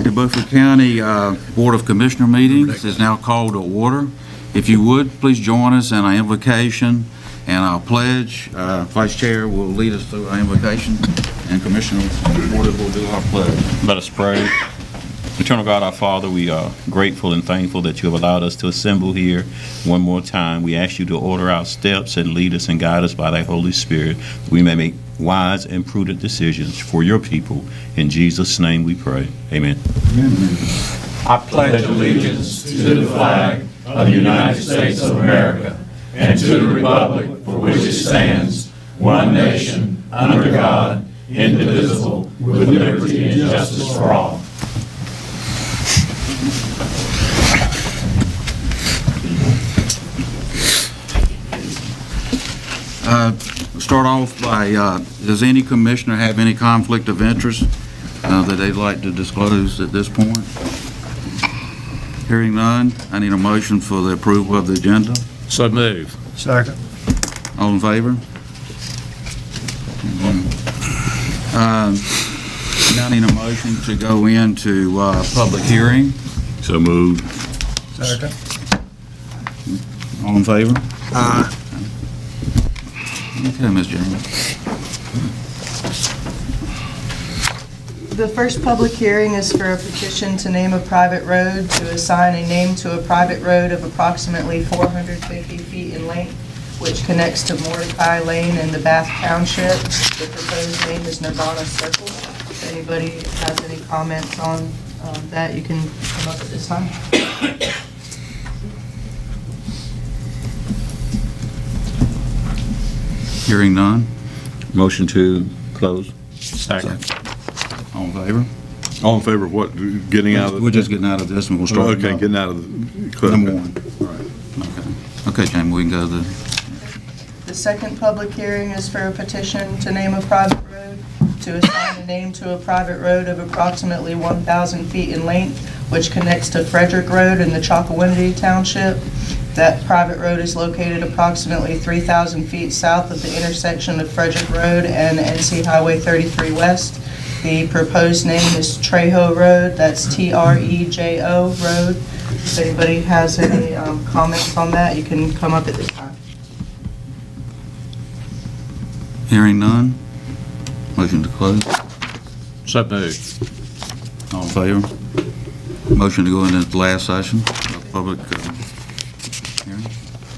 The Beaufort County Board of Commissioner meetings is now called to order. If you would, please join us in our invocation and our pledge. Vice Chair will lead us through our invocation, and Commissioner Porter will do our pledge. Let us pray. Eternal God, our Father, we are grateful and thankful that you have allowed us to assemble here one more time. We ask you to order our steps and lead us and guide us by thy Holy Spirit, that we may make wise and prudent decisions for your people. In Jesus' name we pray. Amen. I pledge allegiance to the flag of the United States of America and to the republic for which it stands, one nation, under God, indivisible, with liberty and justice for all. Start off by, does any commissioner have any conflict of interest that they'd like to disclose at this point? Hearing none, I need a motion for the approval of the agenda. So move. Second. All in favor? Now I need a motion to go into public hearing. So moved. Second. All in favor? Aye. Okay, Ms. James. The first public hearing is for a petition to name a private road, to assign a name to a private road of approximately 450 feet in length, which connects to Mordecai Lane in the Bath Township. The proposed name is Nirvana Circle. If anybody has any comments on that, you can come up at this time. Hearing none. Motion to close. Second. All in favor? All in favor of what? Getting out of We're the... just getting out of this and we'll start. Okay, getting out of the... Number one. Okay, Jamie, we can go to The second public hearing is for a petition to name a private road, to assign a name to a private road of approximately 1,000 feet in length, which connects to Frederick Road in the Chocowinity Township. That private road is located approximately 3,000 feet south of the intersection of Frederick Road and NC Highway 33 West. The proposed name is Trejo Road, that's Trejo Road. If anybody has any comments on that, you can come up at this time. Hearing none. Motion to close. So moved. All in favor? Motion to go into the last session of public hearing.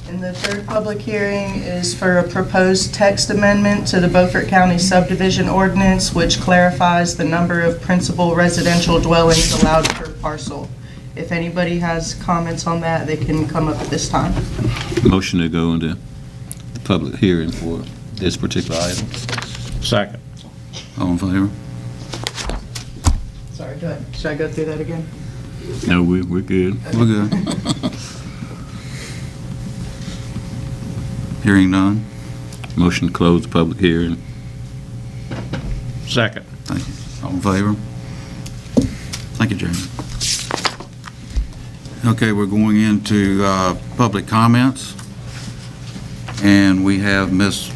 And the third public hearing is for a proposed text amendment to the Beaufort County subdivision ordinance, which clarifies the number of principal residential dwellings allowed per parcel. If anybody has comments on that, they can come up at this time. Motion to go into the public hearing for this particular item. Second. All in favor? Sorry, go ahead. Should I go through that again? No, we're good. We're good. Hearing none. Motion to close the public hearing. Second. Thank you. All in favor? Thank you, Jamie. Okay, we're going into public comments. And we have Ms.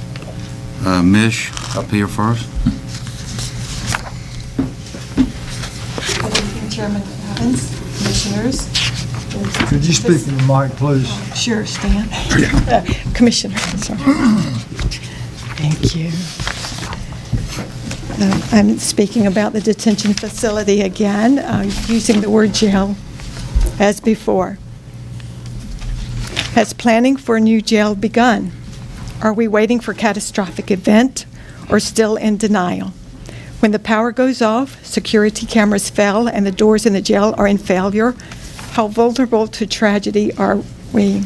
Mish up here first. Good evening, Chairman Evans, Commissioners. Could you speak in the mic, please? Sure, Stan. Commissioner, sorry. Thank you. I'm speaking about the detention facility again, using the word jail as before. Has planning for a new jail begun? Are we waiting for a catastrophic event or still in denial? When the power goes off, security cameras fail, and the doors in the jail are in failure, how vulnerable to tragedy are we?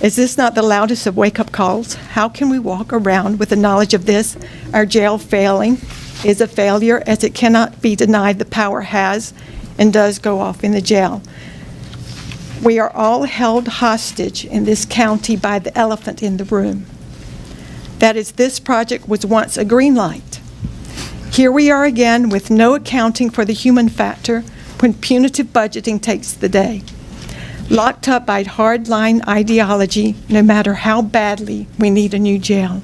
Is this not the loudest of wake-up calls? How can we walk around with the knowledge of this? Our jail failing is a failure, as it cannot be denied the power has and does go off in the jail. We are all held hostage in this county by the elephant in the room. That is, this project was once a green light. Here we are again with no accounting for the human factor when punitive budgeting takes the day. Locked up by hardline ideology, no matter how badly we need a new jail.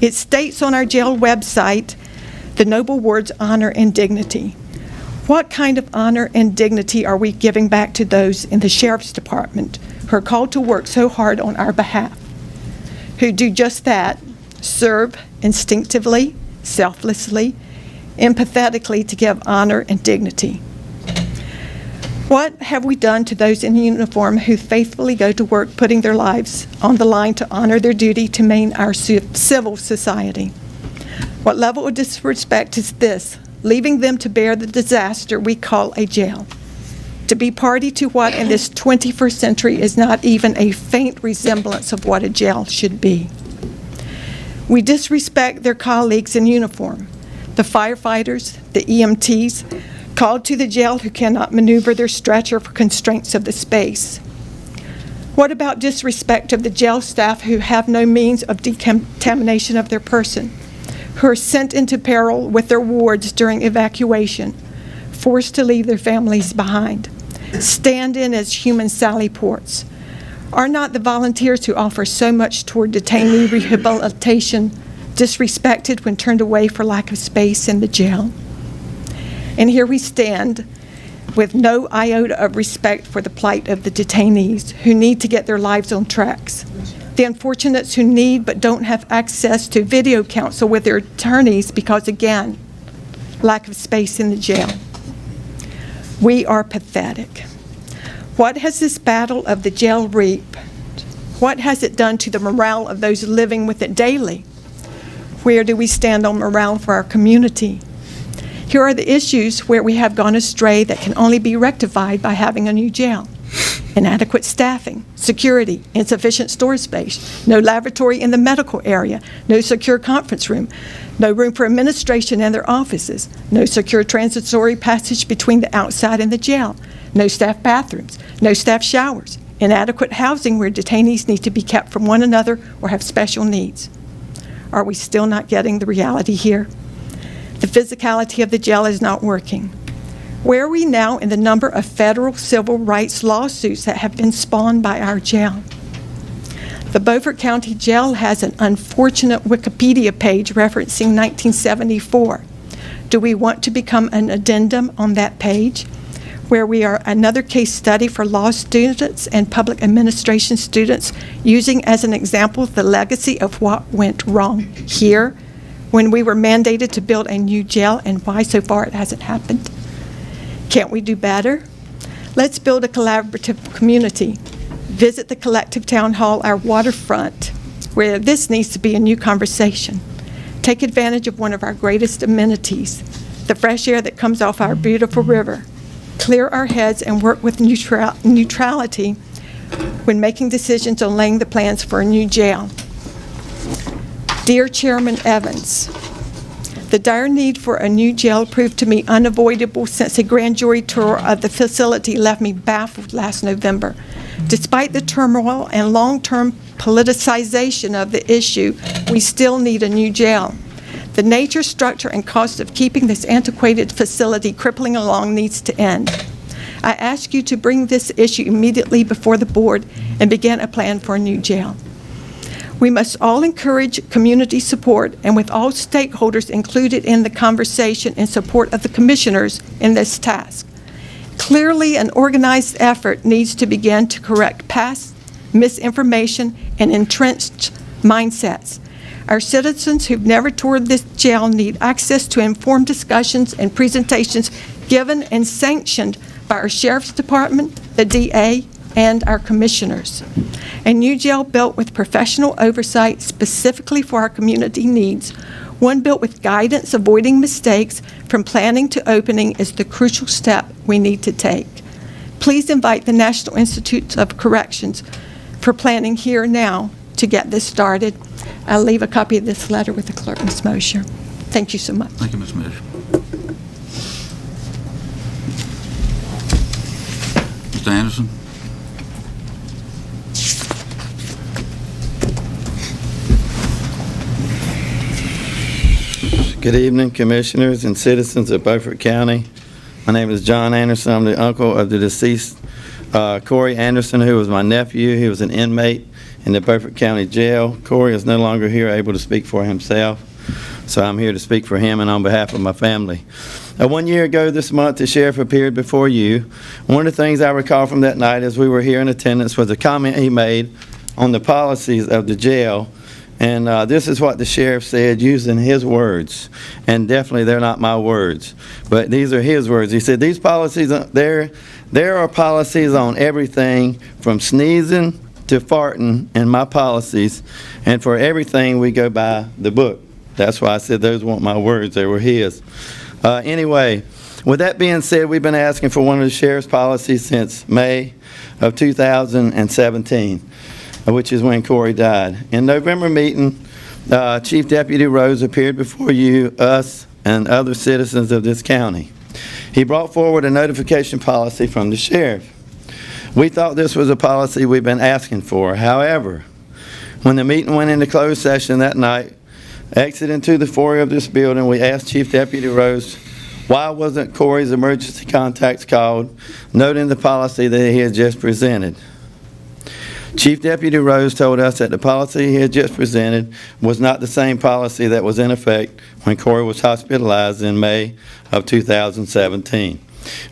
It states on our jail website the noble words honor and dignity. What kind of honor and dignity are we giving back to those in the Sheriff's Department who are called to work so hard on our behalf, who do just that, serve instinctively, selflessly, empathetically to give honor and dignity? What have we done to those in uniform who faithfully go to work putting their lives on the line to honor their duty to maintain our civil society? What level of disrespect is this, leaving them to bear the disaster we call a jail? To be party to what in this 21st century is not even a faint resemblance of what a jail should be. We disrespect their colleagues in uniform, the firefighters, the EMTs, called to the jail who cannot maneuver their stretcher for constraints of the space. What about disrespect of the jail staff who have no means of decontamination of their person, who are sent into peril with their wards during evacuation, forced to leave their families behind, stand in as human sally ports? Are not the volunteers who offer so much toward detainee rehabilitation disrespected when turned away for lack of space in the jail? And here we stand with no iota of respect for the plight of the detainees who need to get their lives on tracks, the unfortunates who need but don't have access to video counsel with their attorneys because, again, lack of space in the jail. We are pathetic. What has this battle of the jail reaped? What has it done to the morale of those living with it daily? Where do we stand on morale for our community? Here are the issues where we have gone astray that can only be rectified by having a new jail. Inadequate staffing, security, insufficient storage space, no laboratory in the medical area, no secure conference room, no room for administration and their offices, no secure transitory passage between the outside and the jail, no staff bathrooms, no staff showers, inadequate housing where detainees need to be kept from one another or have special needs. Are we still not getting the reality here? The physicality of the jail is not working. Where are we now in the number of federal civil rights lawsuits that have been spawned by our jail? The Beaufort County Jail has an unfortunate Wikipedia page referencing 1974. Do we want to become an addendum on that page, where we are another case study for law students and public administration students, using as an example the legacy of what went wrong here when we were mandated to build a new jail and why so far it hasn't happened? Can't we do better? Let's build a collaborative community. Visit the collective town hall, our waterfront, where this needs to be a new conversation. Take advantage of one of our greatest amenities, the fresh air that comes off our beautiful river. Clear our heads and work with neutrality when making decisions on laying the plans for a new jail. Dear Chairman Evans, the dire need for a new jail proved to me unavoidable since a grand jury tour of the facility left me baffled last November. Despite the turmoil and long-term politicization of the issue, we still need a new jail. The nature, structure, and cost of keeping this antiquated facility crippling along needs to end. I ask you to bring this issue immediately before the board and begin a plan for a new jail. We must all encourage community support and with all stakeholders included in the conversation in support of the commissioners in this task. Clearly, an organized effort needs to begin to correct past misinformation and entrenched mindsets. Our citizens who've never toured this jail need access to informed discussions and presentations given and sanctioned by our Sheriff's Department, the DA, and our commissioners. A new jail built with professional oversight specifically for our community needs, one built with guidance avoiding mistakes from planning to opening, is the crucial step we need to take. Please invite the National Institute of Corrections for planning here now to get this started. I'll leave a copy of this letter with the clerk, Ms. Mosher. Thank you so much. Thank you, Ms. Mosher. Mr. Anderson? Good evening, commissioners and citizens of Beaufort County. My name is John Anderson. I'm the uncle of the deceased Corey Anderson, who was my nephew. He was an inmate in the Beaufort County Jail. Corey is no longer here, able to speak for himself, so I'm here to speak for him and on behalf of my family. 1 year ago this month, the sheriff appeared before you. One of the things I recall from that night as we were here in attendance was a comment he made on the policies of the jail. And this is what the sheriff said using his words. And definitely they're not my words, but these are his words. He said, these policies, there are policies on everything from sneezing to farting in my policies. And for everything, we go by the book. That's why I said those weren't my words, they were his. Anyway, with that being said, we've been asking for one of the sheriff's policies since May of 2017, which is when Corey died. In November meeting, Chief Deputy Rose appeared before you, us, and other citizens of this county. He brought forward a notification policy from the sheriff. We thought this was a policy we've been asking for. However, when the meeting went into closed session that night, exiting to the foyer of this building, we asked Chief Deputy Rose why wasn't Corey's emergency contacts called, noting the policy that he had just presented. Chief Deputy Rose told us that the policy he had just presented was not the same policy that was in effect when Corey was hospitalized in May of 2017.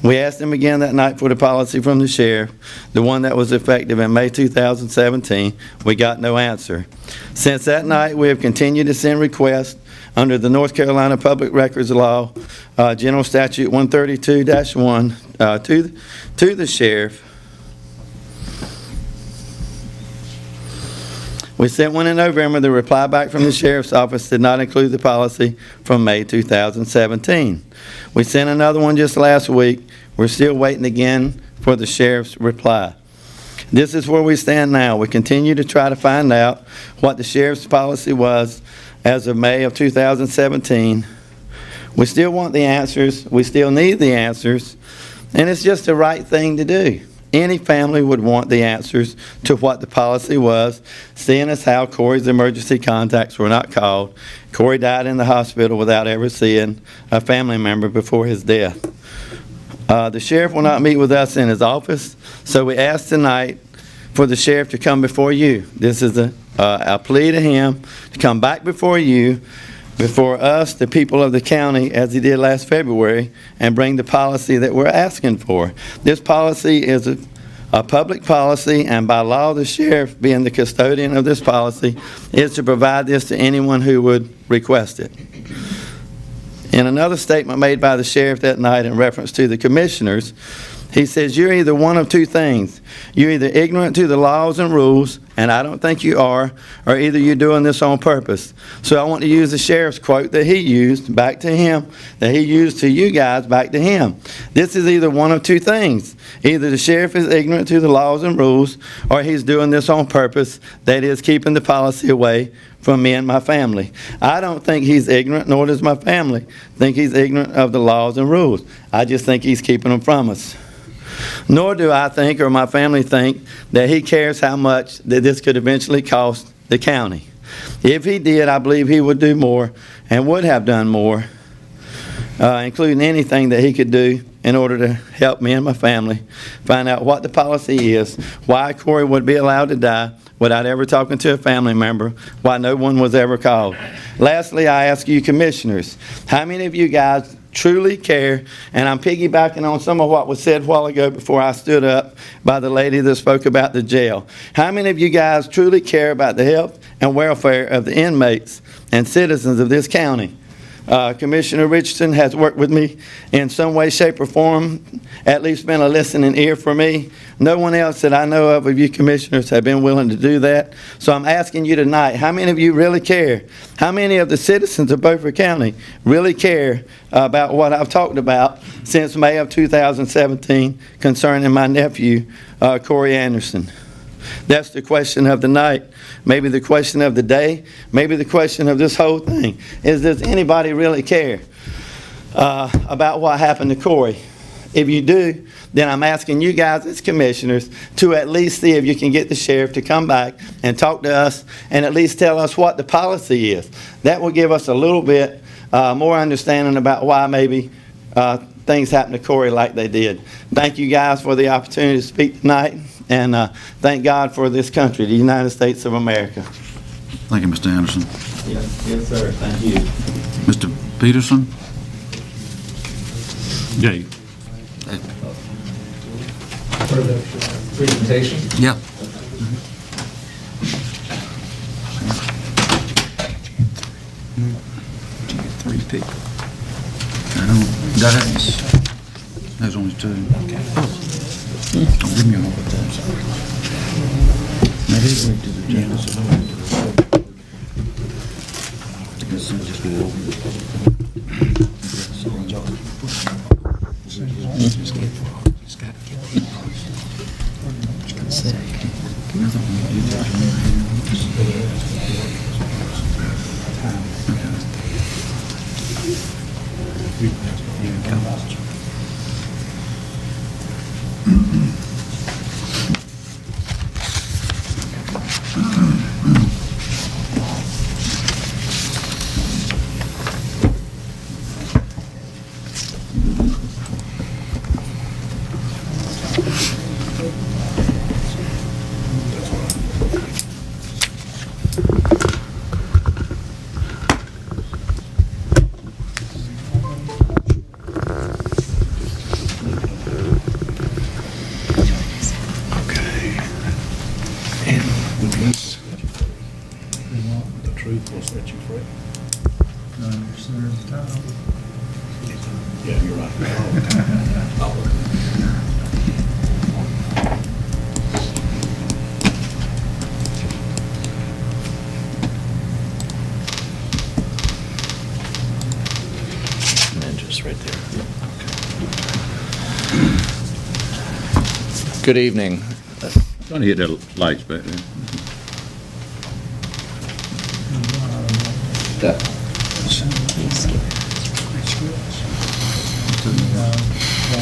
We asked him again that night for the policy from the sheriff, the one that was effective in May 2017. We got no answer. Since that night, we have continued to send requests under the North Carolina Public Records Law, General Statute 132-1, to the sheriff. We sent one in November. The reply back from the sheriff's office did not include the policy from May 2017. We sent another one just last week. We're still waiting again for the sheriff's reply. This is where we stand now. We continue to try to find out what the sheriff's policy was as of May of 2017. We still want the answers. We still need the answers. And it's just the right thing to do. Any family would want the answers to what the policy was, seeing as how Corey's emergency contacts were not called. Corey died in the hospital without ever seeing a family member before his death. The sheriff will not meet with us in his office, so we asked tonight for the sheriff to come before you. This is a plea to him to come back before you, before us, the people of the county, as he did last February, and bring the policy that we're asking for. This policy is a public policy, and by law, the sheriff, being the custodian of this policy, is to provide this to anyone who would request it. In another statement made by the sheriff that night in reference to the commissioners, he says, you're either one of two things. You're either ignorant to the laws and rules, and I don't think you are, or either you're doing this on purpose. So I want to use the sheriff's quote that he used back to him, that he used to you guys back to him. This is either one of two things. Either the sheriff is ignorant to the laws and rules, or he's doing this on purpose, that is, keeping the policy away from me and my family. I don't think he's ignorant, nor does my family think he's ignorant of the laws and rules. I just think he's keeping them from us. Nor do I think, or my family think, that he cares how much that this could eventually cost the county. If he did, I believe he would do more and would have done more, including anything that he could do in order to help me and my family find out what the policy is, why Corey would be allowed to die without ever talking to a family member, why no one was ever called. Lastly, I ask you commissioners, how many of you guys truly care, and I'm piggybacking on some of what was said a while ago before I stood up by the lady that spoke about the jail. How many of you guys truly care about the health and welfare of the inmates and citizens of this county? Commissioner Richardson has worked with me in some way, shape, or form, at least been a listening ear for me. No one else that I know of you commissioners have been willing to do that. So I'm asking you tonight, how many of you really care? How many of the citizens of Beaufort County really care about what I've talked about since May of 2017 concerning my nephew, Corey Anderson? That's the question of the night, maybe the question of the day, maybe the question of this whole thing. Does anybody really care about what happened to Corey? If you do, then I'm asking you guys as commissioners to at least see if you can get the sheriff to come back and talk to us and at least tell us what the policy is. That will give us a little bit more understanding about why maybe things happened to Corey like they did. Thank you guys for the opportunity to speak tonight. And thank God for this country, the United States of America. Thank you, Mr. Anderson. Yes, sir. Thank you. Mr. Peterson? Yeah. For the presentation? Yeah. Three people. I don't, there's only two. Don't give me all of that. Now, here's where to the agenda, so I don't have to- Because I'll just go over. The truth will set you free. Yeah, you're right. And then just right there. Good evening. Trying to hit that lights back there.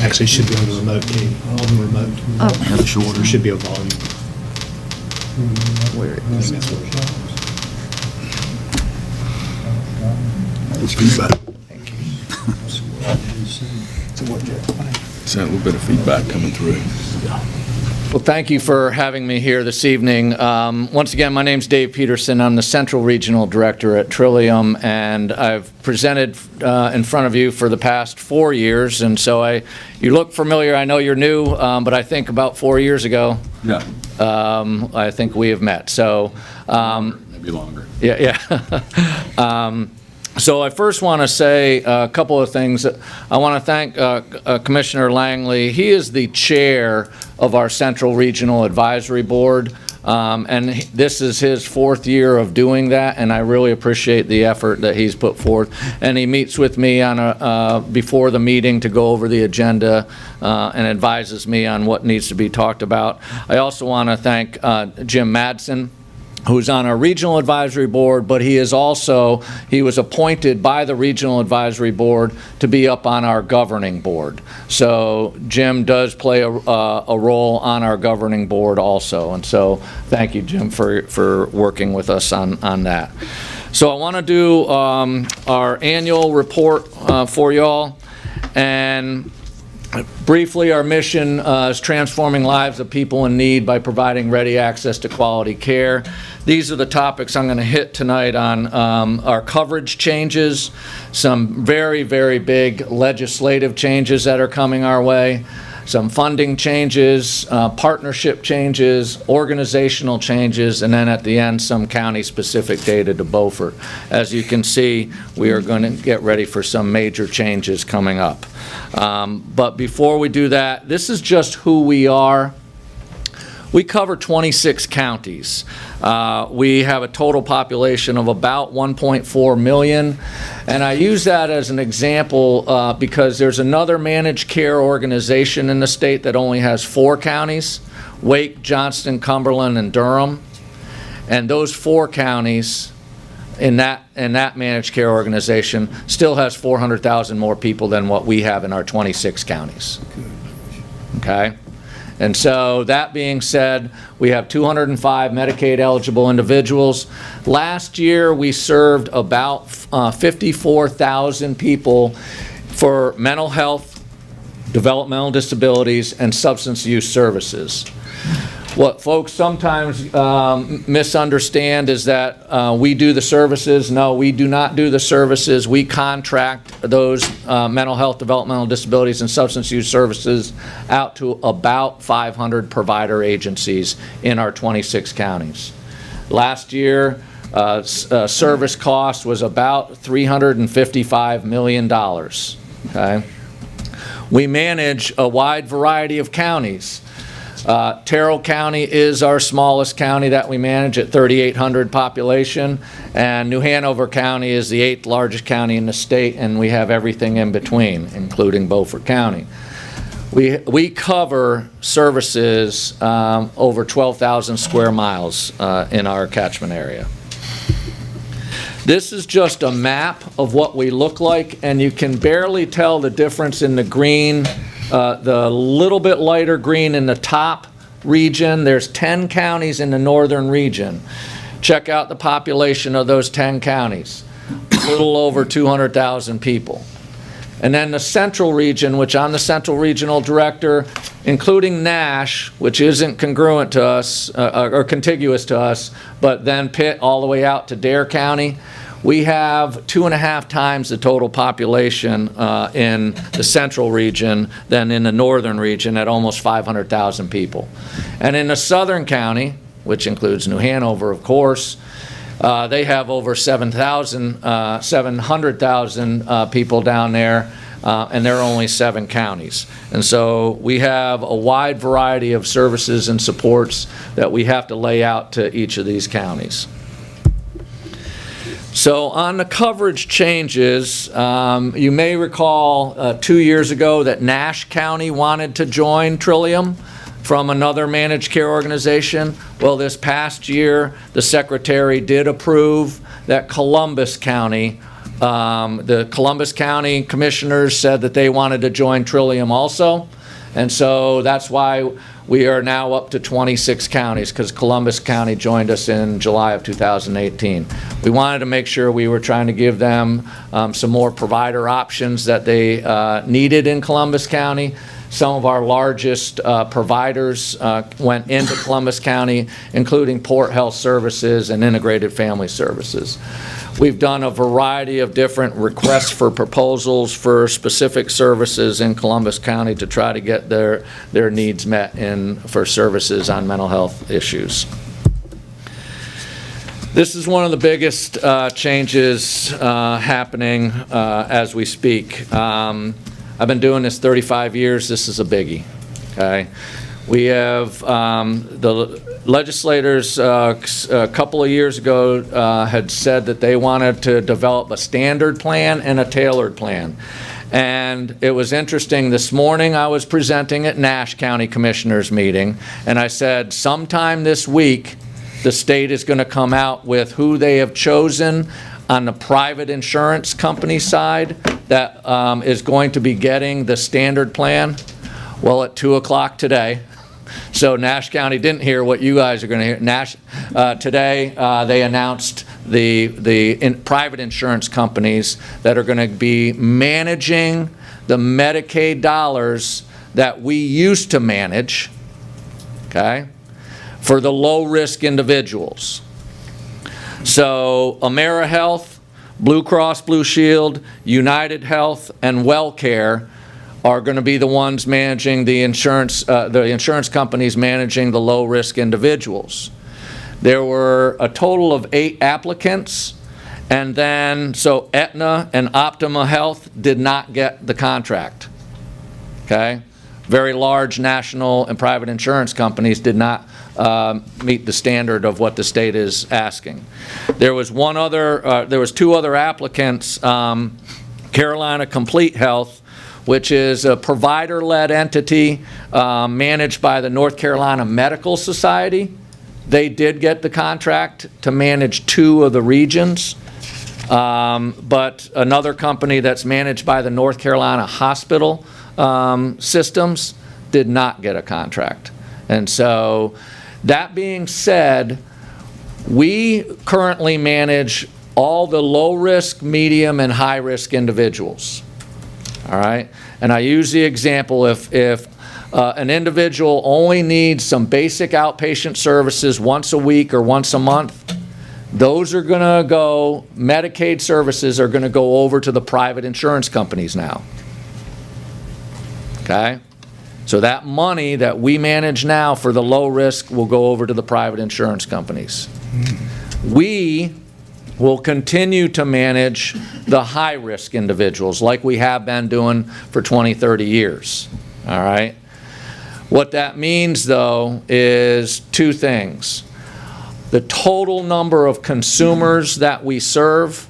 Actually, it should be on the remote key, on the remote. Have a shorter. There should be a volume. Where I think that's what it is. It's feedback. It's a little bit of feedback coming through. Well, thank you for having me here this evening. Once again, my name's Dave Peterson. I'm the Central Regional Director at Trillium, and I've presented in front of you for the past 4 years. And so you look familiar. I know you're new, but I think about 4 years ago, Yeah. I think we have met. So, Maybe longer. yeah. So I first want to say a couple of things. I want to thank Commissioner Langley. He is the chair of our Central Regional Advisory Board, and this is his 4th year of doing that, and I really appreciate the effort that he's put forth. And he meets with me on before the meeting to go over the agenda and advises me on what needs to be talked about. I also want to thank Jim Madsen, who's on our Regional Advisory Board, but he was appointed by the Regional Advisory Board to be up on our governing board. So Jim does play a role on our governing board also, and so thank you, Jim, for working with us on that. So I want to do our annual report for y'all, and briefly, our mission is transforming lives of people in need by providing ready access to quality care. These are the topics I'm going to hit tonight on our coverage changes, some very, very big legislative changes that are coming our way, some funding changes, partnership changes, organizational changes, and then at the end, some county-specific data to Beaufort. As you can see, we are going to get ready for some major changes coming up. But before we do that, this is just who we are. We cover 26 counties. We have a total population of about 1.4 million, and I use that as an example because there's another managed care organization in the state that only has 4 counties, Wake, Johnston, Cumberland, and Durham. And those 4 counties in that managed care organization still has 400,000 more people than what we have in our 26 counties. Okay? And so that being said, we have 205 Medicaid-eligible individuals. Last year, we served about 54,000 people for mental health, developmental disabilities, and substance use services. What folks sometimes misunderstand is that we do the services. No, we do not do the services. We contract those mental health, developmental disabilities, and substance use services out to about 500 provider agencies in our 26 counties. Last year, service cost was about $355 million. Okay? We manage a wide variety of counties. Terrell County is our smallest county that we manage at 3,800 population, and New Hanover County is the 8th largest county in the state, and we have everything in between, including Beaufort County. We cover services over 12,000 square miles in our catchment area. This is just a map of what we look like, and you can barely tell the difference in the green. The little bit lighter green in the top region. There's 10 counties in the northern region. Check out the population of those 10 counties. A little over 200,000 people. And then the central region, which I'm the central regional director, including Nash, which isn't congruent to us, or contiguous to us, but then Pitt all the way out to Dare County. We have 2.5 times the total population in the central region than in the northern region at almost 500,000 people. And in the southern county, which includes New Hanover, of course, they have over 700,000 people down there, and there are only 7 counties. And so we have a wide variety of services and supports that we have to lay out to each of these counties. So on the coverage changes, you may recall 2 years ago that Nash County wanted to join Trillium from another managed care organization. Well, this past year, the Secretary did approve that Columbus County, the Columbus County Commissioners said that they wanted to join Trillium also. And so that's why we are now up to 26 counties, because Columbus County joined us in July of 2018. We wanted to make sure we were trying to give them some more provider options that they needed in Columbus County. Some of our largest providers went into Columbus County, including Port Health Services and Integrated Family Services. We've done a variety of different requests for proposals for specific services in Columbus County to try to get their needs met for services on mental health issues. This is one of the biggest changes happening as we speak. I've been doing this 35 years. This is a biggie. Okay, we have the legislators a couple of years ago had said that they wanted to develop a standard plan and a tailored plan. And it was interesting, this morning I was presenting at Nash County Commissioners meeting, and I said sometime this week the state is going to come out with who they have chosen on the private insurance company side that is going to be getting the standard plan. Well, at 2 o'clock today, so Nash County didn't hear what you guys are going to hear. Today, they announced the private insurance companies that are going to be managing the Medicaid dollars that we used to manage, okay, for the low-risk individuals. So AmeriHealth, Blue Cross Blue Shield, United Health, and WellCare are going to be the ones managing the insurance companies managing the low-risk individuals. There were a total of 8 applicants, and then, so Aetna and Optima Health did not get the contract, okay? Very large national and private insurance companies did not meet the standard of what the state is asking. There was 2 other applicants, Carolina Complete Health, which is a provider-led entity managed by the North Carolina Medical Society. They did get the contract to manage 2 of the regions, but another company that's managed by the North Carolina Hospital systems did not get a contract. And so, that being said, we currently manage all the low-risk, medium, and high-risk individuals. All right, and I use the example if an individual only needs some basic outpatient services once a week or once a month, those are going to go, Medicaid services are going to go over to the private insurance companies now. Okay? So that money that we manage now for the low risk will go over to the private insurance companies. We will continue to manage the high risk individuals like we have been doing for 20, 30 years. All right? What that means, though, is two things. The total number of consumers that we serve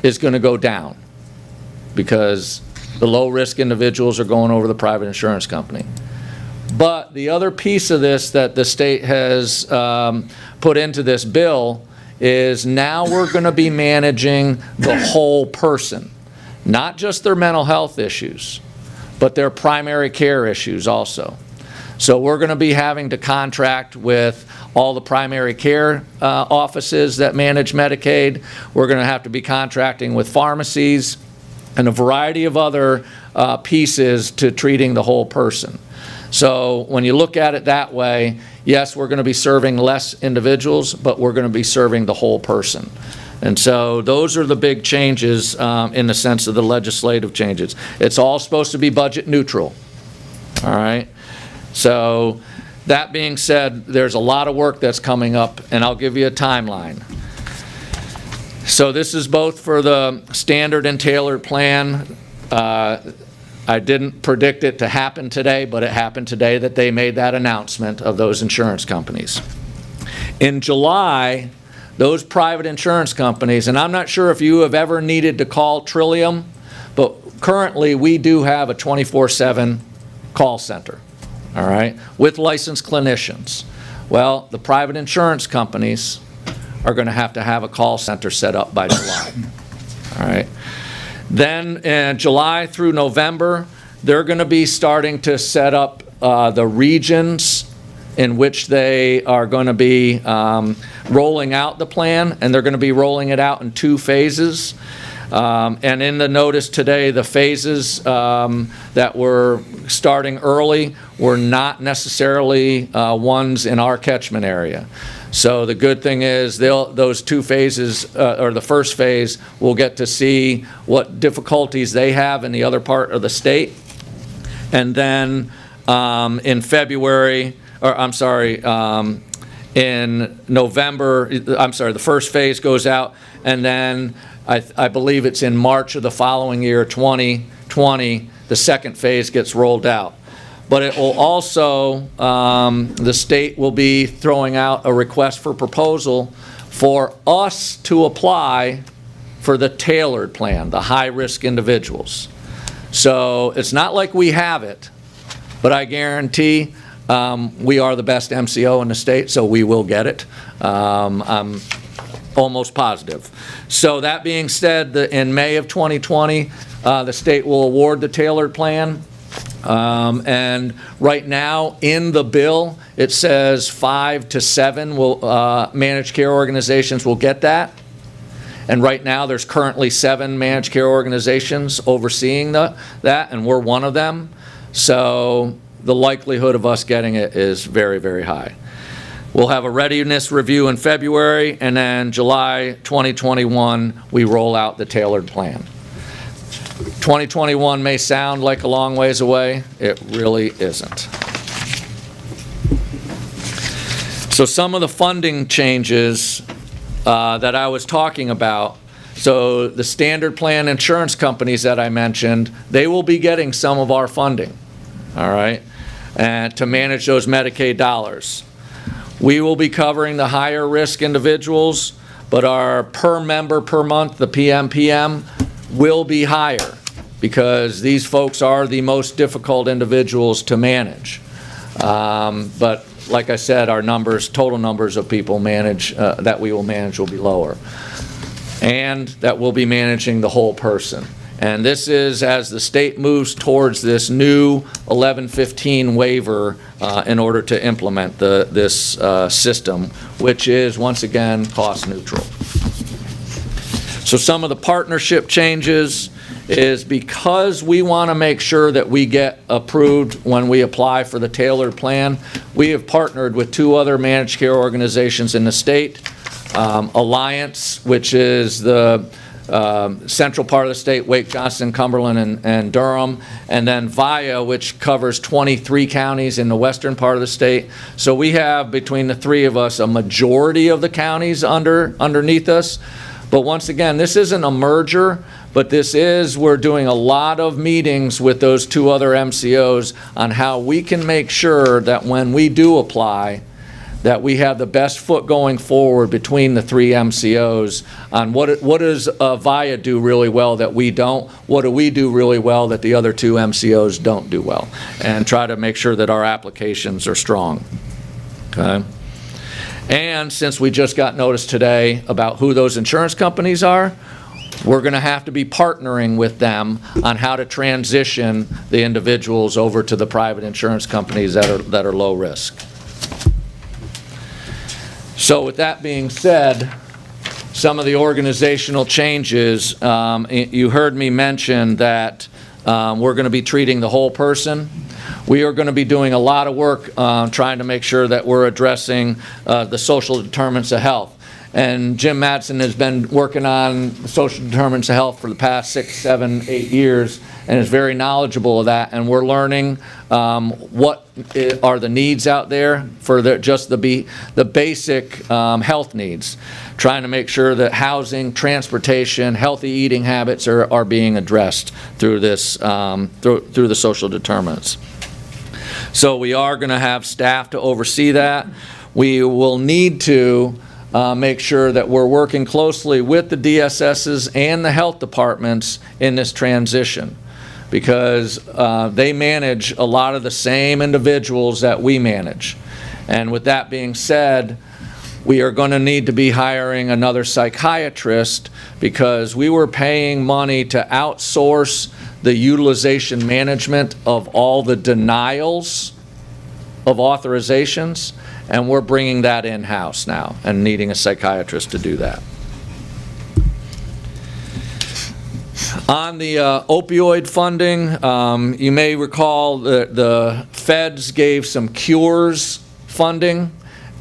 is going to go down because the low-risk individuals are going over the private insurance company. But the other piece of this that the state has put into this bill is now we're going to be managing the whole person, not just their mental health issues, but their primary care issues also. So we're going to be having to contract with all the primary care offices that manage Medicaid. We're going to have to be contracting with pharmacies and a variety of other pieces to treating the whole person. So when you look at it that way, yes, we're going to be serving less individuals, but we're going to be serving the whole person. And so those are the big changes in the sense of the legislative changes. It's all supposed to be budget neutral. All right? So that being said, there's a lot of work that's coming up, and I'll give you a timeline. So this is both for the standard and tailored plan. I didn't predict it to happen today, but it happened today that they made that announcement of those insurance companies. In July, those private insurance companies, and I'm not sure if you have ever needed to call Trillium, but currently we do have a 24/7 call center, all right, with licensed clinicians. Well, the private insurance companies are going to have a call center set up by July, all right. Then in July through November, they're going to be starting to set up the regions in which they are going to be rolling out the plan, and they're going to be rolling it out in 2 phases. And in the notice today, the phases that were starting early were not necessarily ones in our catchment area. So the good thing is those 2 phases, or the first phase, we'll get to see what difficulties they have in the other part of the state. And then in February, or I'm sorry, in November, I'm sorry, the first phase goes out, and then I believe it's in March of the following year, 2020, the second phase gets rolled out. But it will also, the state will be throwing out a request for proposal for us to apply for the tailored plan, the high-risk individuals. So it's not like we have it, but I guarantee we are the best MCO in the state, so we will get it. I'm almost positive. So that being said, in May of 2020, the state will award the tailored plan. And right now in the bill, it says 5 to 7 managed care organizations will get that. And right now there's currently 7 managed care organizations overseeing that, and we're one of them. So the likelihood of us getting it is very, very high. We'll have a readiness review in February, and then July 2021, we roll out the tailored plan. 2021 may sound like a long ways away. It really isn't. So some of the funding changes that I was talking about, so the standard plan insurance companies that I mentioned, they will be getting some of our funding, all right, and to manage those Medicaid dollars. We will be covering the higher risk individuals, but our per member per month, the PMPM, will be higher because these folks are the most difficult individuals to manage. But like I said, our numbers, total numbers of people that we will manage will be lower. And that we'll be managing the whole person. And this is as the state moves towards this new 1115 waiver in order to implement this system, which is, once again, cost neutral. So some of the partnership changes is because we want to make sure that we get approved when we apply for the tailored plan, we have partnered with 2 other managed care organizations in the state. Alliance, which is the central part of the state, Wake, Johnson, Cumberland, and Durham, and then VIA, which covers 23 counties in the western part of the state. So we have, between the 3 of us, a majority of the counties underneath us. But once again, this isn't a merger, but we're doing a lot of meetings with those 2 other MCOs on how we can make sure that when we do apply, that we have the best foot going forward between the 3 MCOs on what does VIA do really well that we don't, what do we do really well that the other 2 MCOs don't do well, and try to make sure that our applications are strong. Okay? And since we just got notice today about who those insurance companies are, we're going to have to be partnering with them on how to transition the individuals over to the private insurance companies that are low risk. So with that being said, some of the organizational changes, you heard me mention that we're going to be treating the whole person. We are going to be doing a lot of work trying to make sure that we're addressing the social determinants of health. And Jim Madsen has been working on social determinants of health for the past 6, 7, 8 years and is very knowledgeable of that. And we're learning what are the needs out there for just the basic health needs. Trying to make sure that housing, transportation, healthy eating habits are being addressed through this through the social determinants. So we are going to have staff to oversee that. We will need to make sure that we're working closely with the DSSs and the health departments in this transition, because they manage a lot of the same individuals that we manage. And with that being said, we are going to need to be hiring another psychiatrist, because we were paying money to outsource the utilization management of all the denials of authorizations, and we're bringing that in-house now and needing a psychiatrist to do that. On the opioid funding, you may recall that the feds gave some cures funding,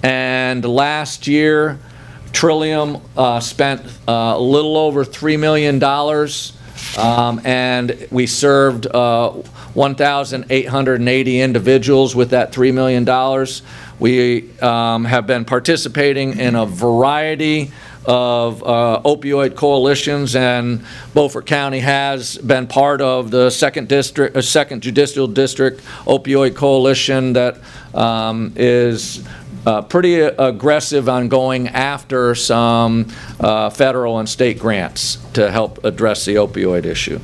and last year Trillium spent a little over $3 million, and we served 1,880 individuals with that $3 million. We have been participating in a variety of opioid coalitions, and Beaufort County has been part of the second judicial district opioid coalition that is pretty aggressive on going after some federal and state grants to help address the opioid issue.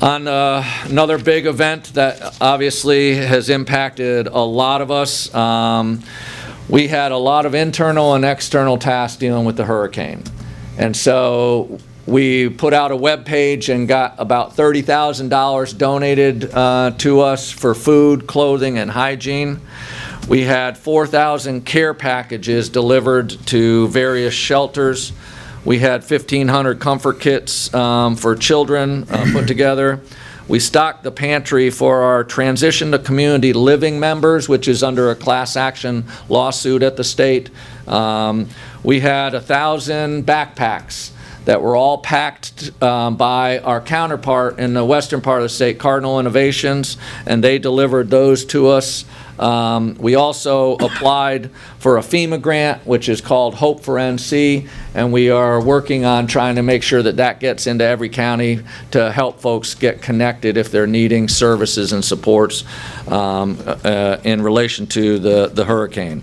On another big event that obviously has impacted a lot of us, we had a lot of internal and external tasks dealing with the hurricane. And so we put out a web page and got about $30,000 donated to us for food, clothing, and hygiene. We had 4,000 care packages delivered to various shelters. We had 1,500 comfort kits for children put together. We stocked the pantry for our transition to community living members, which is under a class action lawsuit at the state. We had 1,000 backpacks that were all packed by our counterpart in the western part of the state, Cardinal Innovations, and they delivered those to us. We also applied for a FEMA grant, which is called Hope for NC, and we are working on trying to make sure that that gets into every county to help folks get connected if they're needing services and supports in relation to the hurricane.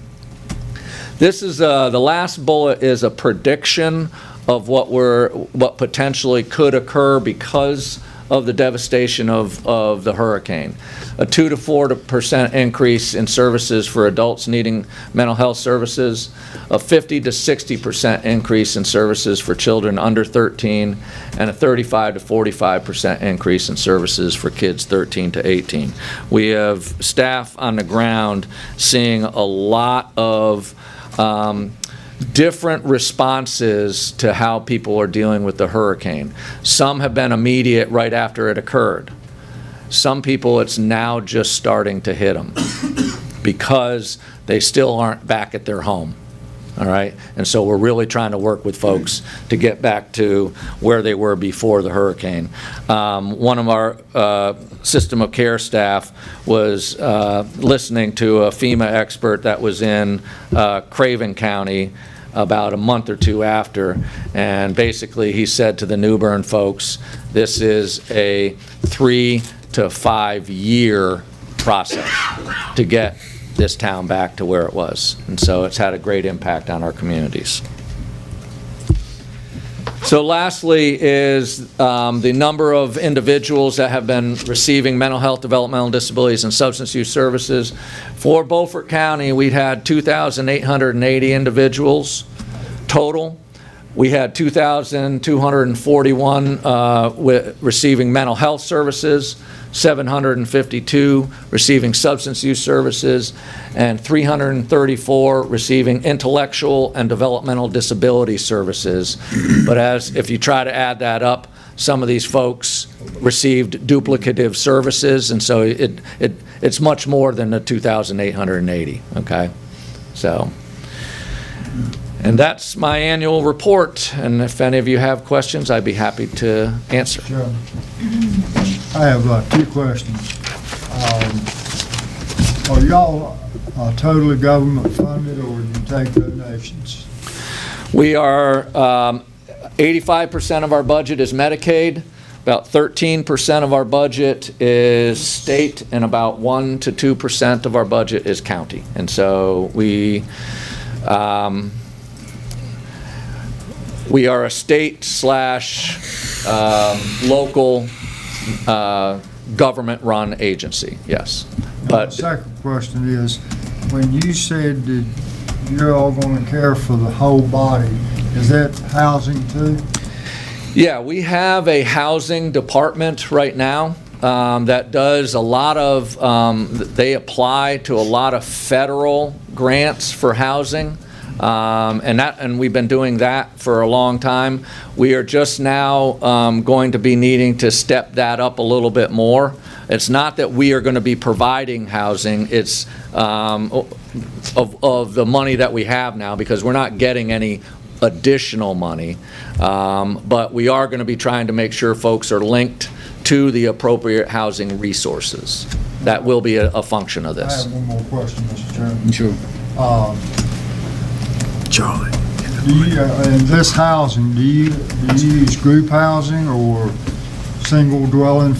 This is the last bullet is a prediction of what potentially could occur because of the devastation of the hurricane. A 2 to 4% increase in services for adults needing mental health services, a 50 to 60% increase in services for children under 13, and a 35 to 45% increase in services for kids 13 to 18. We have staff on the ground seeing a lot of different responses to how people are dealing with the hurricane. Some have been immediate right after it occurred. Some people, it's now just starting to hit them because they still aren't back at their home. All right, and so we're really trying to work with folks to get back to where they were before the hurricane. One of our system of care staff was listening to a FEMA expert that was in Craven County about a month or two after, and basically he said to the New Bern folks, this is a 3 to 5 year process to get this town back to where it was. And so it's had a great impact on our communities. So lastly is the number of individuals that have been receiving mental health, developmental disabilities, and substance use services. For Beaufort County, we had 2,880 individuals total. We had 2,241 receiving mental health services, 752 receiving substance use services, and 334 receiving intellectual and developmental disability services. But if you try to add that up, some of these folks received duplicative services, and so it's much more than the 2,880, okay? So, and that's my annual report, and if any of you have questions, I'd be happy to answer. Sure. I have 2 questions. Are y'all totally government funded, or do you take donations? We are, 85% of our budget is Medicaid, about 13% of our budget is state, and about 1 to 2% of our budget is county. And so we are a state/local government-run agency, yes. But the second question is, when you said that you're all going to care for the whole body, is that housing too? Yeah, we have a housing department right now that does a lot of, they apply to a lot of federal grants for housing. And we've been doing that for a long time. We are just now going to be needing to step that up a little bit more. It's not that we are going to be providing housing, it's of the money that we have now, because we're not getting any additional money. But we are going to be trying to make sure folks are linked to the appropriate housing resources. That will be a function of I this. have one more question, Mr. Chairman. Sure. Charlie. Do you, in this housing, do you use group housing or single dwelling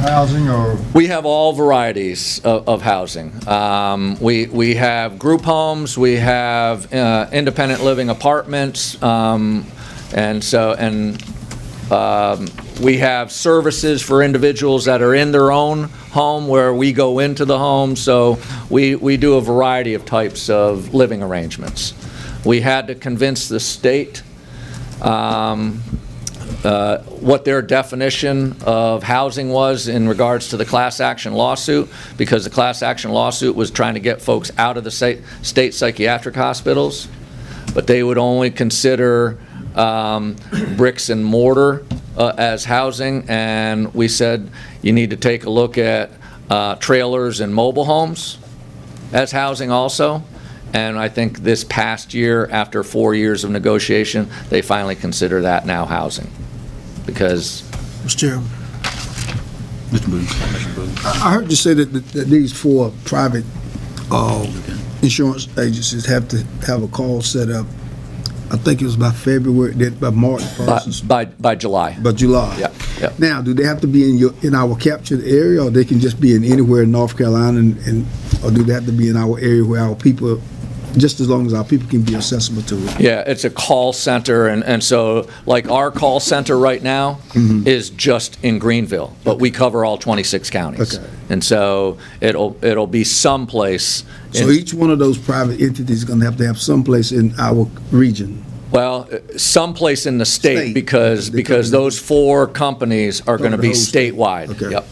housing, or? We have all varieties of housing. We have group homes, we have independent living apartments, we have services for individuals that are in their own home where we go into the home. So we do a variety of types of living arrangements. We had to convince the state what their definition of housing was in regards to the class action lawsuit, because the class action lawsuit was trying to get folks out of the state psychiatric hospitals, but they would only consider bricks and mortar as housing, and we said you need to take a look at trailers and mobile homes as housing also. And I think this past year, after 4 years of negotiation, they finally consider that now housing. Because Mr. Chairman, Mr. Booth. I heard you say that these 4 private insurance agencies have to have a call set up. I think it was by February, by March. by July. By July. Yeah, yeah. Now, do they have to be in our captured area, or they can just be in anywhere in North Carolina, or do they have to be in our area where our people, just as long as our people can be accessible to it? Yeah, it's a call center, and so like our call center right now is just in Greenville, but we cover all 26 counties. Okay. And so it'll be someplace. So each one of those private entities is going to have someplace in our region. Well, someplace in the state, State. because those 4 companies are going to Cover be the whole state. statewide. Okay. Yep.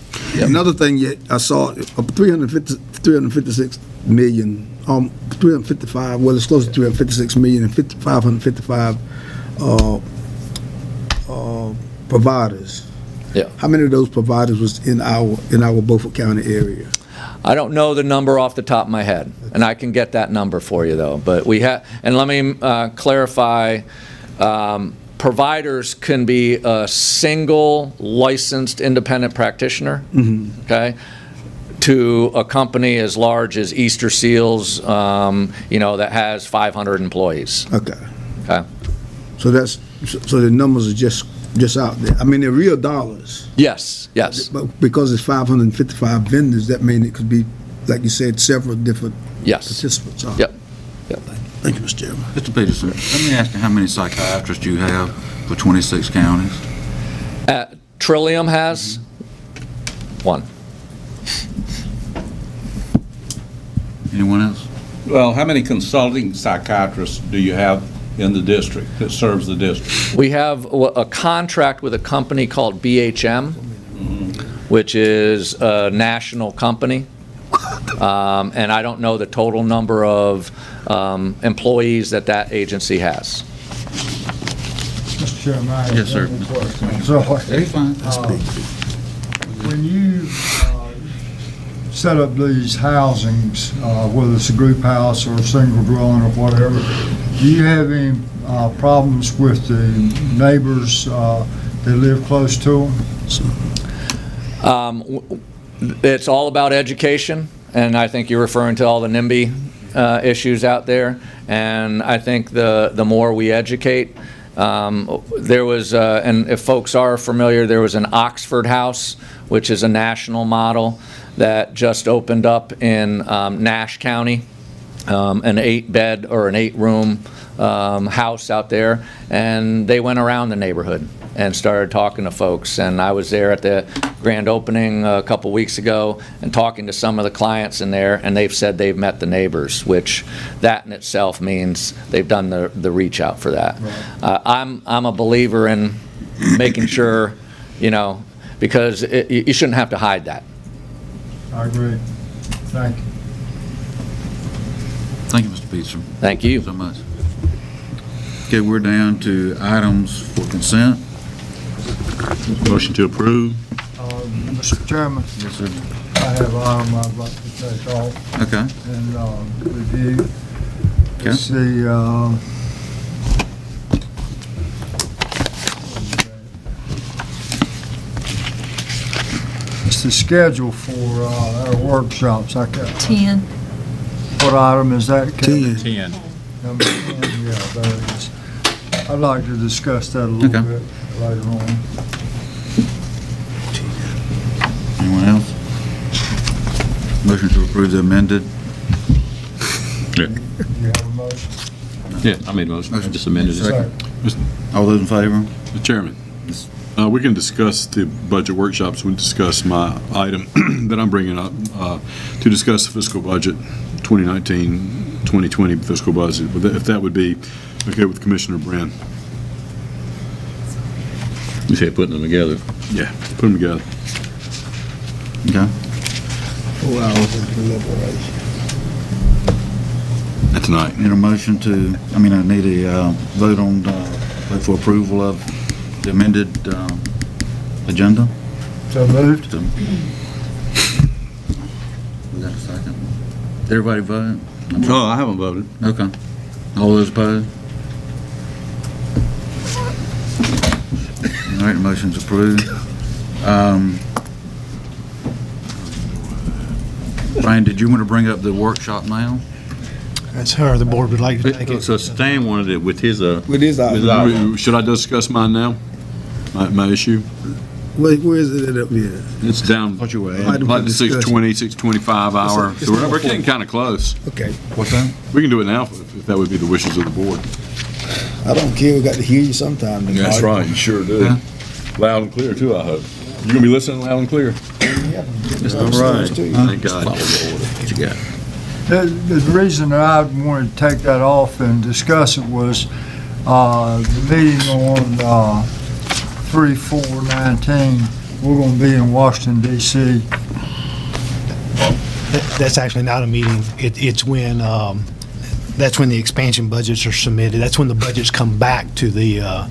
Another thing, I saw $356 million, 355, well, it's close to 356 million and 555 providers. Yeah. How many of those providers was in our Beaufort County area? I don't know the number off the top of my head, and I can get that number for you, though. But we have, and let me clarify, providers can be a single licensed independent practitioner, okay, to a company as large as Easter Seals, that has 500 employees. Okay. Okay. So so the numbers are just out there. I mean, they're real dollars. Yes, yes, But because it's 555 vendors, that means it could be, like you said, several different yes. participants. Yep. Yep. Thank you, Mr. Chairman. Mr. Peterson, let me ask you how many psychiatrists you have for 26 counties? Trillium has one. Anyone else? Well, how many consulting psychiatrists do you have in the district that serves the district? We have a contract with a company called BHM, which is a national company. And I don't know the total number of employees that agency has. Mr. Chairman, I have Yes, sir. one more question. Sorry. That's fine. When you set up these housings, whether it's a group house or a single dwelling or whatever, do you have any problems with the neighbors that live close to them? It's all about education, and I think you're referring to all the NIMBY issues out there. And I think the more we educate, there was, and if folks are familiar, there was an Oxford House, which is a national model that just opened up in Nash County, an 8-bed or an 8-room house out there, and they went around the neighborhood and started talking to folks. And I was there at the grand opening a couple weeks ago and talking to some of the clients in there, and they've said they've met the neighbors, which that in itself means they've done the reach out for that. Right. I'm a believer in making sure, because you shouldn't have to hide that. I agree. Thank you. Thank you, Mr. Peterson. Thank you. So much. Okay, we're down to items for consent. Motion to approve. Mr. Chairman, Yes, sir. I have an item I'd like to take off Okay. and review. Okay. It's the, it's the schedule for our workshops. I got, 10. what item is that? Kevin? 10. Number 10, yeah, there it is. I'd like to discuss that a little Okay. bit later on. Anyone else? Motion to approve the amended. Yeah. You have a motion? Yeah, I made a motion. I just amended it. Second. All those in favor? Mr. Chairman, we can discuss the budget workshops. We'll discuss my item that I'm bringing up to discuss the fiscal budget, 2019-2020 fiscal budget, if that would be okay with Commissioner Brand. You said putting them together. Yeah, put them together. Okay. 4 hours of deliberation. That's tonight. Need a motion to, I need a vote on, vote for approval of the amended agenda. So moved? We got a second. Did everybody vote? Oh, I haven't voted. Okay. All those opposed? All right, the motion's approved. Brian, did you want to bring up the workshop now? That's her, the board would like to take it. So Stan wanted it with his, With this item, Should I discuss mine now? My issue? where is it up here? It's down What you were Item like for the discussion. 6:20, 6:25 hour. It's So not we're getting kind of close. Okay, What's that? We can do it now if that would be the wishes of the board. I don't care, we got to hear you sometime. That's right, you sure do. Yeah. Loud and clear too, I hope. You gonna be listening loud and clear? All right. Thank God. what you got? The reason that I wanted to take that off and discuss it was the meeting on 3/4/19, we're going to be in Washington, D.C. That's actually not a meeting. It's when, that's when the expansion budgets are submitted. That's when the budgets come back to the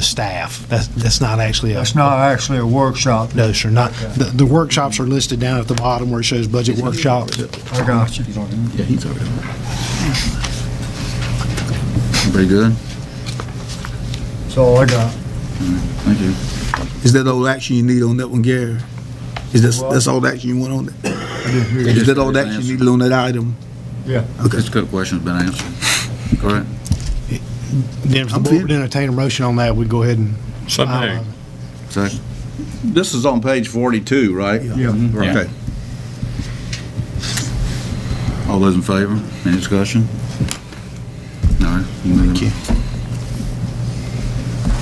staff. That's not actually a... That's not actually a workshop. No, sir, not, the workshops are listed down at the bottom where it shows budget workshops. I got you. Yeah, he's already on. Everybody good? That's all I got. Thank you. Is that all the action you need on that one, Gary? Is What? that's all the action you want on that? I didn't hear you. Is that all the action you needed on that item? Yeah. Okay. This good question's been answered. Correct? Then if the I'm board fit. would entertain a motion on that, we'd go ahead and... Second? This is on page 42, right? Yeah. Okay. All those in favor? Any discussion? All right. Thank you.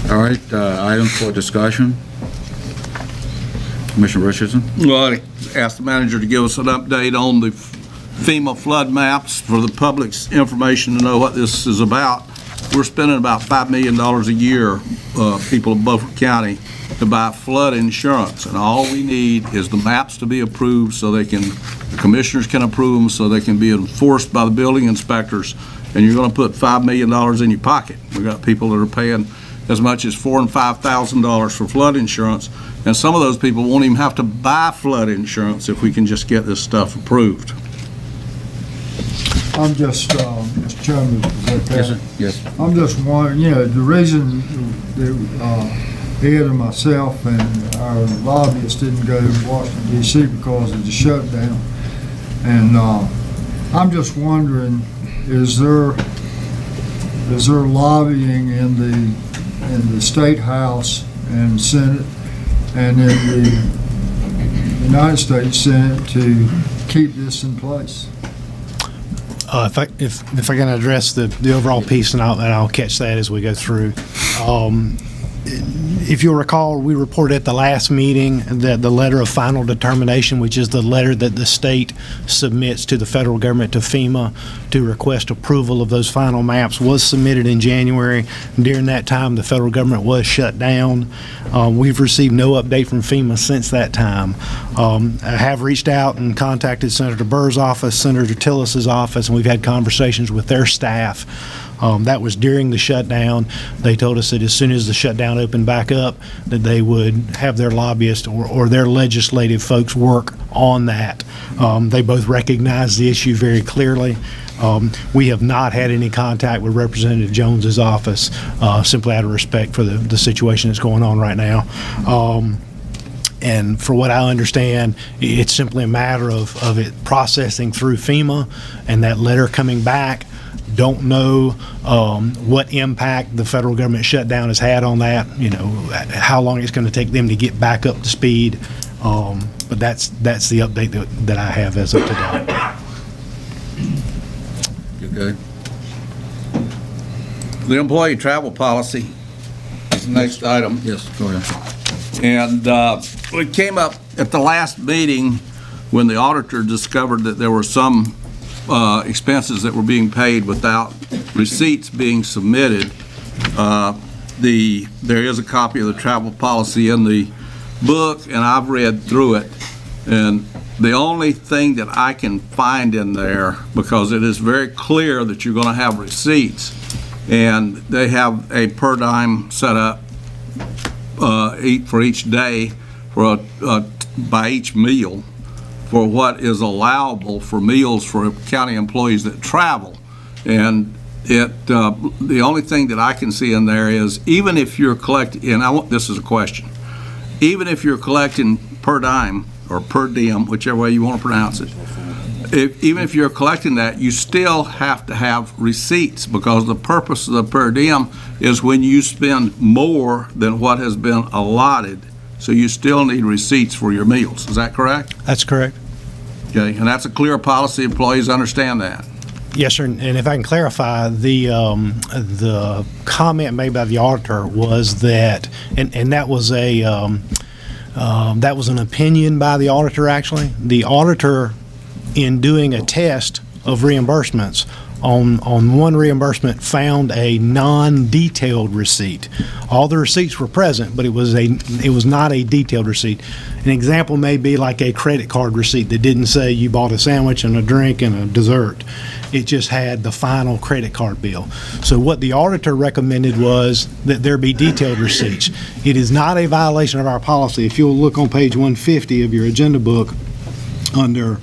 All right, items for discussion. Commissioner Richardson? Well, I asked the manager to give us an update on the FEMA flood maps for the public's information to know what this is about. We're spending about $5 million a year, people of Beaufort County, to buy flood insurance. And all we need is the maps to be approved so the commissioners can approve them, so they can be enforced by the building inspectors. And you're going to put $5 million in your pocket. We've got people that are paying as much as $4,000 and $5,000 for flood insurance. And some of those people won't even have to buy flood insurance if we can just get this stuff approved. I'm just, Mr. Chairman, is that okay? Yes, sir. Yes. I'm just wondering, the reason that Ed and myself and our lobbyists didn't go to Washington D.C. because of the shutdown. And I'm just wondering, is there lobbying in the State House and Senate and in the United States Senate to keep this in place? If I can address the overall piece, and I'll catch that as we go through. If you'll recall, we reported at the last meeting that the letter of final determination, which is the letter that the state submits to the federal government, to FEMA, to request approval of those final maps, was submitted in January. During that time, the federal government was shut down. We've received no update from FEMA since that time. I have reached out and contacted Senator Burr's office, Senator Tillis's office, and we've had conversations with their staff. That was during the shutdown. They told us that as soon as the shutdown opened back up, that they would have their lobbyists or their legislative folks work on that. They both recognize the issue very clearly. We have not had any contact with Representative Jones's office, simply out of respect for the situation that's going on right now. And for what I understand, it's simply a matter of it processing through FEMA and that letter coming back. Don't know what impact the federal government shutdown has had on that, how long it's going to take them to get back up to speed. But that's the update that I have as of today. You good? The employee travel policy is the next item. Yes, go ahead. And it came up at the last meeting when the auditor discovered that there were some expenses that were being paid without receipts being submitted. There is a copy of the travel policy in the book, and I've read through it. And the only thing that I can find in there, because it is very clear that you're going to have receipts, and they have a per diem set up for each day by each meal, for what is allowable for meals for county employees that travel. And the only thing that I can see in there is, even if you're collecting, and this is a question, even if you're collecting per diem or per diem, whichever way you want to pronounce it, even if you're collecting that, you still have to have receipts, because the purpose of the per diem is when you spend more than what has been allotted. So you still need receipts for your meals. Is that correct? That's correct. Okay, and that's a clear policy. Employees understand that. Yes, sir. And if I can clarify, the comment made by the auditor was that, and that was an opinion by the auditor. Actually, the auditor, in doing a test of reimbursements, on one reimbursement, found a non-detailed receipt. All the receipts were present, but it was not a detailed receipt. An example may be like a credit card receipt that didn't say you bought a sandwich and a drink and a dessert. It just had the final credit card bill. So what the auditor recommended was that there be detailed receipts. It is not a violation of our policy. If you'll look on page 150 of your agenda book, under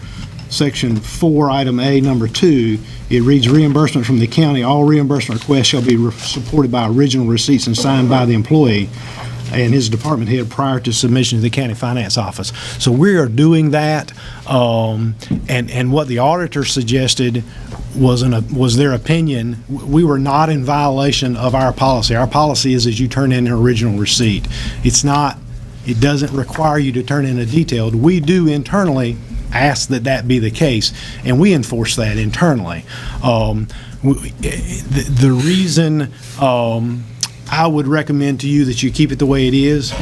Section 4, Item A, Number 2, it reads reimbursement from the county. All reimbursement requests shall be supported by original receipts and signed by the employee and his department head prior to submission to the county finance office. So we are doing that, and what the auditor suggested was their opinion. We were not in violation of our policy. Our policy is you turn in an original receipt. It doesn't require you to turn in a detailed. We do internally ask that be the case, and we enforce that internally. The reason I would recommend to you that you keep it the way it is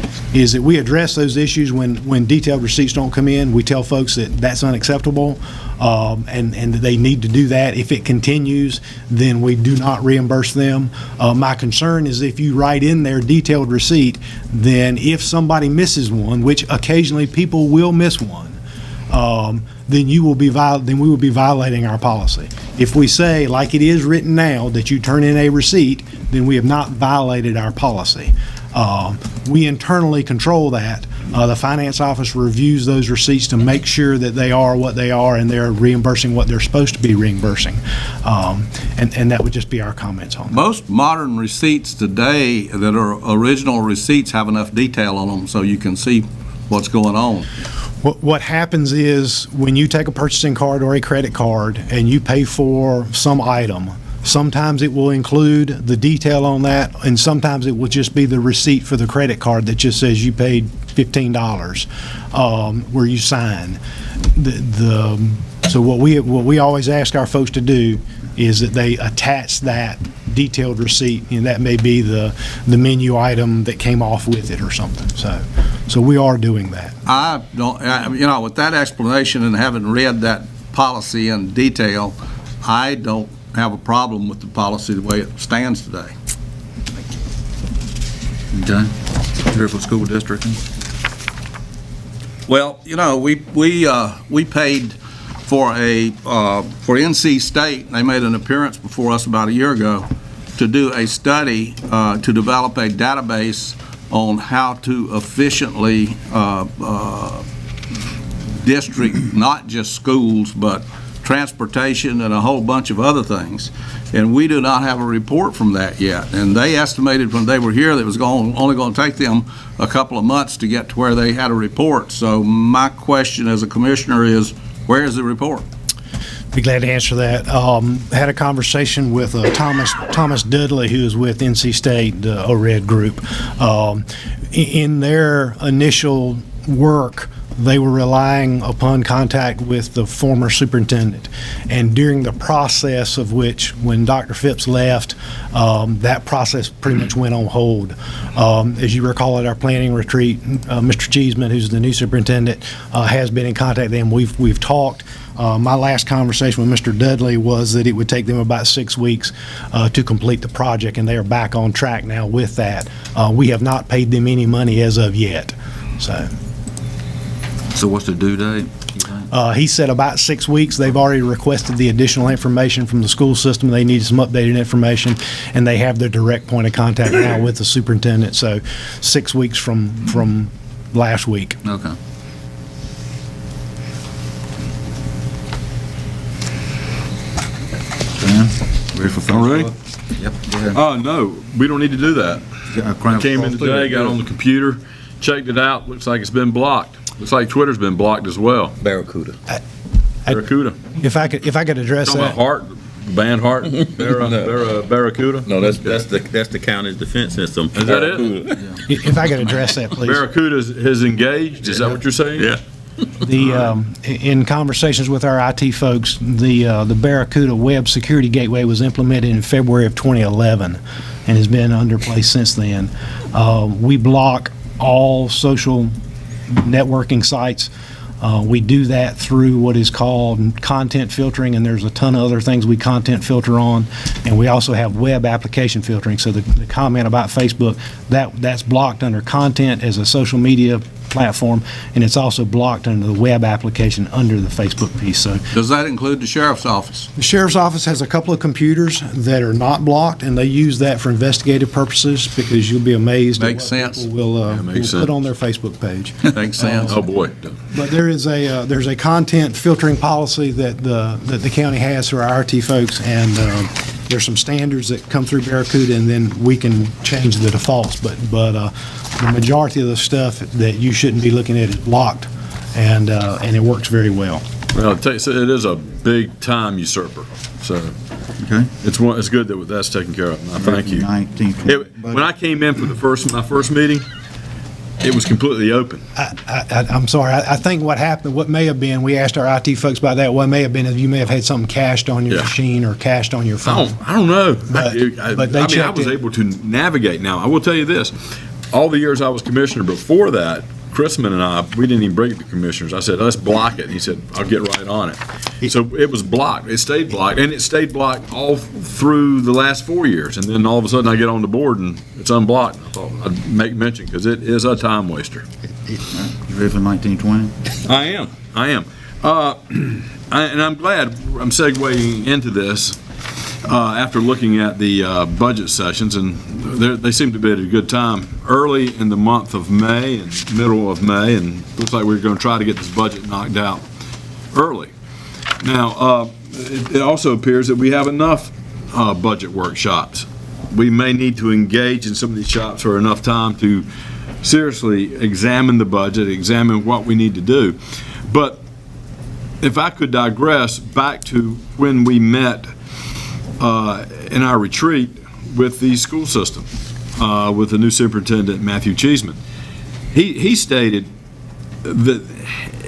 that we address those issues when detailed receipts don't come in. We tell folks that that's unacceptable, and that they need to do that. If it continues, then we do not reimburse them. My concern is if you write in their detailed receipt, then if somebody misses one, which occasionally people will miss one, then we will be violating our policy. If we say, like it is written now, that you turn in a receipt, then we have not violated our policy. We internally control that. The finance office reviews those receipts to make sure that they are what they are and they're reimbursing what they're supposed to be reimbursing. And that would just be our comments on that. Most modern receipts today that are original receipts have enough detail on them so you can see what's going on. What happens is when you take a purchasing card or a credit card and you pay for some item, sometimes it will include the detail on that, and sometimes it will just be the receipt for the credit card that just says you paid $15 where you sign. So what we always ask our folks to do is that they attach that detailed receipt, and that may be the menu item that came off with it or something. So we are doing that. I don't, with that explanation and having read that policy in detail, I don't have a problem with the policy the way it stands today. Okay. Deerfield School District. Well, we paid for NC State. They made an appearance before us about a year ago to do a study to develop a database on how to efficiently district not just schools but transportation and a whole bunch of other things, and we do not have a report from that yet. And they estimated when they were here that it was only going to take them a couple of months to get to where they had a report. So my question as a commissioner is, where is the report? Be glad to answer that. Had a conversation with Thomas Dudley, who is with NC State, the ORED group. In their initial work, they were relying upon contact with the former superintendent. And during the process of which, when Dr. Phipps left, that process pretty much went on hold. As you recall at our planning retreat, Mr. Cheeseman, who's the new superintendent, has been in contact with them. We've talked. My last conversation with Mr. Dudley was that it would take them about 6 weeks to complete the project, and they are back on track now with that. We have not paid them any money as of yet. So what's the due date? He said about 6 weeks. They've already requested the additional information from the school system. They need some updated information, and they have their direct point of contact now with the superintendent. So 6 weeks from last week. Okay. Dan, ready for Phil? Ready? Yep. Go ahead. Oh, no, we don't need to do that. Came in today, got on the computer, checked it out, looks like it's been blocked. Looks like Twitter's been blocked as well. Barracuda. Barracuda. If I could address Talking about that. Hart, the band Hart, Barracuda. No, that's the county's defense system. Is that it? If I could address that, please. Barracuda is engaged, is that what you're saying? Yeah. In conversations with our IT folks, the Barracuda Web Security Gateway was implemented in February of 2011 and has been under place since then. We block all social networking sites We do that through what is called content filtering, and there's a ton of other things we content filter on. And we also have web application filtering. So the comment about Facebook, that's blocked under content as a social media platform, and it's also blocked under the web application under the Facebook piece. So Does that include the sheriff's office? the sheriff's office has a couple of computers that are not blocked, and they use that for investigative purposes, because you'll be amazed Makes at what sense. people will makes put sense. on their Facebook page. Makes sense. Oh, boy. But there's a content filtering policy that the county has for our IT folks, and there's some standards that come through Barracuda, and then we can change the defaults. But the majority of the stuff that you shouldn't be looking at is blocked, and it works very well. Well, it is a big time usurper, so Okay. it's good that that's taken care of. I thank you. 19, When I came in for my first meeting, it was completely open. I'm sorry. I think what may have been, we asked our IT folks about that. What may have been is you may have had something cached on your Yeah. machine or cached on your phone. I don't know. But they I checked was it. able to navigate now. I will tell you this. All the years I was commissioner before that, Chrisman and I, we didn't even bring it to commissioners. I said, let's block it. And he said, I'll get right on it. So it was blocked. It stayed blocked. And it stayed blocked all through the last 4 years. And then all of a sudden I get on the board and it's unblocked. I thought I'd make mention because it is a time waster. You ready for 1920? I am. And I'm glad I'm segueing into this after looking at the budget sessions, and they seem to be at a good time early in the month of May and middle of May, and looks like we're going to try to get this budget knocked out early. Now, it also appears that we have enough budget workshops. We may need to engage in some of these shops for enough time to seriously examine the budget, examine what we need to do. But if I could digress back to when we met in our retreat with the school system, with the new superintendent, Matthew Cheeseman. He stated that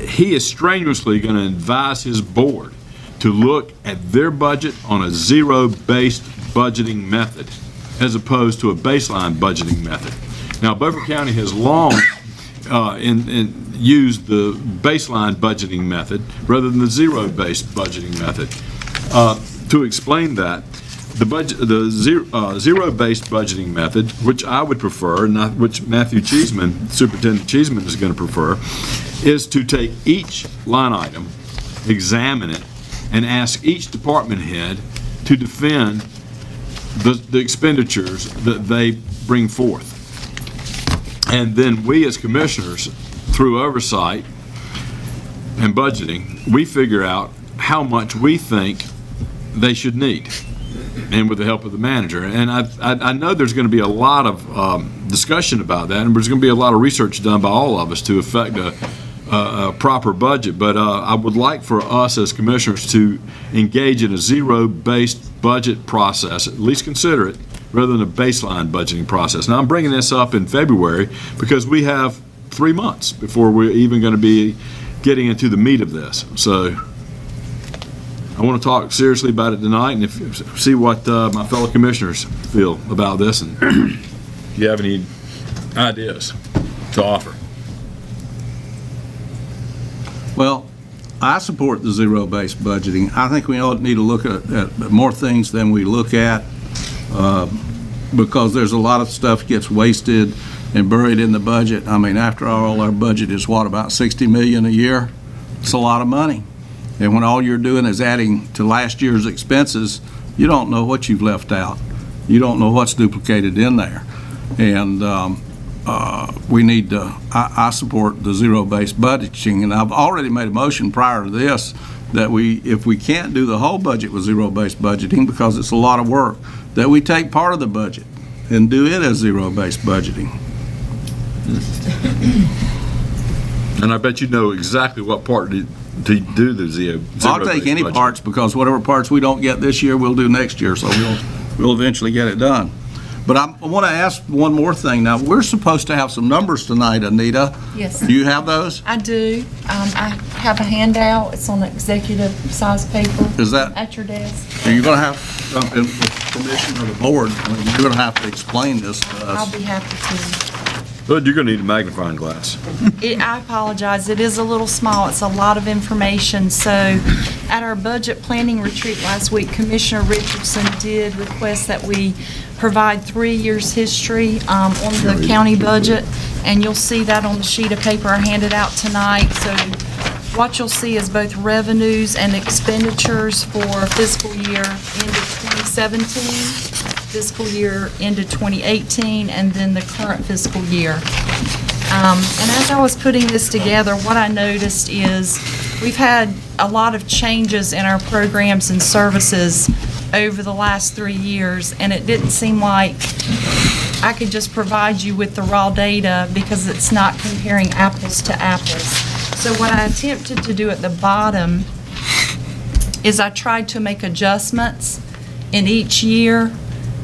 he is strenuously going to advise his board to look at their budget on a zero-based budgeting method as opposed to a baseline budgeting method. Now, Beaufort County has long used the baseline budgeting method rather than the zero-based budgeting method. To explain that, the zero-based budgeting method, which I would prefer, and which Matthew Cheeseman, Superintendent Cheeseman, is going to prefer, is to take each line item, examine it, and ask each department head to defend the expenditures that they bring forth. And then we as commissioners, through oversight and budgeting, we figure out how much we think they should need, and with the help of the manager. And I know there's going to be a lot of discussion about that, and there's going to be a lot of research done by all of us to affect a proper budget. But I would like for us as commissioners to engage in a zero-based budget process, at least consider it, rather than a baseline budgeting process. Now, I'm bringing this up in February because we have 3 months before we're even going to be getting into the meat of this. So I want to talk seriously about it tonight and see what my fellow commissioners feel about this, and if you have any ideas to offer. Well, I support the zero-based budgeting. I think we need to look at more things than we look at, because there's a lot of stuff gets wasted and buried in the budget. I mean, after all, our budget is what, about $60 million a year? It's a lot of money. And when all you're doing is adding to last year's expenses, you don't know what you've left out. You don't know what's duplicated in there. And we need to, I support the zero-based budgeting, and I've already made a motion prior to this that if we can't do the whole budget with zero-based budgeting, because it's a lot of work, that we take part of the budget and do it as zero-based budgeting. And I bet you know exactly what part to do the zero-based I'll take any budget. parts, because whatever parts we don't get this year, we'll do next year, so we'll eventually get it done. But I want to ask one more thing. Now, we're supposed to have some numbers tonight, Anita. Yes. Do you have those? I do. I have a handout. It's on executive size paper. Is that, At your desk. are you going to have, with permission of the board, I mean, you're going to have to explain this to I'll us. be happy to. Bud, you're going to need a magnifying glass. I apologize, it is a little small, it's a lot of information. So at our budget planning retreat last week, Commissioner Richardson did request that we provide 3 years' history on the county budget, and you'll see that on the sheet of paper I handed out tonight. So what you'll see is both revenues and expenditures for fiscal year ended 2017, fiscal year ended 2018, and then the current fiscal year. And as I was putting this together, what I noticed is we've had a lot of changes in our programs and services over the last 3 years, and it didn't seem like I could just provide you with the raw data because it's not comparing apples to apples. So what I attempted to do at the bottom is I tried to make adjustments in each year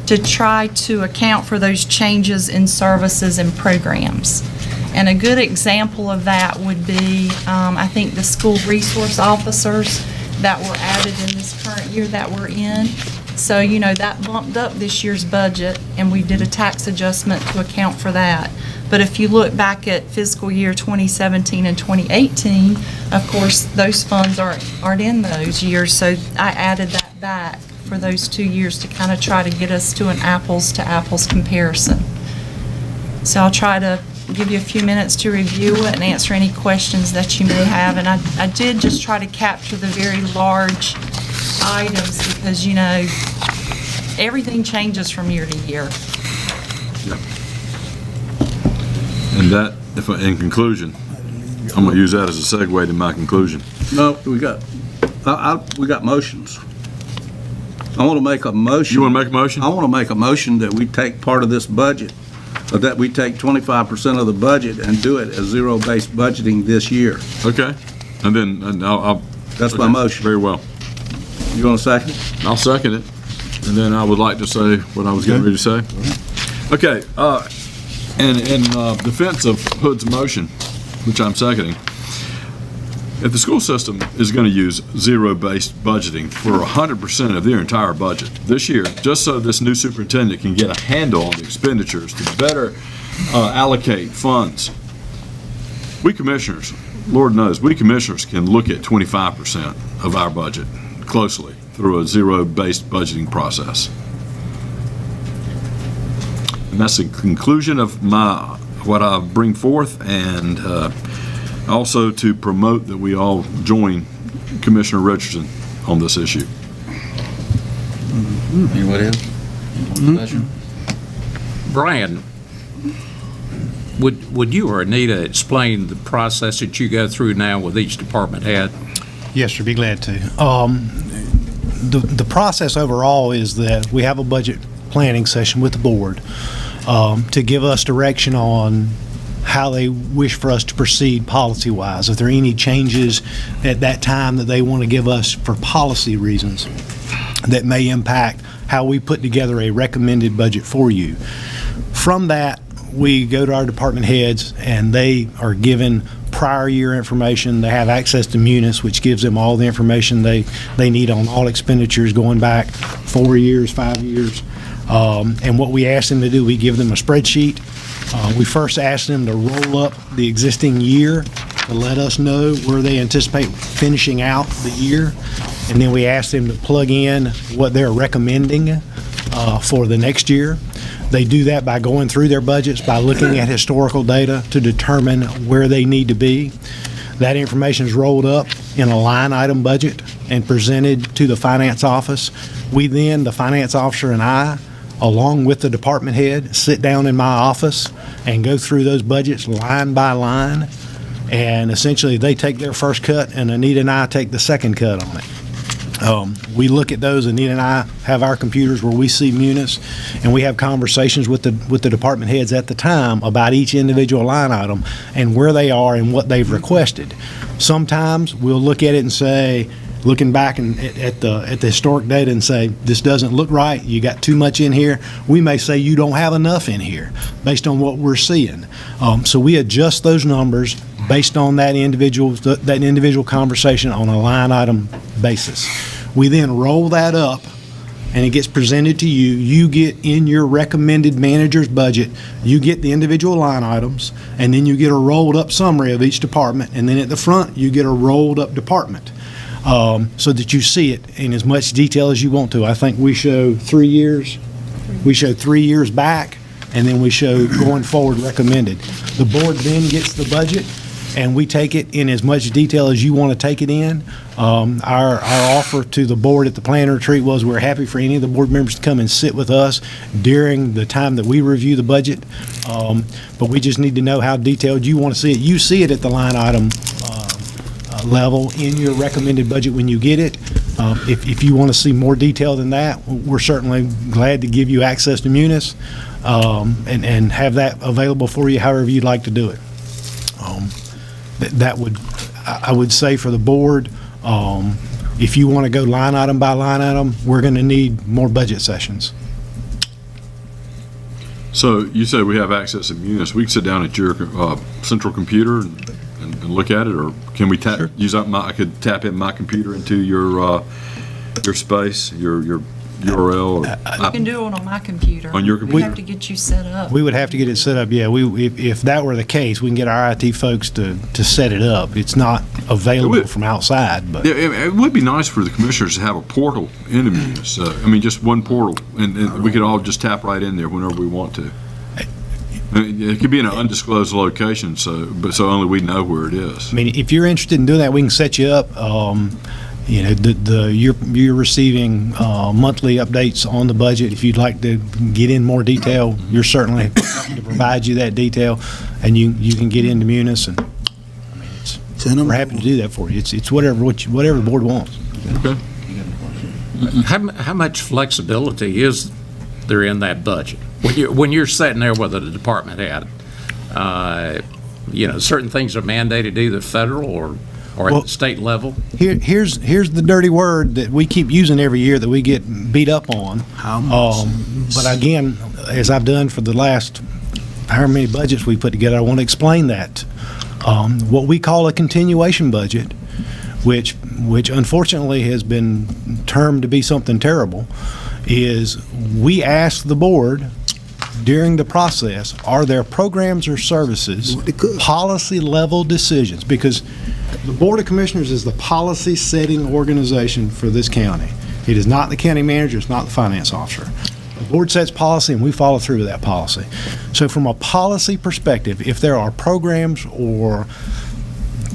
to try to account for those changes in services and programs. And a good example of that would be, I think, the school resource officers that were added in this current year that we're in. So, you know, that bumped up this year's budget, and we did a tax adjustment to account for that. But if you look back at fiscal year 2017 and 2018, of course, those funds aren't in those years, so I added that back for those 2 years to kind of try to get us to an apples-to-apples comparison. So I'll try to give you a few minutes to review it and answer any questions that you may have. And I did just try to capture the very large items because, you know, everything changes from year to year. And that, in conclusion, I'm going to use that as a segue to my conclusion. No, we got motions. I want to make a motion. You want to make a motion? I want to make a motion that we take part of this budget, that we take 25% of the budget and do it as zero-based budgeting this year. Okay. And then I'll That's my motion. Very well. You want a second? I'll second it. And then I would like to say what I was getting ready to say. Okay. In defense of Hood's motion, which I'm seconding, if the school system is going to use zero-based budgeting for 100% of their entire budget this year, just so this new superintendent can get a handle on the expenditures to better allocate funds, we commissioners, Lord knows, we commissioners can look at 25% of our budget closely through a zero-based budgeting process. And that's the conclusion of what I bring forth, and also to promote that we all join Commissioner Richardson on this issue. Anybody else? Any more discussion? Brian, would you or Anita explain the process that you go through now with each department head? Yes, sir, be glad to. The process overall is that we have a budget planning session with the board to give us direction on how they wish for us to proceed policy-wise. If there are any changes at that time that they want to give us for policy reasons that may impact how we put together a recommended budget for you. From that, we go to our department heads, and they are given prior year information. They have access to Munis, which gives them all the information they need on all expenditures going back 4 years, 5 years. And what we ask them to do, we give them a spreadsheet. We first ask them to roll up the existing year to let us know where they anticipate finishing out the year. And then we ask them to plug in what they're recommending for the next year. They do that by going through their budgets, by looking at historical data to determine where they need to be. That information is rolled up in a line item budget and presented to the finance office. We then, the finance officer and I, along with the department head, sit down in my office and go through those budgets line by line. And essentially, they take their first cut, and Anita and I take the second cut on it. We look at those. Anita and I have our computers where we see Munis, and we have conversations with the department heads at the time about each individual line item and where they are and what they've requested. Sometimes we'll look at it and say, looking back at the historic data and say, this doesn't look right, you got too much in here. We may say you don't have enough in here based on what we're seeing. So we adjust those numbers based on that individual conversation on a line item basis. We then roll that up and it gets presented to you. You get in your recommended manager's budget, you get the individual line items, and then you get a rolled up summary of each department, and then at the front, you get a rolled up department. So that you see it in as much detail as you want to. I think we show 3 years. We show 3 years back, and then we show going forward recommended. The board then gets the budget, and we take it in as much detail as you want to take it in. Our offer to the board at the planning retreat was we're happy for any of the board members to come and sit with us during the time that we review the budget. But we just need to know how detailed you want to see it. You see it at the line item level in your recommended budget when you get it. If you want to see more detail than that, we're certainly glad to give you access to Munis and have that available for you however you'd like to do it. I would say for the board, if you want to go line item by line item, we're going to need more budget sessions. So you said we have access to Munis. We can sit down at your central computer and look at it, or can we use up I could tap in my computer into your space, your URL? You can do it on my computer. On your computer? We have to get you set up. We would have to get it set up, yeah. If that were the case, we can get our IT folks to set it up. It's not available from outside, but. Yeah, it would be nice for the commissioners to have a portal into Munis. Just one portal, and we could all just tap right in there whenever we want to. It could be in an undisclosed location, so only we know where it is. If you're interested in doing that, we can set you up. You're receiving monthly updates on the budget. If you'd like to get in more detail, you're certainly to provide you that detail, and you can get into Munis, and we're happy to do that for you. It's whatever the board wants. Okay. How much flexibility is there in that budget? When you're sitting there with a department head, certain things are mandated either federal or at the state level. Here's the dirty word that we keep using every year that we get beat up on. How much? But again, as I've done for the last however many budgets we put together, I want to explain that. What we call a continuation budget, which unfortunately has been termed to be something terrible, is we ask the board during the process, are there programs or services, policy level decisions? Because the Board of Commissioners is the policy setting organization for this county. It is not the county manager, it's not the finance officer. The board sets policy and we follow through with that policy. So from a policy perspective, if there are programs or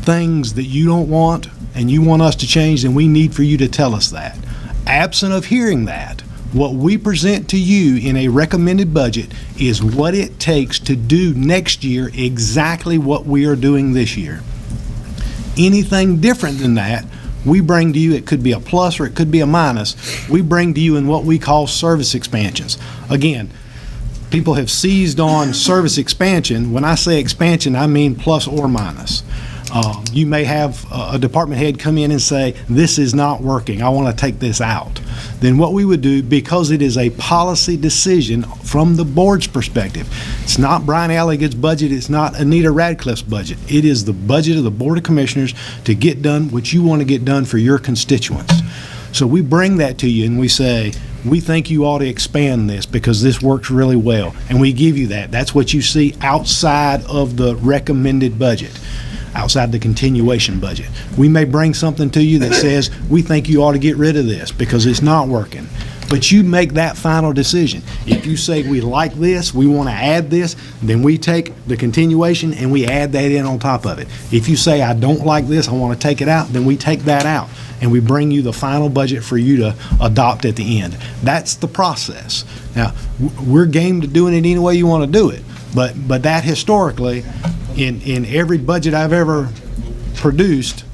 things that you don't want and you want us to change, then we need for you to tell us that. Absent of hearing that, what we present to you in a recommended budget is what it takes to do next year exactly what we are doing this year. Anything different than that, we bring to you, it could be a plus or it could be a minus, we bring to you in what we call service expansions. Again, people have seized on service expansion. When I say expansion, I mean plus or minus. You may have a department head come in and say, this is not working, I want to take this out. Then what we would do, because it is a policy decision from the board's perspective, it's not Brian Alligood's budget, it's not Anita Radcliffe's budget, it is the budget of the Board of Commissioners to get done what you want to get done for your constituents. So we bring that to you and we say, we think you ought to expand this because this works really well. And we give you that. That's what you see outside of the recommended budget, outside the continuation budget. We may bring something to you that says, we think you ought to get rid of this because it's not working. But you make that final decision. If you say we like this, we want to add this, then we take the continuation and we add that in on top of it. If you say I don't like this, I want to take it out, then we take that out and we bring you the final budget for you to adopt at the end. That's the process. Now, we're game to doing it any way you want to do it, but that historically, in every budget I've ever produced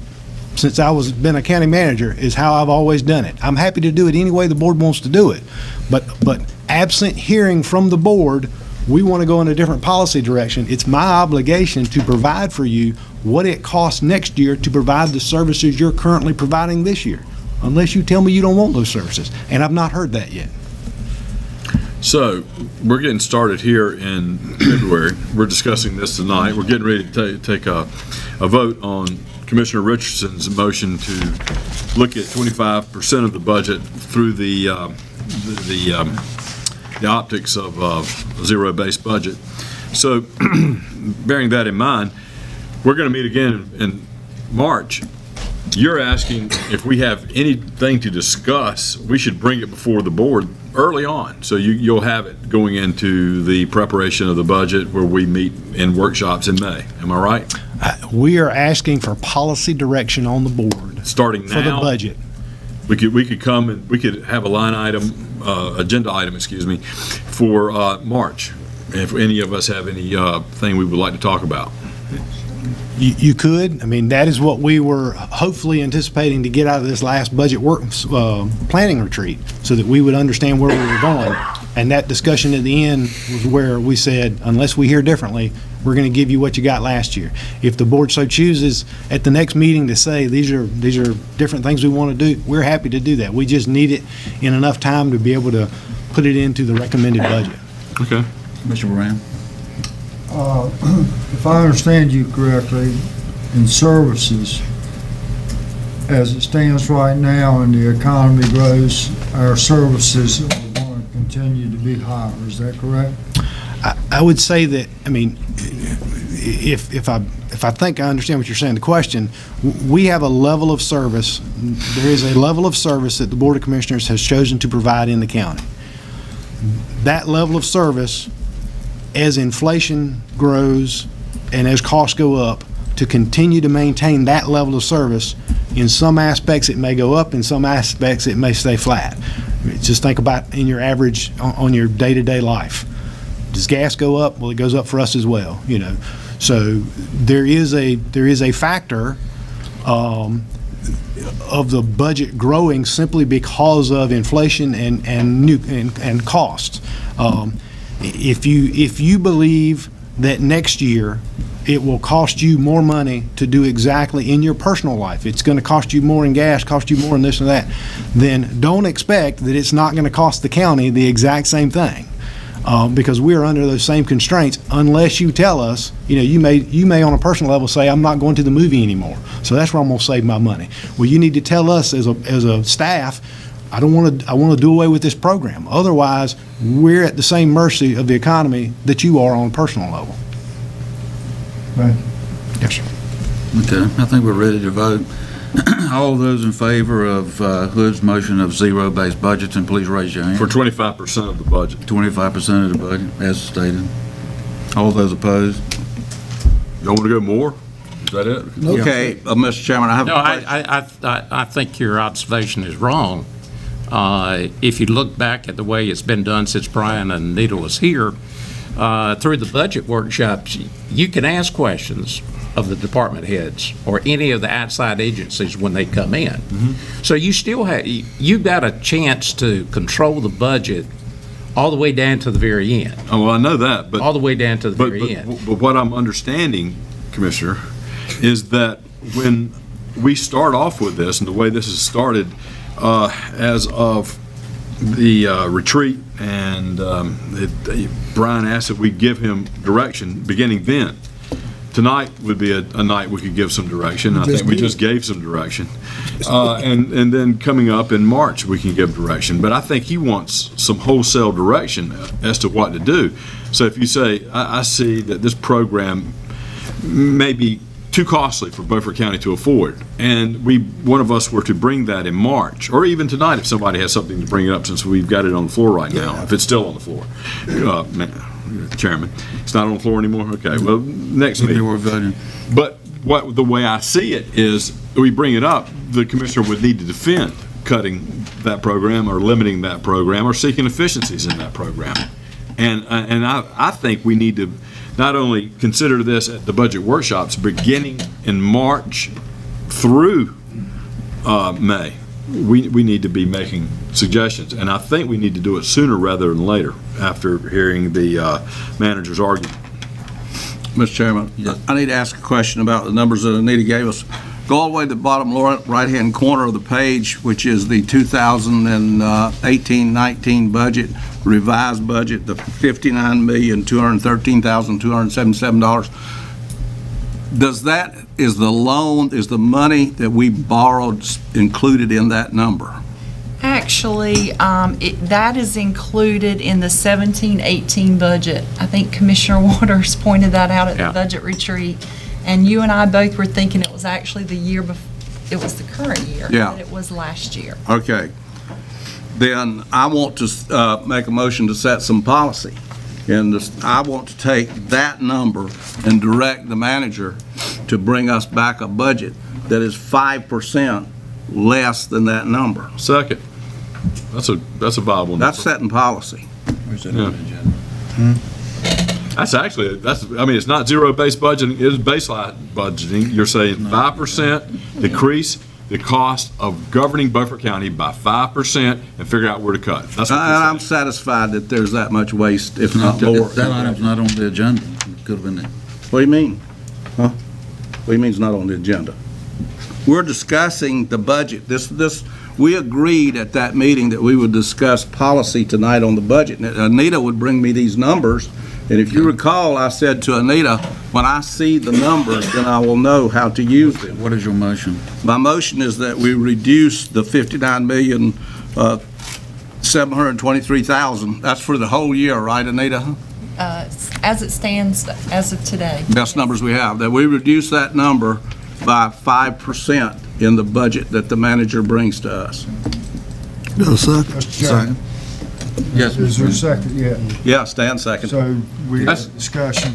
since I was been a county manager, is how I've always done it. I'm happy to do it any way the board wants to do it, but absent hearing from the board, we want to go in a different policy direction. It's my obligation to provide for you what it costs next year to provide the services you're currently providing this year, unless you tell me you don't want those services, and I've not heard that yet. So we're getting started here in February. We're discussing this tonight. We're getting ready to take a vote on Commissioner Richardson's motion to look at 25% of the budget through the optics of a zero-based budget. So, bearing that in mind, we're going to meet again in March. You're asking if we have anything to discuss, we should bring it before the board early on. So you'll have it going into the preparation of the budget where we meet in workshops in May. Am I right? We are asking for policy direction on the board. Starting now? For the budget. We could come and we could have a line item, agenda item, for March. If any of us have any thing we would like to talk about. You could. I mean, that is what we were hopefully anticipating to get out of this last budget work planning retreat, so that we would understand where we were going. And that discussion at the end was where we said, unless we hear differently, we're going to give you what you got last year. If the board so chooses at the next meeting to say these are different things we want to do, we're happy to do that. We just need it in enough time to be able to put it into the recommended budget. Okay. Mr. Moran? If I understand you correctly, in services, as it stands right now and the economy grows, our services are going to continue to be higher. Is that correct? I would say that, I mean, if I think I understand what you're saying, the question, we have a level of service, there is a level of service that the Board of Commissioners has chosen to provide in the county. That level of service, as inflation grows and as costs go up, to continue to maintain that level of service, in some aspects it may go up, in some aspects it may stay flat. Just think about in your average, on your day-to-day life. Does gas go up? Well, it goes up for us as well, you know. So there is a factor of the budget growing simply because of inflation and costs. If you believe that next year it will cost you more money to do exactly in your personal life, it's going to cost you more in gas, cost you more in this and that, then don't expect that it's not going to cost the county the exact same thing. Because we're under those same constraints, unless you tell us, you know, you may on a personal level say, I'm not going to the movie anymore, so that's where I'm going to save my money. Well, you need to tell us as a staff, I want to do away with this program. Otherwise, we're at the same mercy of the economy that you are on a personal level. Thank you. Yes, sir. Okay, I think we're ready to vote. All those in favor of Hood's motion of zero-based budgeting, please raise your hand. For 25% of the budget. 25% of the budget, as stated. All those opposed? Y'all want to go more? Is that it? Okay, Mr. Chairman, I have No, a question. I think your observation is wrong. If you look back at the way it's been done since Brian and Nita was here, through the budget workshops, you can ask questions of the department heads or any of the outside agencies when they come in. Mm-hmm. So you still have, you've got a chance to control the budget all the way down to the very end. Oh, well, I know that, but all the way down to the very end. But what I'm understanding, Commissioner, is that when we start off with this, and the way this is started, as of the retreat, and Brian asked that we give him direction beginning then. Tonight would be a night we could give some direction. I think we just gave some direction. And then coming up in March, we can give direction. But I think he wants some wholesale direction as to what to do. So if you say, I see that this program may be too costly for Beaufort County to afford, and one of us were to bring that in March, or even tonight if somebody has something to bring it up, since we've got it on the floor right now, if it's still on the floor. Chairman, it's not on the floor anymore? Okay, well, next meeting. We're voting. But the way I see it is, we bring it up, the commissioner would need to defend cutting that program or limiting that program or seeking efficiencies in that program. And I think we need to not only consider this at the budget workshops beginning in March through May. We need to be making suggestions, and I think we need to do it sooner rather than later after hearing the manager's argument. Mr. Chairman, I need to ask a question about the numbers that Anita gave us. Go all the way to the bottom right-hand corner of the page, which is the 2018-19 budget, revised budget, the $59,213,277. is the money that we borrowed included in that number? Actually, that is included in the 17-18 budget. I think Commissioner Waters pointed that out at the budget retreat, and you and I both were thinking it was actually the year before, it was the current year, Yeah. but it was last year. Okay. Then I want to make a motion to set some policy. And I want to take that number and direct the manager to bring us back a budget that is 5% less than that number. Second. That's a viable number. That's setting policy. That's actually, it's not zero-based budgeting, it is baseline budgeting. You're saying 5% decrease the cost of governing Beaufort County by 5% and figure out where to cut. That's what And I'm you're saying. satisfied that there's that much waste, if not more. That item's not on the agenda. It could have been there. What do you mean? Huh? What do you mean it's not on the agenda? We're discussing the budget. We agreed at that meeting that we would discuss policy tonight on the budget. And Anita would bring me these numbers, and if you recall, I said to Anita, when I see the numbers, then I will know how to use them. What is your motion? My motion is that we reduce the $59,723,000. That's for the whole year, right, Anita? As it stands as of today. Best numbers we have, that we reduce that number by 5% in the budget that the manager brings to us. No, second. Mr. Chairman, Yes, is there a Mr. second yet? Yeah, Stan, second. So we had a discussion.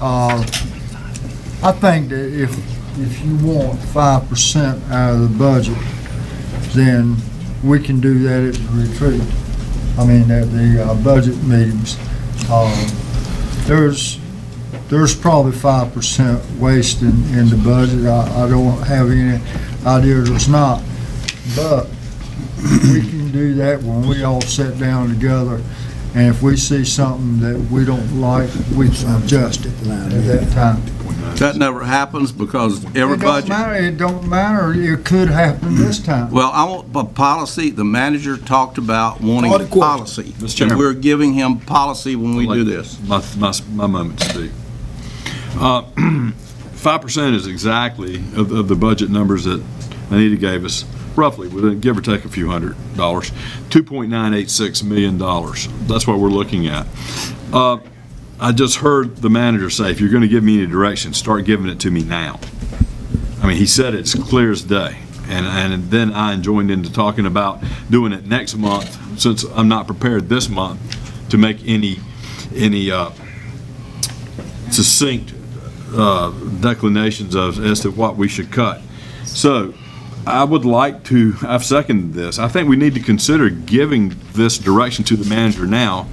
I think that if you want 5% out of the budget, then we can do that at the retreat. I mean, at the budget meetings. There's probably 5% waste in the budget. I don't have any idea there's not. But we can do that when we all sit down together, and if we see something that we don't like, we can adjust it at that time. That never happens because every budget. It don't matter. It could happen this time. Well, I want a policy. The manager talked about wanting Audit question. policy. Mr. Chairman. And we're giving him policy when we do this. My moment to speak. 5% is exactly of the budget numbers that Anita gave us, roughly, within give or take a few $100, $2.986 million. That's what we're looking at. I just heard the manager say, if you're going to give me any direction, start giving it to me now. I mean, he said it's clear as day. And then I joined into talking about doing it next month, since I'm not prepared this month to make any succinct declinations as to what we should cut. So I would like to, I've seconded this. I think we need to consider giving this direction to the manager now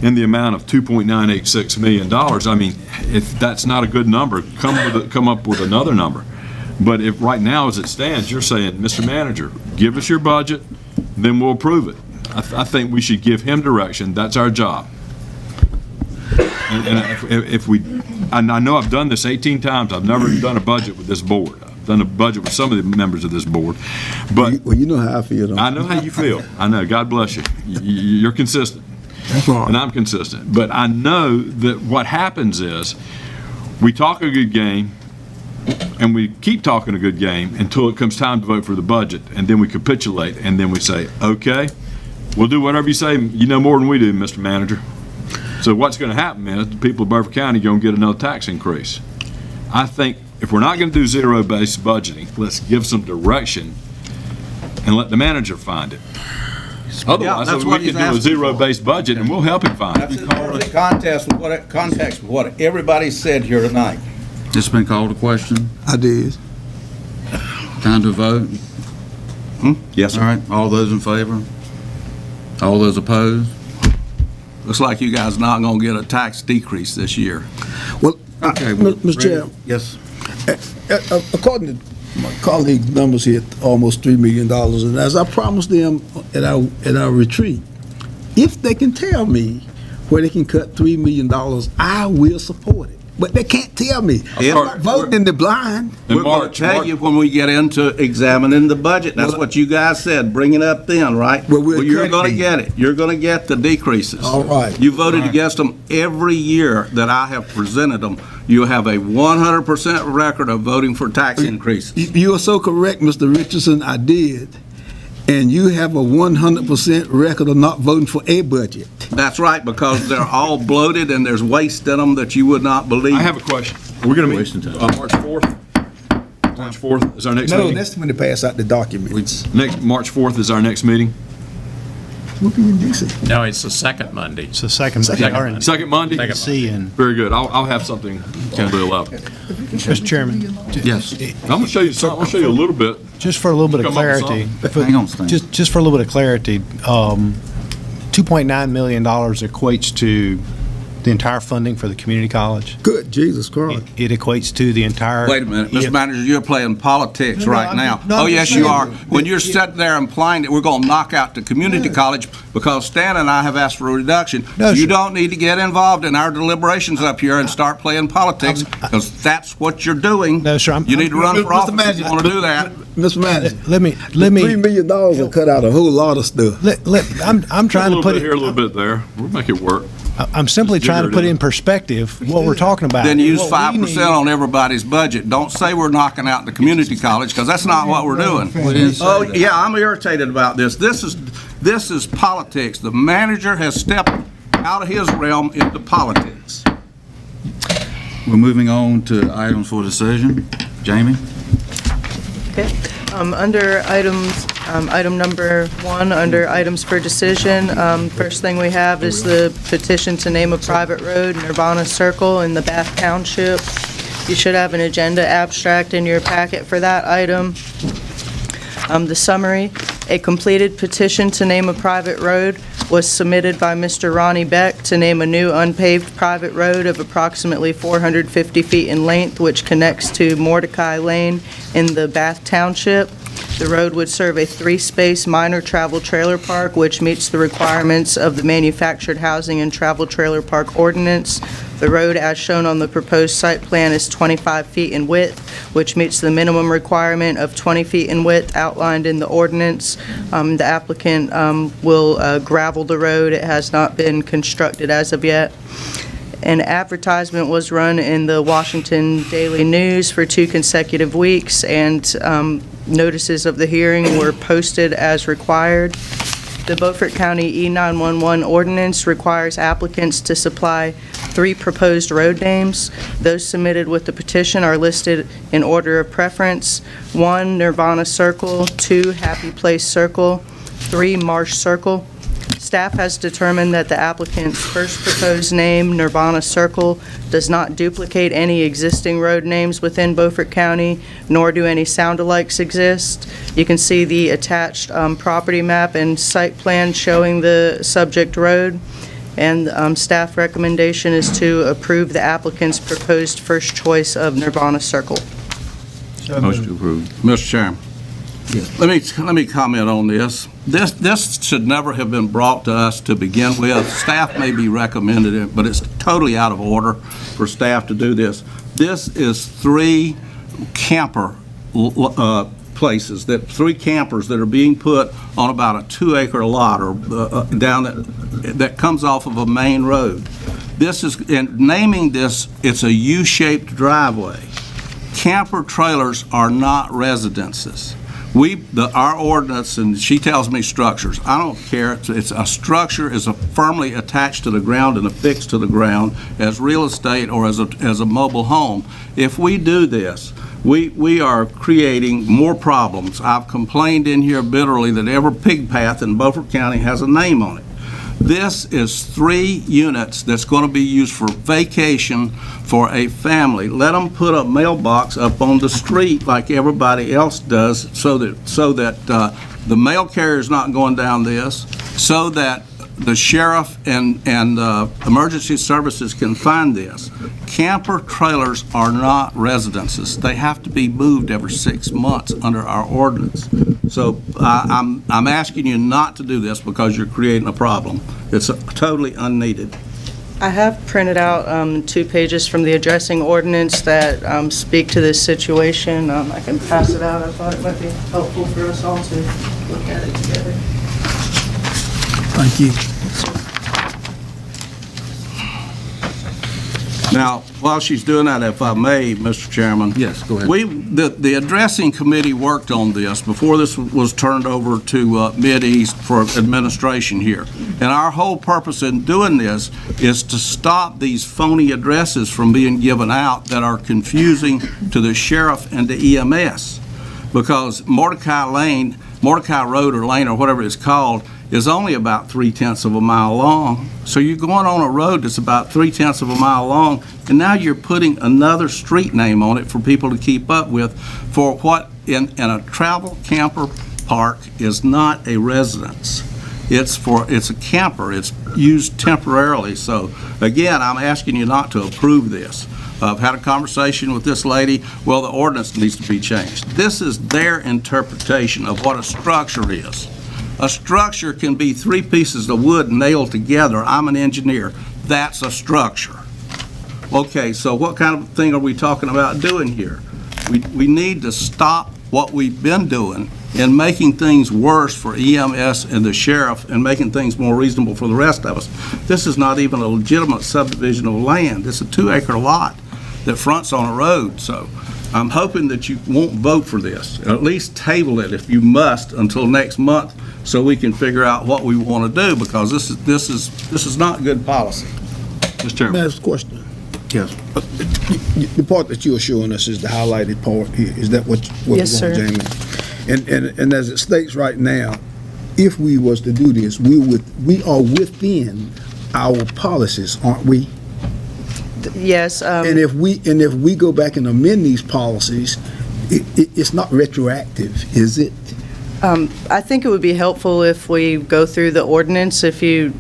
in the amount of $2.986 million. I mean, if that's not a good number, come up with another number. But if right now, as it stands, you're saying, Mr. Manager, give us your budget, then we'll approve it. I think we should give him direction. That's our job. And I know I've done this 18 times. I've never done a budget with this board. I've done a budget with some of the members of this board. But Well, you know how I feel. I know how you feel. I know. God bless you. You're consistent. That's right. And I'm consistent. But I know that what happens is we talk a good game, and we keep talking a good game until it comes time to vote for the budget, and then we capitulate, and then we say, okay, we'll do whatever you say. You know more than we do, Mr. Manager. So what's going to happen is the people of Beaufort County are going to get another tax increase. I think if we're not going to do zero-based budgeting, let's give some direction and let the manager find it. Otherwise, that's we what can he's do a asking zero-based budget, and we'll help him find That's it. in perfect context with what everybody said here tonight. It's been called a question. I did. Time to vote. Yes, All right, all those in favor? All those opposed? Looks like you guys not going to get a tax decrease this year. Well, Okay, we're Mr. Chair, ready? Yes. according to my colleague's numbers here, almost $3 million, and as I promised them at our retreat, if they can tell me where they can cut $3 million, I will support it. but they can't tell me. I'm not voting in the blind. We're going to tell you when we get into examining the budget. That's what you guys said. Bring it up then, right? Well, you're going to get it. You're going to get the decreases. All right. You voted against them every year that I have presented them. You have a 100% record of voting for tax increases. You are so correct, Mr. Richardson. I did. And you have a 100% record of not voting for a budget. That's right, because they're all bloated and there's waste in them that you would not believe. I have a question. We're going to meet March 4th? March 4th is our next meeting? No, that's when they pass out the documents. March 4th is our next meeting? We'll be in DC. No, it's the second Monday. It's the second Monday. Second Monday? DC and Very good. I'll have something on the 11th. Mr. Chairman, Yes. I'm going to show you something. I'll show you a little bit. just for a little bit of Come up with clarity. Hang on, Stan. Just for a little bit of clarity, $2.9 million equates to the entire funding for the community college. Good Jesus Christ. It equates to the entire. Wait a minute, Mr. Manager, you're playing politics right now. I'm Yes, just you saying. are. When you're sitting there implying that we're going to knock out the community college because Stan and I have asked for a reduction, No, you sir. don't need to get involved in our deliberations up here and start playing politics, because that's what you're doing. No, sir, You need to run for Mr. office if Manager, you want to do that. Mr. Manager, Let me. $3 million will cut out a whole lot of stuff. I'm trying to A little put bit here, a it. little bit there. We'll make it work. I'm simply Just trying to figure it put out. in perspective what we're talking about. Then use What we 5% need- on everybody's budget. Don't say we're knocking out the community college, because that's not what we're doing. Oh, yeah, I'm irritated about this. This is politics. The manager has stepped out of his realm into politics. We're moving on to items for decision. Jamie? Okay. Under item number 1, under items for decision, first thing we have is the petition to name a private road, Nirvana Circle in the Bath Township. You should have an agenda abstract in your packet for that item. The summary, a completed petition to name a private road was submitted by Mr. Ronnie Beck to name a new unpaved private road of approximately 450 feet in length, which connects to Mordecai Lane in the Bath Township. The road would serve a 3-space minor travel trailer park, which meets the requirements of the Manufactured Housing and Travel Trailer Park Ordinance. The road, as shown on the proposed site plan, is 25 feet in width, which meets the minimum requirement of 20 feet in width outlined in the ordinance. The applicant will gravel the road. It has not been constructed as of yet. An advertisement was run in the Washington Daily News for 2 consecutive weeks, and notices of the hearing were posted as required. The Beaufort County E911 ordinance requires applicants to supply 3 proposed road names. Those submitted with the petition are listed in order of preference: 1, Nirvana Circle; 2, Happy Place Circle; 3, Marsh Circle. Staff has determined that the applicant's first proposed name, Nirvana Circle, does not duplicate any existing road names within Beaufort County, nor do any sound-alikes exist. You can see the attached property map and site plan showing the subject road, and staff recommendation is to approve the applicant's proposed first choice of Nirvana Circle. Motion to approve. Mr. Chairman. Let me comment on this. This should never have been brought to us to begin with. Staff may be recommended it, but it's totally out of order for staff to do this. This is 3 camper places, 3 campers that are being put on about a 2-acre lot or down that comes off of a main road. This is, in naming this, it's a U-shaped driveway. Camper trailers are not residences. Our ordinance, and she tells me structures. I don't care. It's a structure is firmly attached to the ground and affixed to the ground as real estate or as a mobile home. If we do this, we are creating more problems. I've complained in here bitterly that every pig path in Beaufort County has a name on it. This is 3 units that's going to be used for vacation for a family. Let them put a mailbox up on the street like everybody else does, so that the mail carrier is not going down this, so that the sheriff and emergency services can find this. Camper trailers are not residences. They have to be moved every 6 months under our ordinance. So I'm asking you not to do this because you're creating a problem. It's totally unneeded. I have printed out 2 pages from the addressing ordinance that speak to this situation. I can pass it out. I thought it might be helpful for us all to look at it together. Thank you. Now, while she's doing that, if I may, Mr. Chairman. Yes, go ahead. The addressing committee worked on this before this was turned over to Mideast for administration here. And our whole purpose in doing this is to stop these phony addresses from being given out that are confusing to the sheriff and the EMS. Because Mordecai Road or Lane or whatever it's called is only about 3/10 of a mile long. So you're going on a road that's about 3/10 of a mile long, and now you're putting another street name on it for people to keep up with for what in a travel camper park is not a residence. It's a camper. It's used temporarily. So again, I'm asking you not to approve this. I've had a conversation with this lady. Well, the ordinance needs to be changed. This is their interpretation of what a structure is. A structure can be 3 pieces of wood nailed together. I'm an engineer. That's a structure. Okay, so what kind of thing are we talking about doing here? We need to stop what we've been doing in making things worse for EMS and the sheriff and making things more reasonable for the rest of us. This is not even a legitimate subdivision of land. It's a 2-acre lot that fronts on a road. So I'm hoping that you won't vote for this, or at least table it if you must until next month so we can figure out what we want to do, because this is not good policy. Mr. Chairman. May I ask a question? Yes. The part that you're showing us is the highlighted part here. Is that what Yes, we sir. want, Jamie? And as it states right now, if we was to do this, we are within our policies, aren't we? Yes. And if we go back and amend these policies, it's not retroactive, is it? I think it would be helpful if we go through the ordinance, if you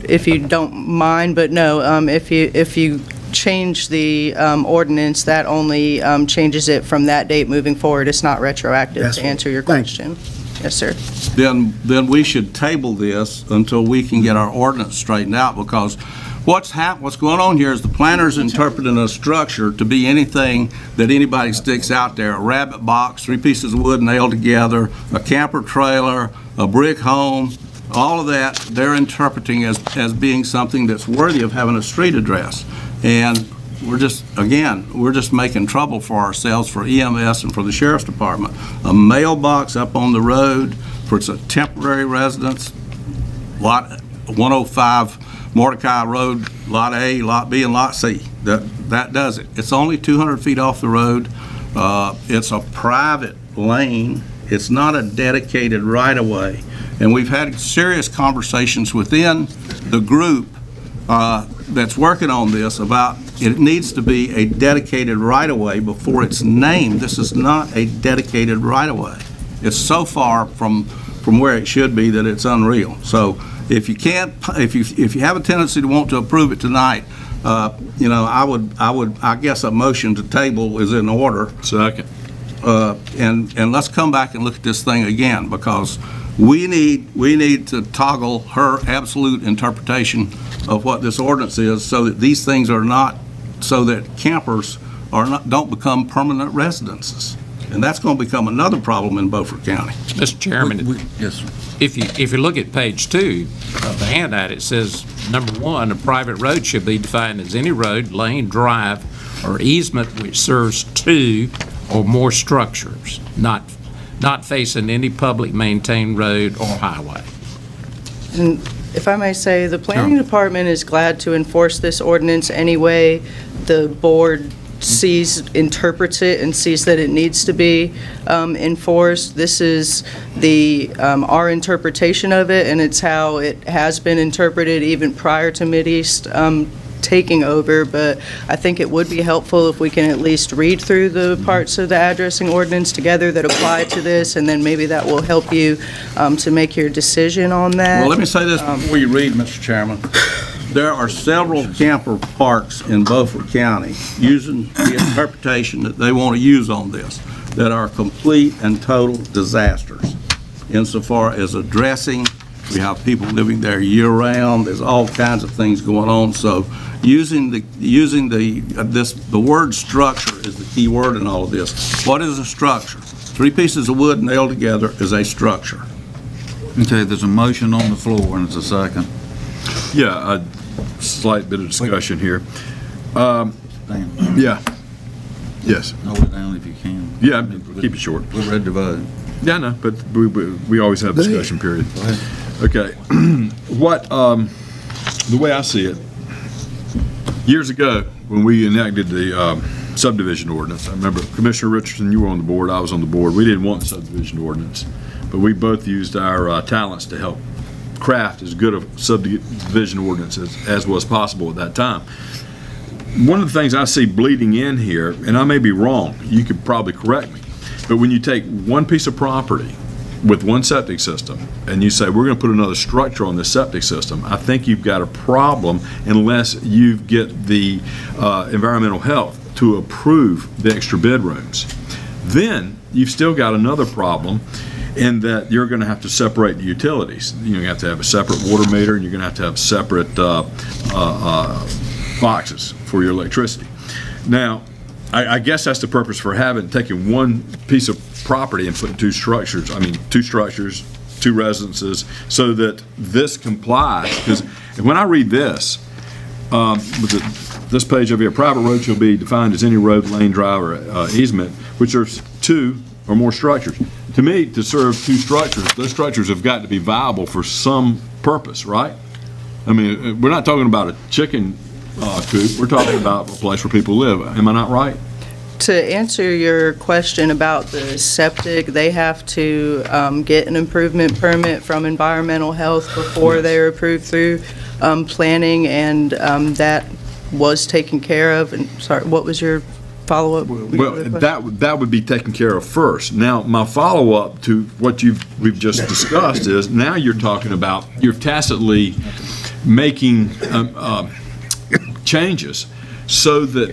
don't mind, but no, if you change the ordinance, that only changes it from that date moving forward. It's not retroactive, That's to right. answer your Thank you. question. Yes, sir. Then we should table this until we can get our ordinance straightened out, because what's going on here is the planner's interpreting a structure to be anything that anybody sticks out there: a rabbit box, 3 pieces of wood nailed together, a camper trailer, a brick home. All of that they're interpreting as being something that's worthy of having a street address. And we're just making trouble for ourselves, for EMS and for the sheriff's department. A mailbox up on the road for it's a temporary residence, lot 105 Mordecai Road, Lot A, Lot B, and Lot C. That does it. It's only 200 feet off the road. It's a private lane. It's not a dedicated right-of-way. And we've had serious conversations within the group that's working on this about it needs to be a dedicated right-of-way before it's named. This is not a dedicated right-of-way. It's so far from where it should be that it's unreal. So if you have a tendency to want to approve it tonight, I guess a motion to table is in order. Second. And let's come back and look at this thing again, because we need to toggle her absolute interpretation of what this ordinance is, so that these things are not, so that campers don't become permanent residences. And that's going to become another problem in Beaufort County. Mr. Chairman, Yes, sir. if you look at page 2 of the handout, it says, number 1, a private road should be defined as any road, lane, drive, or easement which serves 2 or more structures, not facing any public maintained road or highway. And if I may say, the planning department is glad to enforce this ordinance anyway. The board interprets it and sees that it needs to be enforced. This is our interpretation of it, and it's how it has been interpreted even prior to Mideast taking over. But I think it would be helpful if we can at least read through the parts of the addressing ordinance together that apply to this, and then maybe that will help you to make your decision on that. Well, let me say this before you read, Mr. Chairman. There are several camper parks in Beaufort County using the interpretation that they want to use on this that are complete and total disasters insofar as addressing We have people living there year-round. There's all kinds of things going on. So the word structure is the key word in all of this. What is a structure? 3 pieces of wood nailed together is a structure. Okay, there's a motion on the floor, and it's a second. Yeah, a slight bit of discussion here. Dan, Yeah. Yes. slow it down if you can. Yeah, keep it short. We're ready to vote. Yeah, no, but we always have a discussion period. Go ahead. Okay. The way I see it, years ago, when we enacted the subdivision ordinance, I remember Commissioner Richardson, you were on the board, I was on the board. We didn't want the subdivision ordinance, but we both used our talents to help craft as good a subdivision ordinance as was possible at that time. One of the things I see bleeding in here, and I may be wrong, you could probably correct me, but when you take one piece of property with one septic system, and you say, we're going to put another structure on this septic system, I think you've got a problem unless you get the environmental health to approve the extra bedrooms. Then you've still got another problem in that you're going to have to separate the utilities. You have to have a separate water meter, and you're going to have separate boxes for your electricity. Now, I guess that's the purpose for taking one piece of property and putting two structures, 2 residences, so that this complies. Because when I read this, this page over here, private road shall be defined as any road, lane, drive, or easement, which are 2 or more structures. To me, to serve 2 structures, those structures have got to be viable for some purpose, right? I mean, we're not talking about a chicken coop, we're talking about a place where people live. Am I not right? To answer your question about the septic, they have to get an improvement permit from environmental health before they're approved through planning, and that was taken care of. And sorry, what was your follow-up? Well, that would be taken care of first. Now, my follow-up to what we've just discussed is, now you're talking about, you're tacitly making changes so that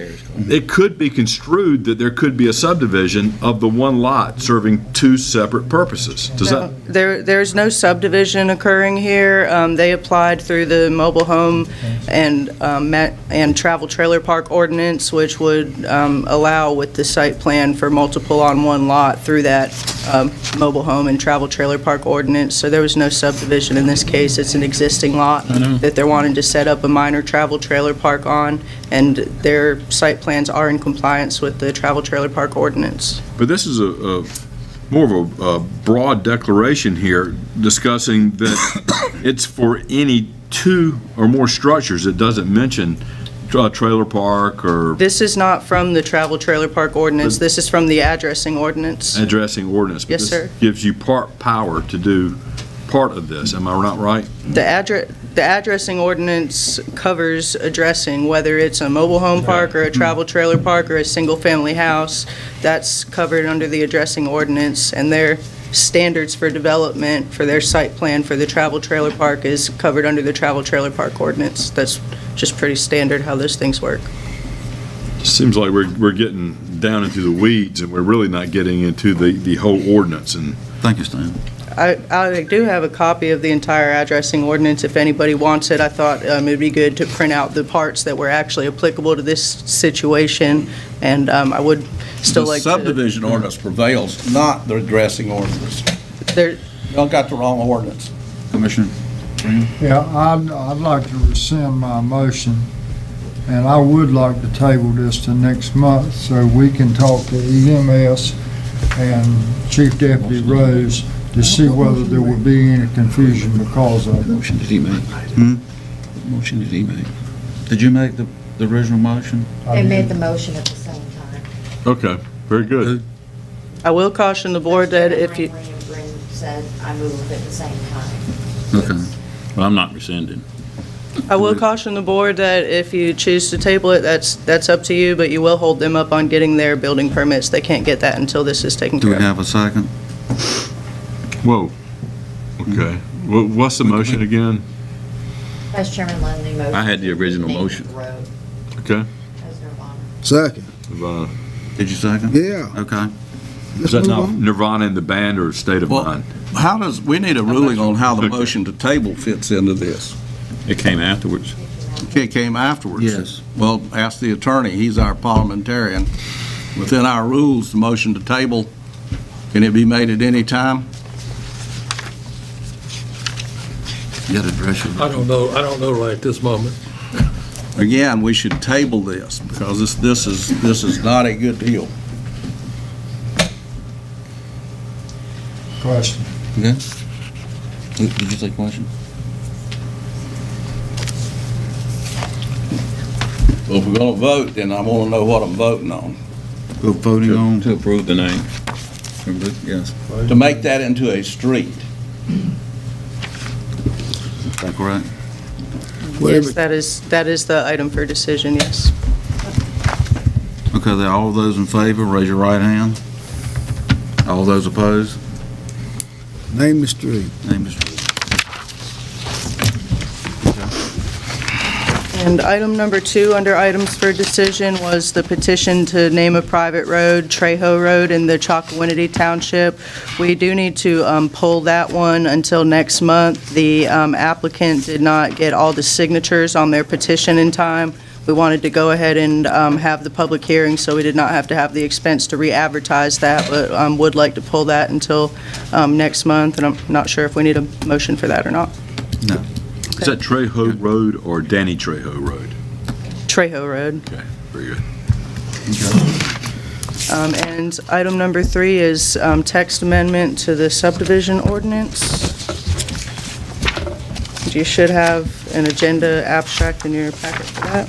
it could be construed that there could be a subdivision of the one lot serving 2 separate purposes. Does that? There's no subdivision occurring here. They applied through the mobile home and travel trailer park ordinance, which would allow with the site plan for multiple on one lot through that mobile home and travel trailer park ordinance. So there was no subdivision in this case. It's an existing lot that they're wanting to set up a minor travel trailer park on, and their site plans are in compliance with the travel trailer park ordinance. But this is more of a broad declaration here discussing that it's for any 2 or more structures. It doesn't mention trailer park or... This is not from the travel trailer park ordinance. This is from the addressing ordinance. Addressing ordinance. Yes, sir. This gives you part power to do part of this. Am I not right? The addressing ordinance covers addressing, whether it's a mobile home park or a travel trailer park or a single-family house. That's covered under the addressing ordinance, and their standards for development for their site plan for the travel trailer park is covered under the travel trailer park ordinance. That's just pretty standard how those things work. Seems like we're getting down into the weeds, and we're really not getting into the whole ordinance. And Thank you, Stan. I do have a copy of the entire addressing ordinance if anybody wants it. I thought it'd be good to print out the parts that were actually applicable to this situation, and I would still like to... The subdivision ordinance prevails, not the addressing ordinance. Y'all got the wrong ordinance. Commissioner Green? Yeah, I'd like to rescind my motion, and I would like to table this to next month so we can talk to EMS and Chief Deputy Rose to see whether there would be any confusion because of it. Motion did he make? Motion did he make? Did you make the original motion? They made the motion at the same time. okay, very good. I will caution the board that if you... Bryn said, I move at the same time. Okay. Well, I'm not rescinding. I will caution the board that if you choose to table it, that's up to you, but you will hold them up on getting their building permits. They can't get that until this is taken Do care we of. have a second? Whoa. Okay. What's the motion again? Vice Chairman Lundy motion. I had the original motion. Road Okay. as Nirvana. Second. Uh, Did you second? Yeah. Okay. Is that not Nirvana in the band or State of Well, Mind? we need a ruling on how the motion to table fits into this. It came afterwards. It came afterwards. Yes. Well, ask the attorney, he's our parliamentarian. Within our rules, the motion to table, can it be made at any time? You gotta address it. I don't know right at this moment. Again, we should table this because this is not a good deal. Question. Okay. Did you say question? Well, if we're gonna vote, then I wanna know what I'm voting on. We're voting on, To approve the name. yes, To make that into a street. is that correct? Yes, that is the item for decision, yes. Okay, then all those in favor, raise your right hand. All those opposed? Name the street. Name the street. And item number 2 under items for decision was the petition to name a private road, Trejo Road, in the Chocowinity Township. We do need to pull that one until next month. The applicant did not get all the signatures on their petition in time. We wanted to go ahead and have the public hearing, so we did not have to have the expense to re-advertise that, but would like to pull that until next month, and I'm not sure if we need a motion for that or not. No. Is that Trejo Road or Danny Trejo Road? Trejo Road. Okay, very good. And item number 3 is text amendment to the subdivision ordinance. You should have an agenda abstract in your packet for that.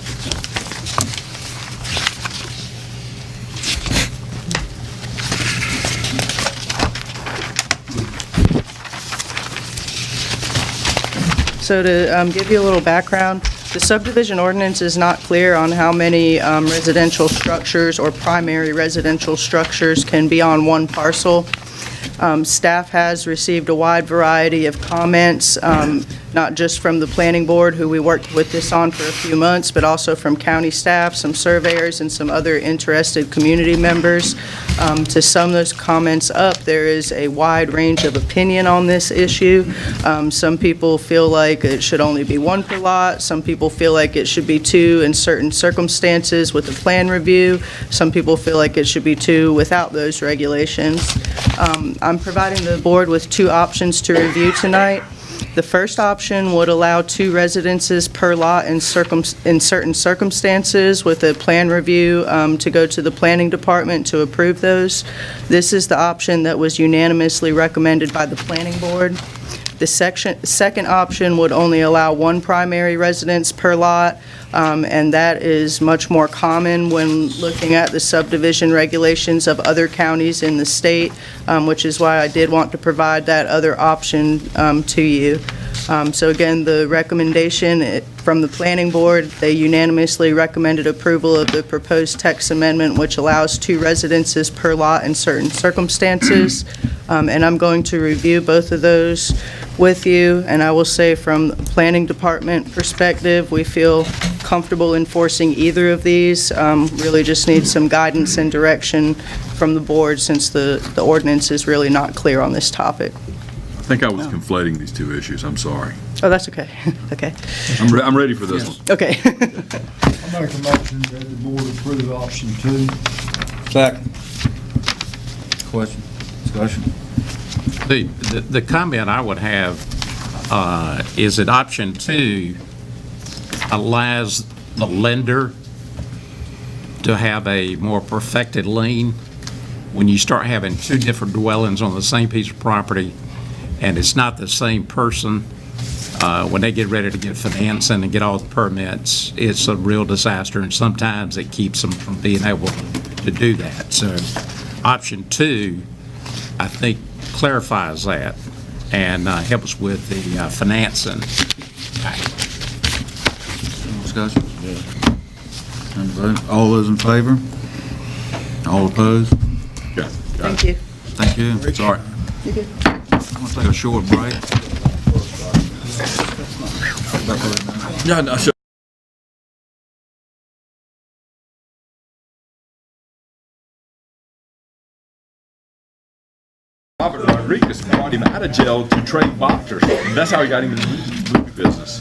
So to give you a little background, the subdivision ordinance is not clear on how many residential structures or primary residential structures can be on one parcel. Staff has received a wide variety of comments, not just from the planning board, who we worked with this on for a few months, but also from county staff, some surveyors, and some other interested community members. To sum those comments up, there is a wide range of opinion on this issue. Some people feel like it should only be 1 per lot. Some people feel like it should be 2 in certain circumstances with a plan review. Some people feel like it should be 2 without those regulations. I'm providing the board with 2 options to review tonight. The first option would allow 2 residences per lot in certain circumstances with a plan review to go to the planning department to approve those. This is the option that was unanimously recommended by the planning board. The second option would only allow 1 primary residence per lot, and that is much more common when looking at the subdivision regulations of other counties in the state, which is why I did want to provide that other option to you. So again, the recommendation from the planning board, they unanimously recommended approval of the proposed text amendment, which allows 2 residences per lot in certain circumstances. And I'm going to review both of those with you, and I will say from the planning department perspective, we feel comfortable enforcing either of these. Really just need some guidance and direction from the board since the ordinance is really not clear on this topic. I think I was conflating these 2 issues, I'm sorry. Oh, that's okay. Okay. I'm ready for this one. Okay. I make a motion that the board approve option 2. Second. Question, discussion? The comment I would have is that option 2 allows the lender to have a more perfected lien. When you start having 2 different dwellings on the same piece of property, and it's not the same person, when they get ready to get financing and get all the permits, it's a real disaster, and sometimes it keeps them from being able to do that. So option 2, I think, clarifies that and helps with the financing. Discussion? And vote. All those in favor? All opposed? Yeah. Thank you. Thank you. Sorry. You good? I'm gonna take a short break. Yeah, no, Robert Rodriguez brought him out of jail to train boxers. And that's how he got him in the movie business.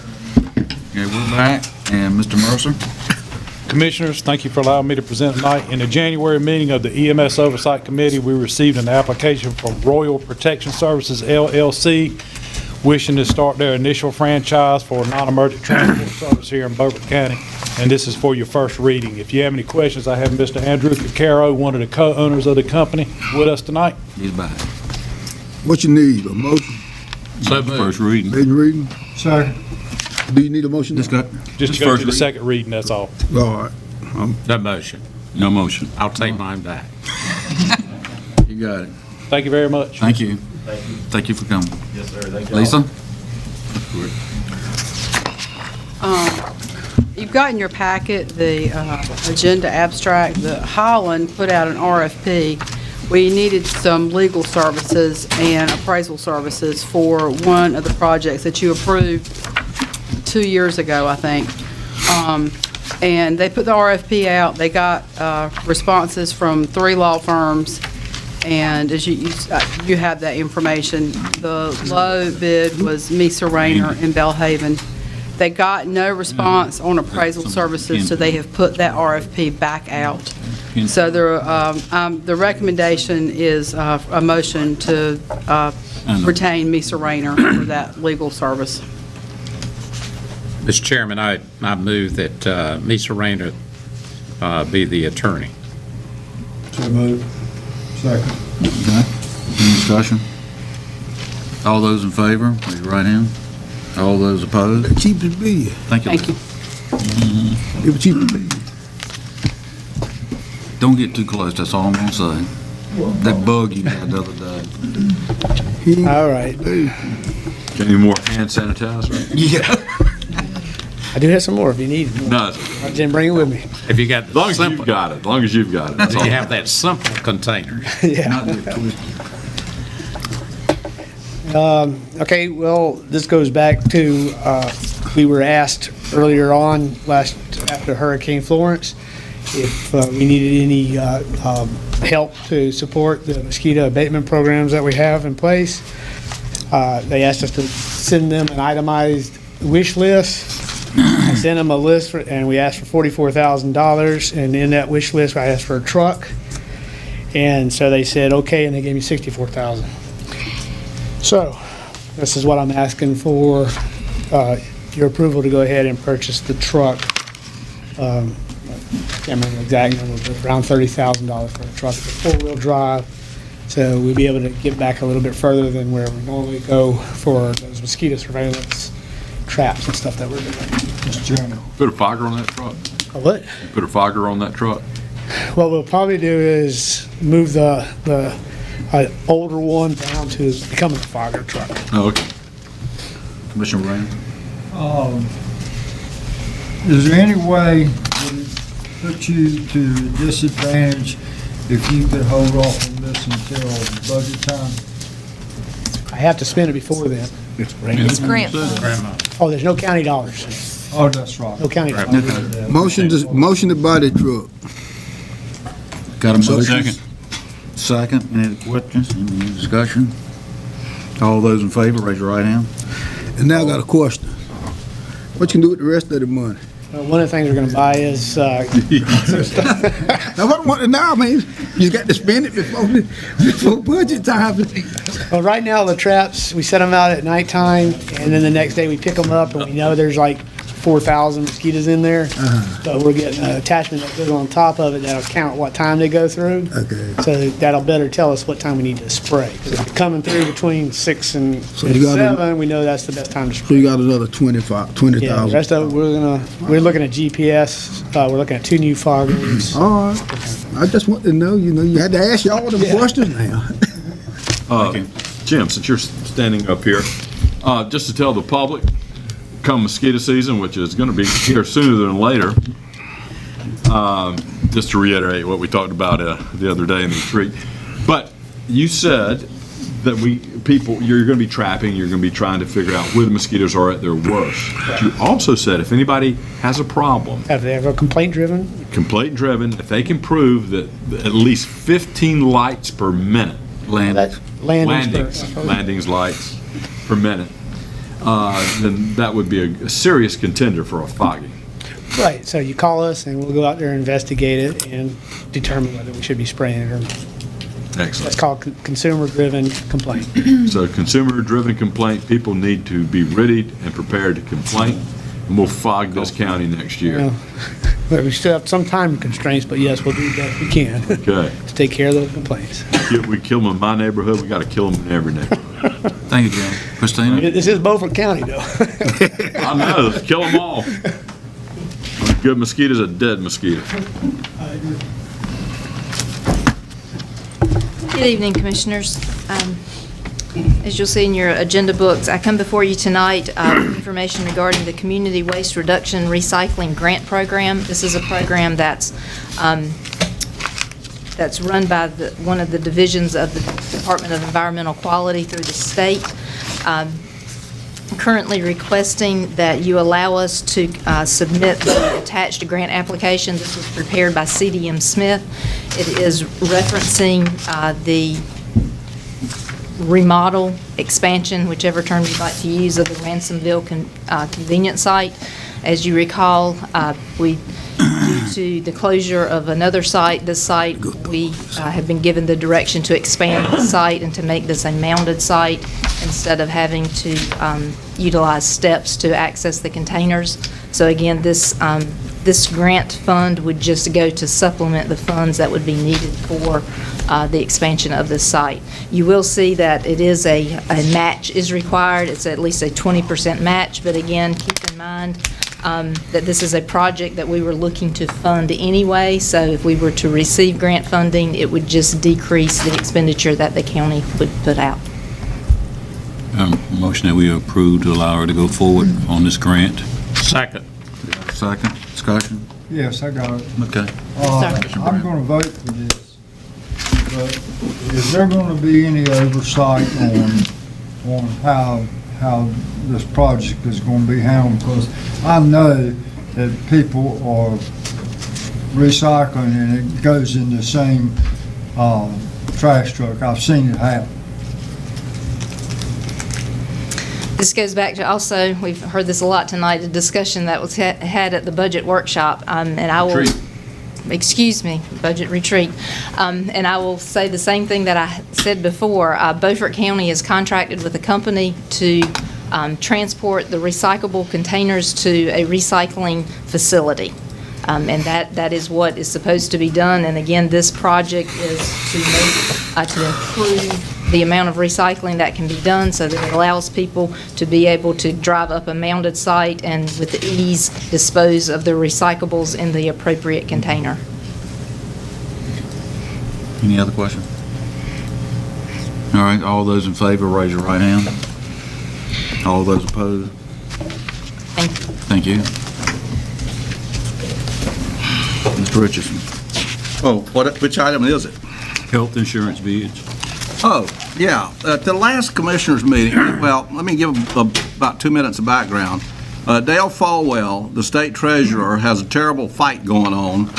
Okay, we're back, and Mr. Mercer? Commissioners, thank you for allowing me to present tonight. In the January meeting of the EMS Oversight Committee, we received an application from Royal Protection Services, LLC, wishing to start their initial franchise for non-emergent transport service here in Beaufort County, and this is for your first reading. If you have any questions, I have Mr. Andrew Cacaro, one of the co-owners of the company, with us tonight. He's back. What you need, a motion? First reading. Second reading? Second. Do you need a motion? Just got, Just to go to the second reading, that's all. All right. No motion. No motion. I'll take mine back. you got it. Thank you very much. Thank you. Thank you for coming. Yes, sir. Thank you. Lisa? You've got in your packet the agenda abstract. The Holland put out an RFP. We needed some legal services and appraisal services for one of the projects that you approved 2 years ago, I think. And they put the RFP out. They got responses from 3 law firms. And as you have that information, the low bid was Mesa Rayner in Bellhaven. They got no response on appraisal services, so they have put that RFP back out. So the recommendation is a motion to retain Mesa Rayner for that legal service. Mr. Chairman, I move that Mesa Rayner be the attorney. So moved. Second. Okay. Any discussion? All those in favor, raise your right hand. All those opposed? Cheap as beer. Thank you. Thank you. It was cheap as beer. Don't get too close, that's all I'm gonna say. That bug you had the other day. All right. Got any more hand sanitizer? Yeah. I do have some more if you need more. No. I didn't bring it with me. If you got As long as simple, you've got it. As long as you've got it. That's you all. have that simple container. Yeah. Okay, well, this goes back to, we were asked earlier on after Hurricane Florence, if we needed any help to support the mosquito abatement programs that we have in place. They asked us to send them an itemized wish list. I sent them a list, and we asked for $44,000, and in that wish list, I asked for a truck. And so they said, okay, and they gave me $64,000. So, this is what I'm asking for, your approval to go ahead and purchase the truck. I can't remember the exact number, but around $30,000 for a truck. It's four-wheel drive, so we'll be able to get back a little bit further than where we normally go for those mosquito surveillance traps and stuff that we're doing. Mr. Chairman. Put a fogger on that truck. A what? Put a fogger on that truck. What we'll probably do is move the older one down to becoming a fogger truck. Oh, okay. Commissioner Rain? Is there any way that it put you to a disadvantage if you could hold off on this until budget time? I have to spend it before then. It's grant funds. Oh, there's no county dollars. Oh, that's right. No county dollars. Motion to buy the truck. Got a motion? Second. Second. Any questions, any discussion? All those in favor, raise your right hand. And now I got a question. What you can do with the rest of the money? One of the things we're going to buy is Now, I mean, you got to spend it before budget time. well, right now the traps, we set them out at nighttime, and then the next day we pick them up, and we know there's like 4,000 mosquitoes in there. So we're getting an attachment that goes on top of it that'll count what time they go through. Okay. So that'll better tell us what time we need to spray. 'Cause if they're coming through between 6 and you got 7, we know that's the best time to So spray. you got another 20,000. Yeah, the rest of it, we're looking at GPS, we're looking at 2 new foggers. All right. I just want to know, you had to ask you all the questions now. Jim, since you're standing up here, just to tell the public, come mosquito season, which is going to be here sooner than later, just to reiterate what we talked about the other day in the retreat. But you said that you're going to be trapping, you're going to be trying to figure out where the mosquitoes are at their worst. But you also said if anybody has a problem, If they have a complaint driven, if they can prove that at least 15 lights per minute that's landings lights per minute, then that would be a serious contender for a fogging. Right, so you call us and we'll go out there and investigate it and determine whether we should be spraying it or not. Excellent. That's called consumer-driven complaint. So consumer-driven complaint, people need to be ready and prepared to complain, and we'll fog this county next year. Well, but we still have some time constraints, but yes, we'll do the best we can Okay. to take care of those complaints. We kill them in my neighborhood, we got to kill them in every neighborhood. Thank you, Jim. Christina? This is Beaufort County, though. I know, let's kill them all. A good mosquito's a dead mosquito. Good evening, Commissioners. As you'll see in your agenda books, I come before you tonight with information regarding the Community Waste Reduction and Recycling Grant Program. This is a program that's run by one of the divisions of the Department of Environmental Quality through the state. Currently requesting that you allow us to submit the attached grant application. This was prepared by CDM Smith. It is referencing the remodel, expansion, whichever term you'd like to use, of the Ransomville convenience site. As you recall, due to the closure of another site, this site, we have been given the direction to expand the site and to make this a mounded site instead of having to utilize steps to access the containers. So again, this grant fund would just go to supplement the funds that would be needed for the expansion of this site. You will see that it is a match is required. It's at least a 20% match, but again, keep in mind that this is a project that we were looking to fund anyway, so if we were to receive grant funding, it would just decrease the expenditure that the county would put out. Motion that we approve to allow her to go forward on this grant. Second. Second, discussion? Yes, I got it. Okay. I'm going to vote for this, but is there going to be any oversight on how this project is going to be handled? Because I know that people are recycling and it goes in the same trash truck. I've seen it happen. This goes back to also, we've heard this a lot tonight, a discussion that was had at the budget workshop, and I will, excuse me, budget retreat, and I will say the same thing that I said before. Beaufort County is contracted with a company to transport the recyclable containers to a recycling facility. And that is what is supposed to be done. And again, this project is to improve the amount of recycling that can be done so that it allows people to be able to drive up a mounded site and with ease dispose of their recyclables in the appropriate container. Any other question? All right, all those in favor, raise your right hand. All those opposed? Thank you. Mr. Richardson. Oh, which item is it? Health insurance bids. Oh, yeah. At the last commissioners meeting, well, let me give about 2 minutes of background. Dale Falwell, the state treasurer, has a terrible fight going on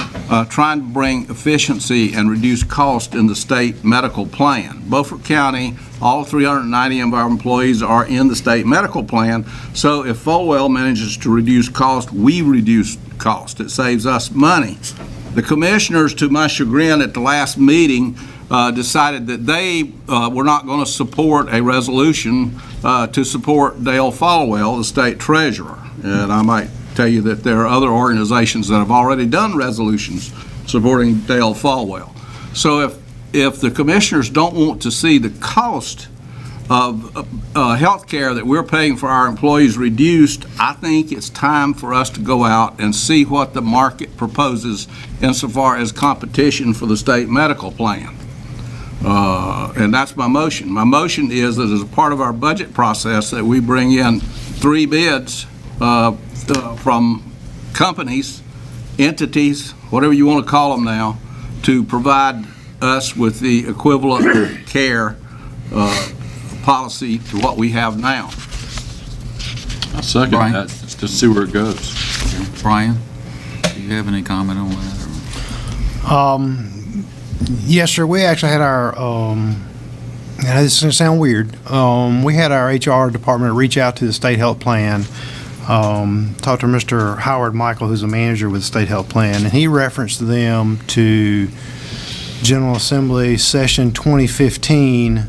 trying to bring efficiency and reduce cost in the state medical plan. Beaufort County, all 390 of our employees are in the state medical plan, so if Falwell manages to reduce cost, we reduce cost. It saves us money. The commissioners, to my chagrin at the last meeting, decided that they were not going to support a resolution to support Dale Falwell, the state treasurer. And I might tell you that there are other organizations that have already done resolutions supporting Dale Falwell. So if the commissioners don't want to see the cost of health care that we're paying for our employees reduced, I think it's time for us to go out and see what the market proposes insofar as competition for the state medical plan. And that's my motion. My motion is that as a part of our budget process that we bring in 3 bids from companies, entities, whatever you want to call them now, to provide us with the equivalent care policy to what we have now. I second Brian? that, just to see where it goes. Brian, do you have any comment on that? Yes, sir. We actually had our Now, this is going to sound weird. We had our HR department reach out to the state health plan, talked to Mr. Howard Michael, who's a manager with the state health plan, and he referenced them to General Assembly Session 2015,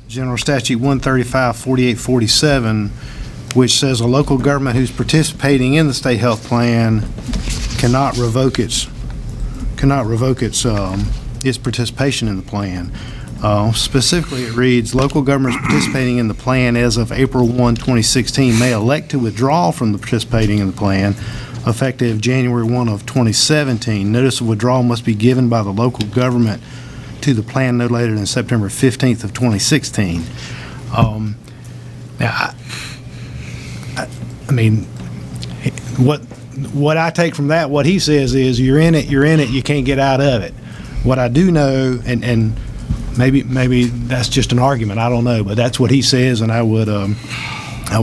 General Statute 135-4847, which says a local government who's participating in the state health plan cannot revoke its participation in the plan. Specifically, it reads, local governments participating in the plan as of April 1, 2016 may elect to withdraw from the participating in the plan effective January 1 of 2017. Notice of withdrawal must be given by the local government to the plan no later than September 15th of 2016. Now, I mean, what I take from that, what he says is, you're in it, you can't get out of it. What I do know, and maybe that's just an argument, I don't know, but that's what he says, and I would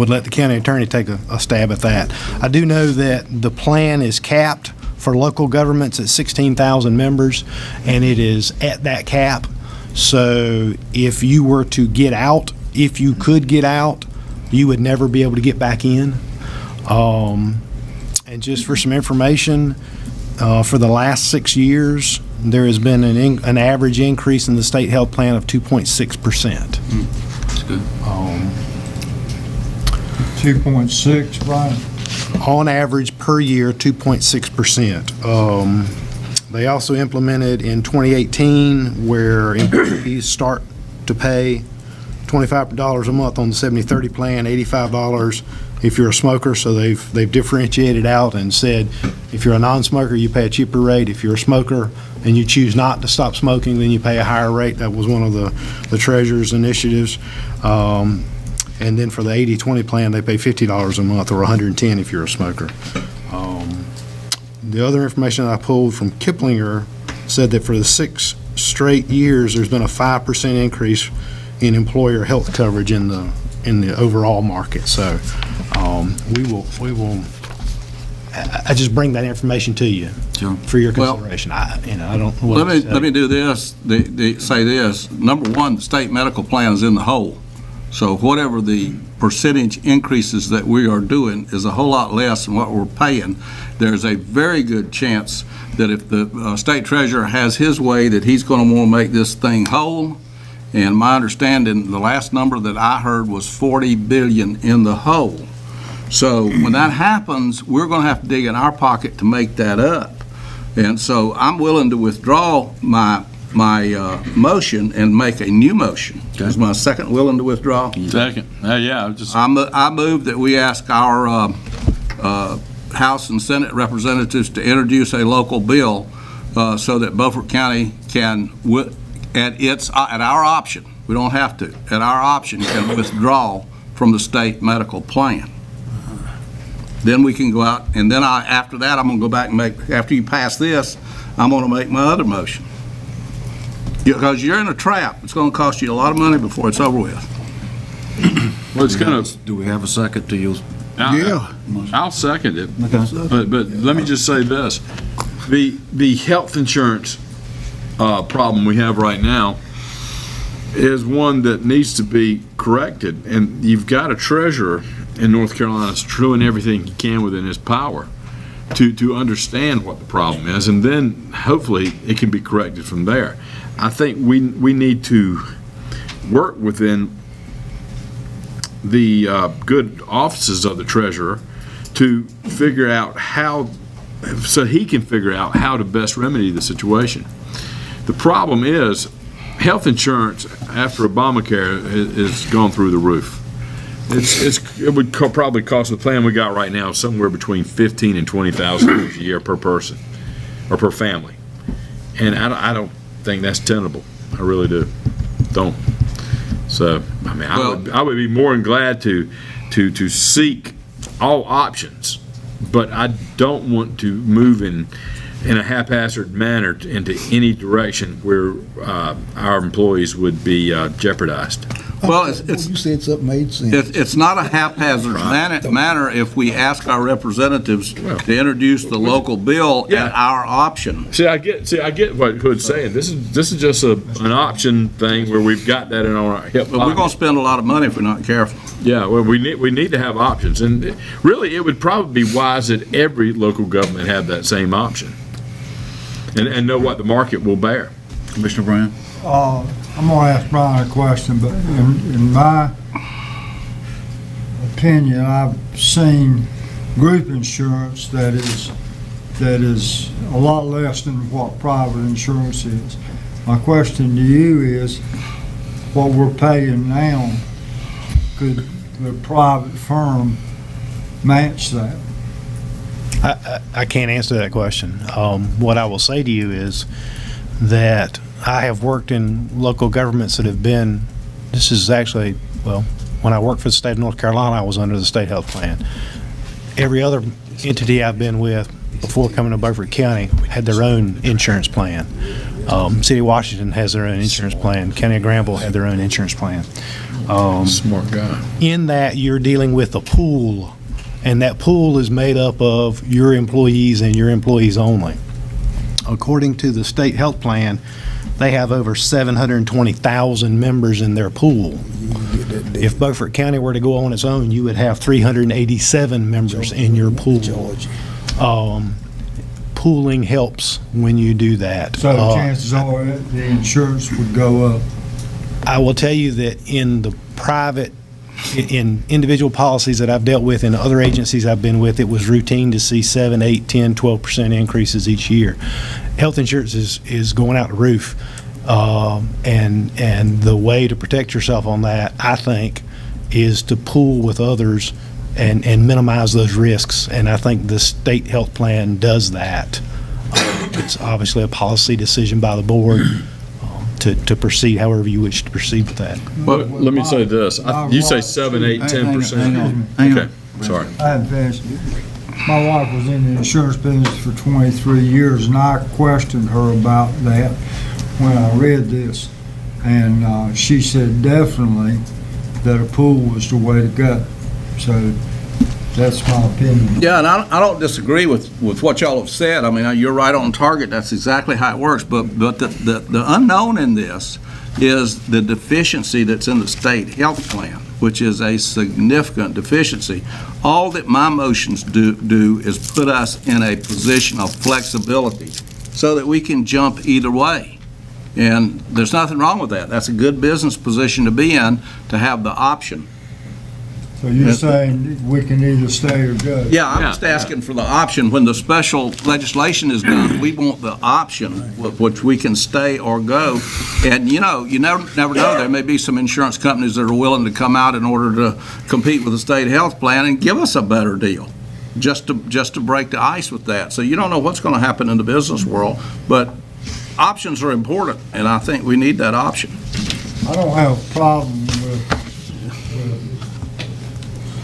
let the county attorney take a stab at that. I do know that the plan is capped for local governments at 16,000 members, and it is at that cap. So if you were to get out, if you could get out, you would never be able to get back in. And just for some information, for the last 6 years, there has been an average increase in the state health plan of 2.6%. That's good. 2.6, Brian? On average per year, 2.6%. They also implemented in 2018 where employees start to pay $25 a month on the 70/30 plan, $85 if you're a smoker. So they've differentiated out and said if you're a non-smoker, you pay a cheaper rate. If you're a smoker and you choose not to stop smoking, then you pay a higher rate. That was one of the Treasurer's initiatives. And then for the 80/20 plan, they pay $50 a month, or $110 if you're a smoker. The other information I pulled from Kiplinger said that for the 6 straight years, there's been a 5% increase in employer health coverage in the overall market. So we will. I just bring that information to you for your consideration. I don't. Let me do this. Say this. Number one, the state medical plan is in the hole. So whatever the percentage increases that we are doing is a whole lot less than what we're paying. There's a very good chance that if the state treasurer has his way, that he's going to want to make this thing whole. And my understanding, the last number that I heard was 40 billion in the hole. So when that happens, we're going to have to dig in our pocket to make that up. And so I'm willing to withdraw my motion and make a new motion. Is my second willing to withdraw? Second. Yeah. I move that we ask our House and Senate representatives to introduce a local bill so that Beaufort County can, at our option, we don't have to, at our option, can withdraw from the state medical plan. Then we can go out, and then after that, I'm going to go back and after you pass this, I'm going to make my other motion. Because you're in a trap. It's going to cost you a lot of money before it's over with. Well, it's kind of. Do we have a second to use? I'll second it. Okay. But let me just say this: the health insurance problem we have right now is one that needs to be corrected, and you've got a treasurer in North Carolina that's doing everything he can within his power to understand what the problem is, and then hopefully it can be corrected from there. I think we need to work within the good offices of the treasurer to figure out so he can figure out how to best remedy the situation. The problem is health insurance after Obamacare has gone through the roof. It would probably cost the plan we got right now somewhere between $15,000 and $20,000 a year per person or per family, and I don't think that's tenable. I really don't. So I mean, I would be more than glad to seek all options, but I don't want to move in a haphazard manner into any direction where our employees would be jeopardized. Well, it's You said something made sense. It's not a haphazard manner if we ask our representatives to introduce the local bill at our option. See, I get what Hood's saying. This is just an option thing where we've got that in our hip pocket. But we're going to spend a lot of money if we're not careful. Yeah, well, we need to have options, and really, it would probably be wise that every local government have that same option, and know what the market will bear. Commissioner Brown? I'm going to ask Brian a question, but in my opinion, I've seen group insurance that is a lot less than what private insurance is. My question to you is, what we're paying now, could the private firm match that? I can't answer that question. What I will say to you is that I have worked in local governments that have been, this is actually, well, when I worked for the state of North Carolina, I was under the state health plan. Every other entity I've been with before coming to Beaufort County had their own insurance plan. City of Washington has their own insurance plan. County of Granville had their own insurance plan. Smart guy. In that, you're dealing with a pool, and that pool is made up of your employees and your employees only. According to the state health plan, they have over 720,000 members in their pool. If Beaufort County were to go on its own, you would have 387 members in your pool. Pooling helps when you do that. So chances are the insurance would go up. I will tell you that in the private, in individual policies that I've dealt with in other agencies I've been with, it was routine to see 7, 8, 10, 12% increases each year. Health insurance is going out the roof, and the way to protect yourself on that, I think, is to pool with others and minimize those risks, and I think the state health plan does that. It's obviously a policy decision by the board to proceed however you wish to proceed with that. Well, let me say this. You say 7, 8, 10%? Hang on. Okay, sorry. I haven't finished. My wife was in the insurance business for 23 years, and I questioned her about that when I read this. And she said definitely that a pool was the way to go. So that's my opinion. Yeah, and I don't disagree with what y'all have said. I mean, you're right on target. That's exactly how it works. But the unknown in this is the deficiency that's in the state health plan, which is a significant deficiency. All that my motions do is put us in a position of flexibility so that we can jump either way. And there's nothing wrong with that. That's a good business position to be in, to have the option. So you're saying we can either stay or go? Yeah, I'm just asking for the option. When the special legislation is done, we want the option, which we can stay or go. And, you never know. There may be some insurance companies that are willing to come out in order to compete with the state health plan and give us a better deal, just to break the ice with that. So you don't know what's going to happen in the business world, but options are important, and I think we need that option. I don't have a problem with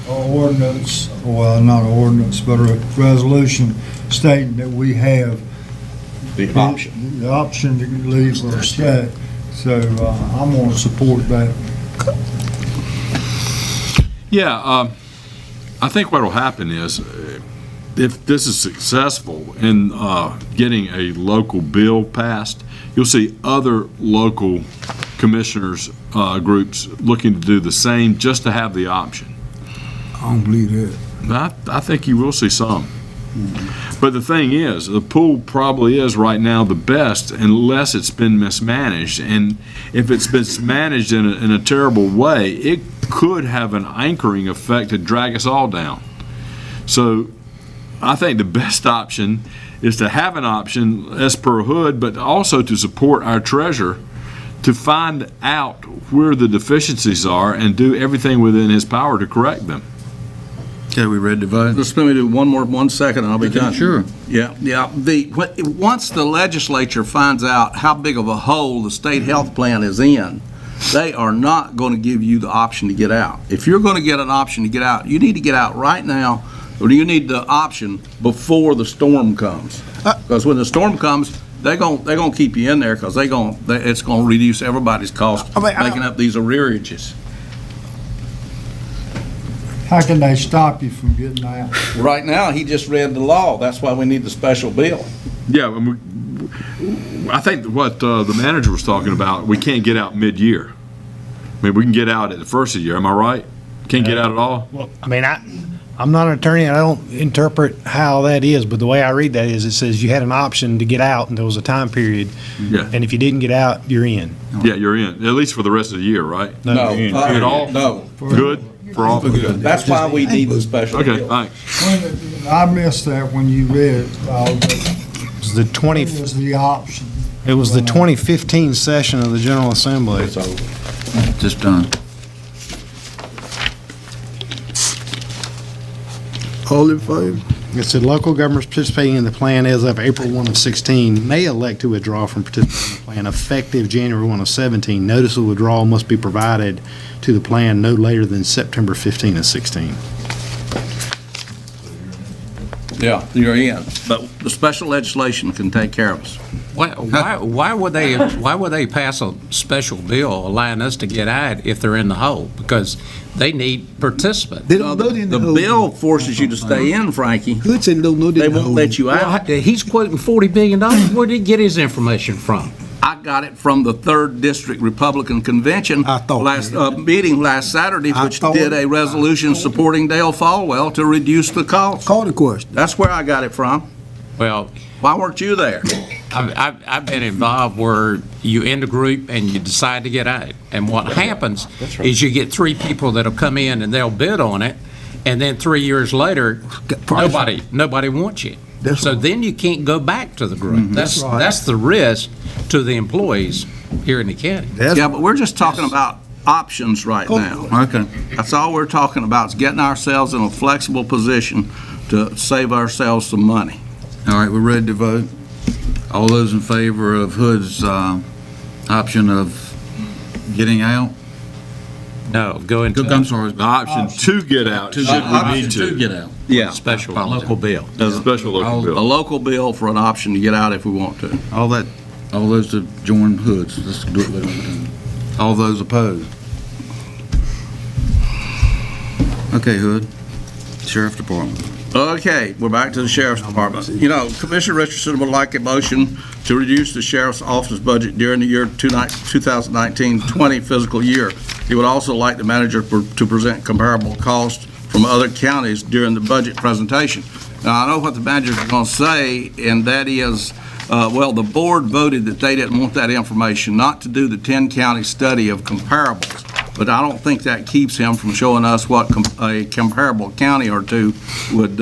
ordinance, well, not an ordinance, but a resolution stating that we have the option to leave or stay. So I'm going to support that. Yeah, I think what will happen is, if this is successful in getting a local bill passed, you'll see other local commissioners groups looking to do the same, just to have the option. I don't believe that. I think you will see some. But the thing is, the pool probably is right now the best unless it's been mismanaged. And if it's been managed in a terrible way, it could have an anchoring effect to drag us all down. So I think the best option is to have an option as per Hood, but also to support our treasurer to find out where the deficiencies are and do everything within his power to correct them. Okay, we ready to vote? Just let me do one second and I'll be done. Sure. Yeah. Once the legislature finds out how big of a hole the state health plan is in, they are not going to give you the option to get out. If you're going to get an option to get out, you need to get out right now, or you need the option before the storm comes. Because when the storm comes, they're gonna keep you in there because it's gonna reduce everybody's cost making up these arrearages. How can they stop you from getting out? Right now, he just read the law. That's why we need the special bill. Yeah, I think what the manager was talking about, we can't get out mid-year. I mean, we can get out at the first of the year, am I right? Can't get out at all? Well, I mean, I'm not an attorney, and I don't interpret how that is, but the way I read that is it says you had an option to get out, and there was a time period. Yeah. And if you didn't get out, you're in. Yeah, you're in, at least for the rest of the year, right? No. At all? No. Good? For all? Good. That's why we need the special Okay, bill. thanks. I missed that when you read it. It was the 20, What was the option? it was the 2015 session of the General Assembly. It's just done. All in favor? It said local governments participating in the plan as of April 1 of 16 may elect to withdraw from participating in the plan effective January 1 of 17. Notice of withdrawal must be provided to the plan no later than September 15 of 16. Yeah, you're in. But the special legislation can take care of us. Why would they pass a special bill allowing us to get out if they're in the hole? Because they need participants. They don't know they're in the The hole. bill forces you to stay in, Frankie. Hood said they don't know they're They in the won't hole. let you out. He's quoting $40 billion. Where did he get his information from? I got it from the 3rd District Republican Convention meeting last Saturday, which did a resolution supporting Dale Falwell to reduce the cost. Call the question. That's where I got it from. Well, why weren't you there? I've been involved where you end a group and you decide to get out. And what happens is you get 3 people that'll come in and they'll bid on it, and then 3 years later, nobody wants you. So then you can't go back to the group. That's the risk to the employees here in the county. Yeah, but we're just talking about options right now. Okay. That's all we're talking about, is getting ourselves in a flexible position to save ourselves some money. All right, we're ready to vote. All those in favor of Hood's option of getting out? No, going to. I'm sorry. The option to get out, should we need to. get out. Yeah. Special local bill. As a special local A bill. local bill for an option to get out if we want to. All those to join Hood's, let's do it later on. All those opposed? Okay, Hood, Sheriff Department. Okay, we're back to the Sheriff's Department. You know, Commissioner Richardson would like a motion to reduce the Sheriff's Office budget during the year 2019-20 fiscal year. He would also like the manager to present comparable costs from other counties during the budget presentation. Now, I know what the manager's going to say, and that is, well, the board voted that they didn't want that information, not to do the 10-county study of comparables. But I don't think that keeps him from showing us what a comparable county or two would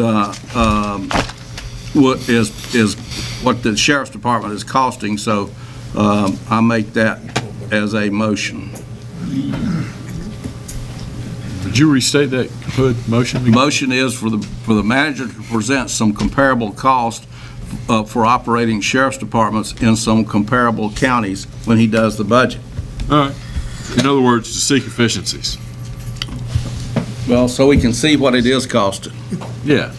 is what the Sheriff's Department is costing. So I make that as a motion. Would you restate that, Hood, motion? The motion is for the manager to present some comparable cost for operating sheriff's departments in some comparable counties when he does the budget. All right. In other words, to seek efficiencies. Well, so we can see what it is costing. Yeah.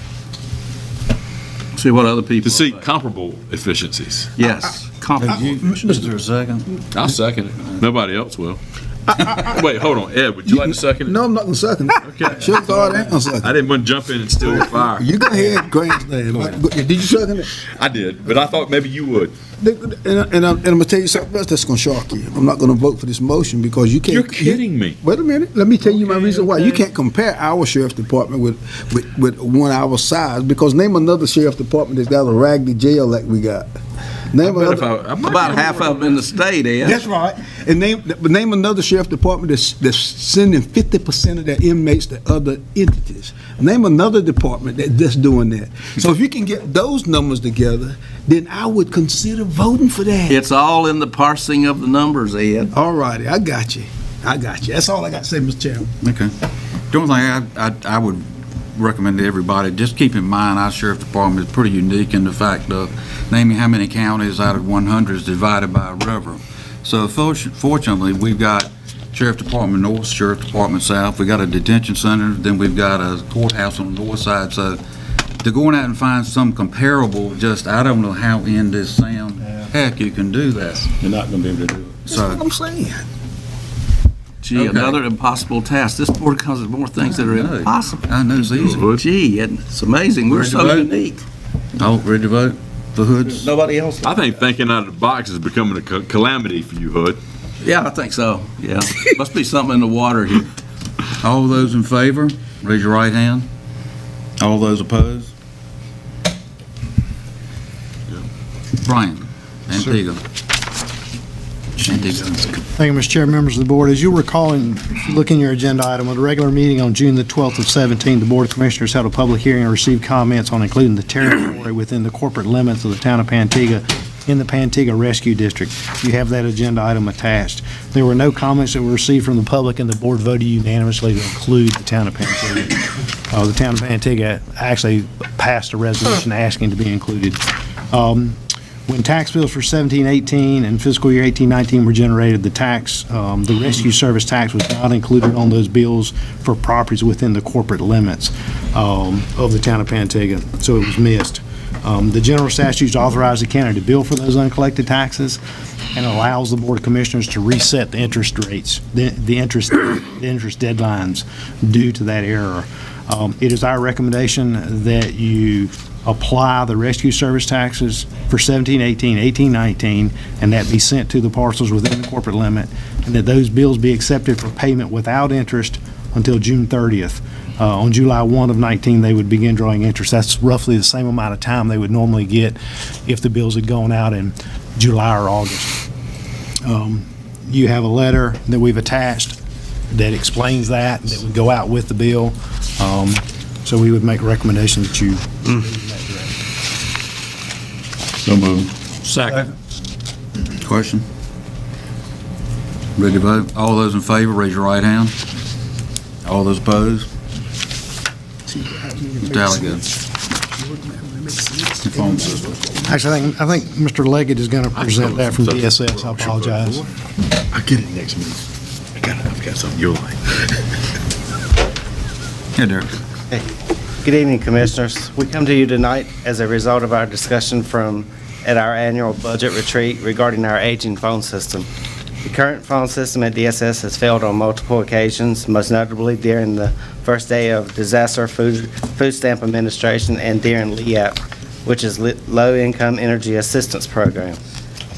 See what other people. To seek comparable efficiencies. Yes. Comparable. Is there a second? I'll second it. Nobody else will. Wait, hold on. Ed, would you like to second it? No, I'm not going to second it. Okay. Sheriff thought I ain't going to second I didn't want to jump in and steal your fire. it. You go ahead, grandstand. Did you second it? I did, but I thought maybe you would. And I'm going to tell you something else that's going to shock you. I'm not going to vote for this motion because you can't. You're kidding me. Wait a minute. Let me tell you my reason why. You can't compare our sheriff's department with one our size, because name another sheriff's department that's got a raggedy jail like we got. Name about half of them in the state, Ed. That's right. And name another sheriff department that's sending 50% of their inmates to other entities. Name another department that's doing that. So if you can get those numbers together, then I would consider voting for that. It's all in the parsing of the numbers, Ed. All righty, I got you. That's all I got to say, Mr. Chairman. Okay. The only thing I would recommend to everybody, just keep in mind our sheriff department is pretty unique in the fact of naming how many counties out of 100 is divided by a river. So fortunately, we've got Sheriff Department North, Sheriff Department South, we got a detention center, then we've got a courthouse on the north side. So to go out and find some comparable, I don't know how in this sound, heck, you can do that. You're not going to be able to do it. That's what I'm saying. Gee, Okay. another impossible task. This board comes with more things that are impossible. I know it's easy. Gee, it's amazing. We're Ready to so vote? unique. Oh, ready to vote? The Hoods? Nobody else. I think thinking out of the box is becoming a calamity for you, Hood. Yeah, I think so. Yeah. Must be something in the water here. All those in favor, raise your right hand. All those opposed? Brian, Antigua. Antigua. Thank you, Mr. Chair, members of the board. As you'll recall, if you look in your agenda item, at a regular meeting on June the 12th of 17, the Board of Commissioners held a public hearing and received comments on including the territory within the corporate limits of the town of Pantigua in the Pantigua Rescue District. You have that agenda item attached. There were no comments that were received from the public, and the board voted unanimously to include the town of Pantigua. The town of Pantigua actually passed a resolution asking to be included. When tax bills for 17-18 and fiscal year 18-19 were generated, the rescue service tax was not included on those bills for properties within the corporate limits of the town of Pantigua, so it was missed. The general statutes authorize the county to bill for those uncollected taxes and allows the Board of Commissioners to reset the interest rates, the interest deadlines due to that error. It is our recommendation that you apply the rescue service taxes for 17-18, 18-19, and that be sent to the parcels within the corporate limit, and that those bills be accepted for payment without interest until June 30th. On July 1 of 19, they would begin drawing interest. That's roughly the same amount of time they would normally get if the bills had gone out in July or August. You have a letter that we've attached that explains that would go out with the bill. So we would make a recommendation that you move in that direction. So moved. Second. Question? Ready to vote? All those in favor, raise your right hand. All those opposed? Tally good. The phone system. Actually, I think Mr. Leggett is going to present that from DSS. I apologize. I'll get it next meeting. I've got something you'll like. Yeah, Derek. Hey. Good evening, Commissioners. We come to you tonight as a result of our discussion at our annual budget retreat regarding our aging phone system. The current phone system at DSS has failed on multiple occasions, most notably during the first day of Disaster Food Stamp Administration and during LEAP, which is Low Income Energy Assistance Program,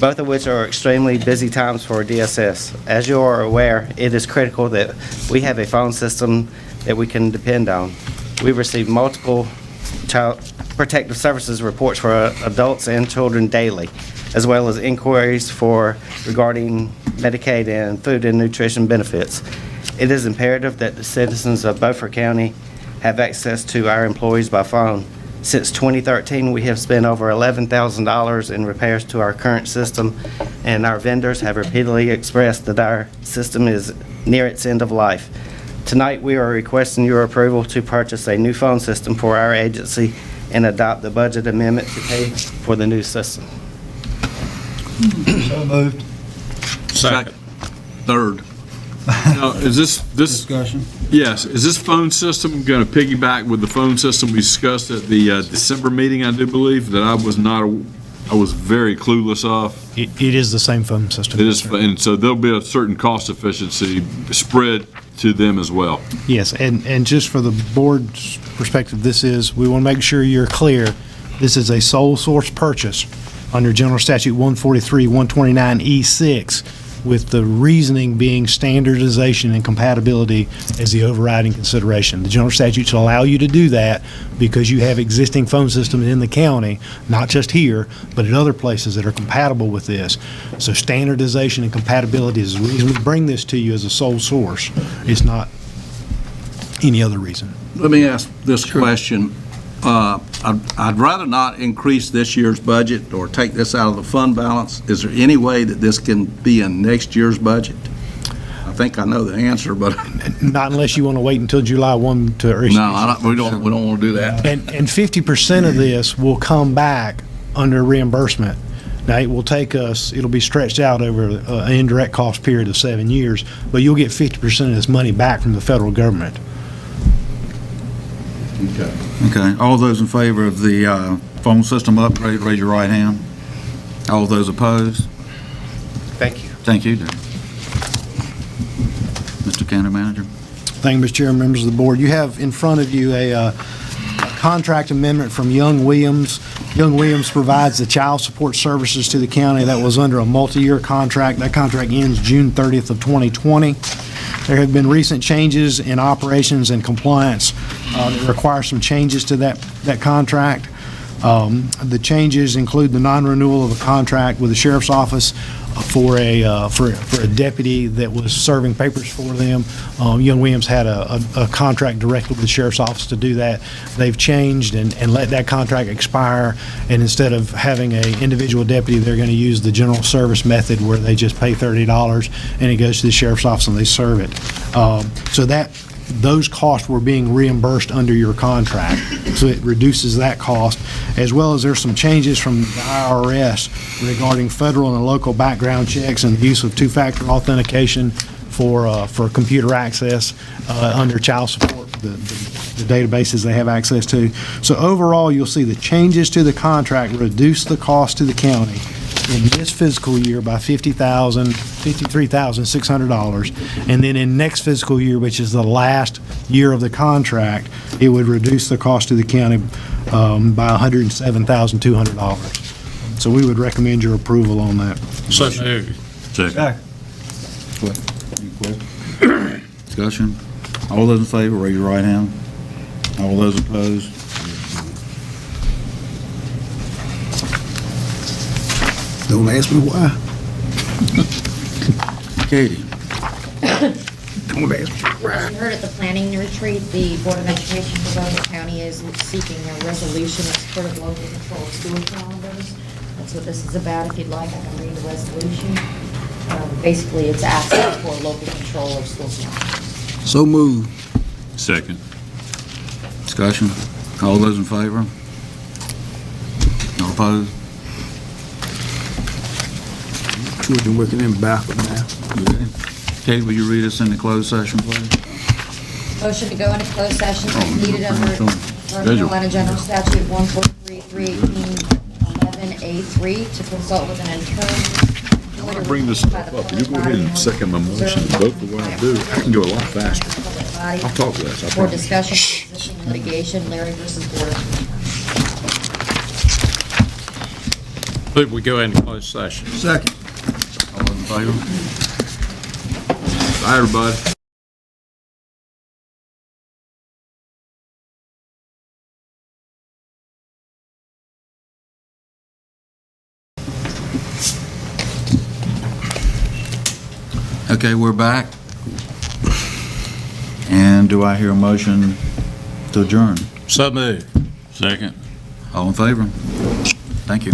both of which are extremely busy times for DSS. As you are aware, it is critical that we have a phone system that we can depend on. We've received multiple Child Protective Services reports for adults and children daily, as well as inquiries regarding Medicaid and food and nutrition benefits. It is imperative that the citizens of Beaufort County have access to our employees by phone. Since 2013, we have spent over $11,000 in repairs to our current system, and our vendors have repeatedly expressed that our system is near its end of life. Tonight, we are requesting your approval to purchase a new phone system for our agency and adopt the budget amendment to pay for the new system. So moved. Second. Third. Now, is this Discussion? yes, is this phone system going to piggyback with the phone system we discussed at the December meeting, I do believe, that I was very clueless of? It is the same phone system. It is, and so there'll be a certain cost efficiency spread to them as well. Yes, and just for the board's perspective, we want to make sure you're clear, this is a sole source purchase under General Statute 143, 129E6, with the reasoning being standardization and compatibility as the overriding consideration. The general statutes allow you to do that because you have existing phone systems in the county, not just here, but at other places that are compatible with this. So standardization and compatibility is the reason we bring this to you as a sole source. It's not any other reason. Let me ask this question. I'd rather not increase this year's budget or take this out of the fund balance. Is there any way that this can be in next year's budget? I think I know the answer, but Not unless you want to wait until July 1 to issue. no, we don't want to do that. And 50% of this will come back under reimbursement. Now, it will take us, it'll be stretched out over an indirect cost period of 7 years, but you'll get 50% of this money back from the federal government. Okay, all those in favor of the phone system upgrade, raise your right hand. All those opposed? Thank you. Thank you, Darren. County Manager. Thank you, Mr. Chairman, members of the board. You have in front of you a contract amendment from Young Williams. Young Williams provides the child support services to the county. That was under a multi-year contract. That contract ends June 30th of 2020. There have been recent changes in operations and compliance that require some changes to that contract. The changes include the non-renewal of a contract with the Sheriff's Office for a deputy that was serving papers for them. Young Williams had a contract directly with the Sheriff's Office to do that. They've changed and let that contract expire, and instead of having an individual deputy, they're going to use the general service method where they just pay $30 and it goes to the Sheriff's Office and they serve it. So those costs were being reimbursed under your contract, so it reduces that cost, as well as there's some changes from the IRS regarding federal and local background checks and the use of two-factor authentication for computer access under child support, the databases they have access to. So overall, you'll see the changes to the contract reduce the cost to the county in this fiscal year by $53,600, and then in next fiscal year, which is the last year of the contract, it would reduce the cost to the county by $107,200. So we would recommend your approval on that. So moved. Second. Any questions? Discussion? All those in favor, raise your right hand. All those opposed? Don't ask me why. Katie? Don't ask me why. As you heard at the planning retreat, the Board of Education for Roanoke County is seeking a resolution in support of local control of school calendars. That's what this is about. If you'd like, I can read the resolution. Basically, it's asking for local control of school calendars. So moved. Second. Discussion? All those in favor? All opposed? Children working in backward now. Katie, will you read us in the closed session, please? Motion to go into closed session is needed under North Carolina General Statute 143-318-11A3 to consult with an attorney. I bring this stuff up. You go ahead and second my motion and vote the way I do. I can go a lot faster. I'll talk less. I For promise. discussion of existing litigation, Larry versus Board of Commissioners. Move we go into closed session. Second. All those in favor? Bye, everybody. Okay, we're back. And do I hear a motion to adjourn? So moved. Second. All in favor? Thank you.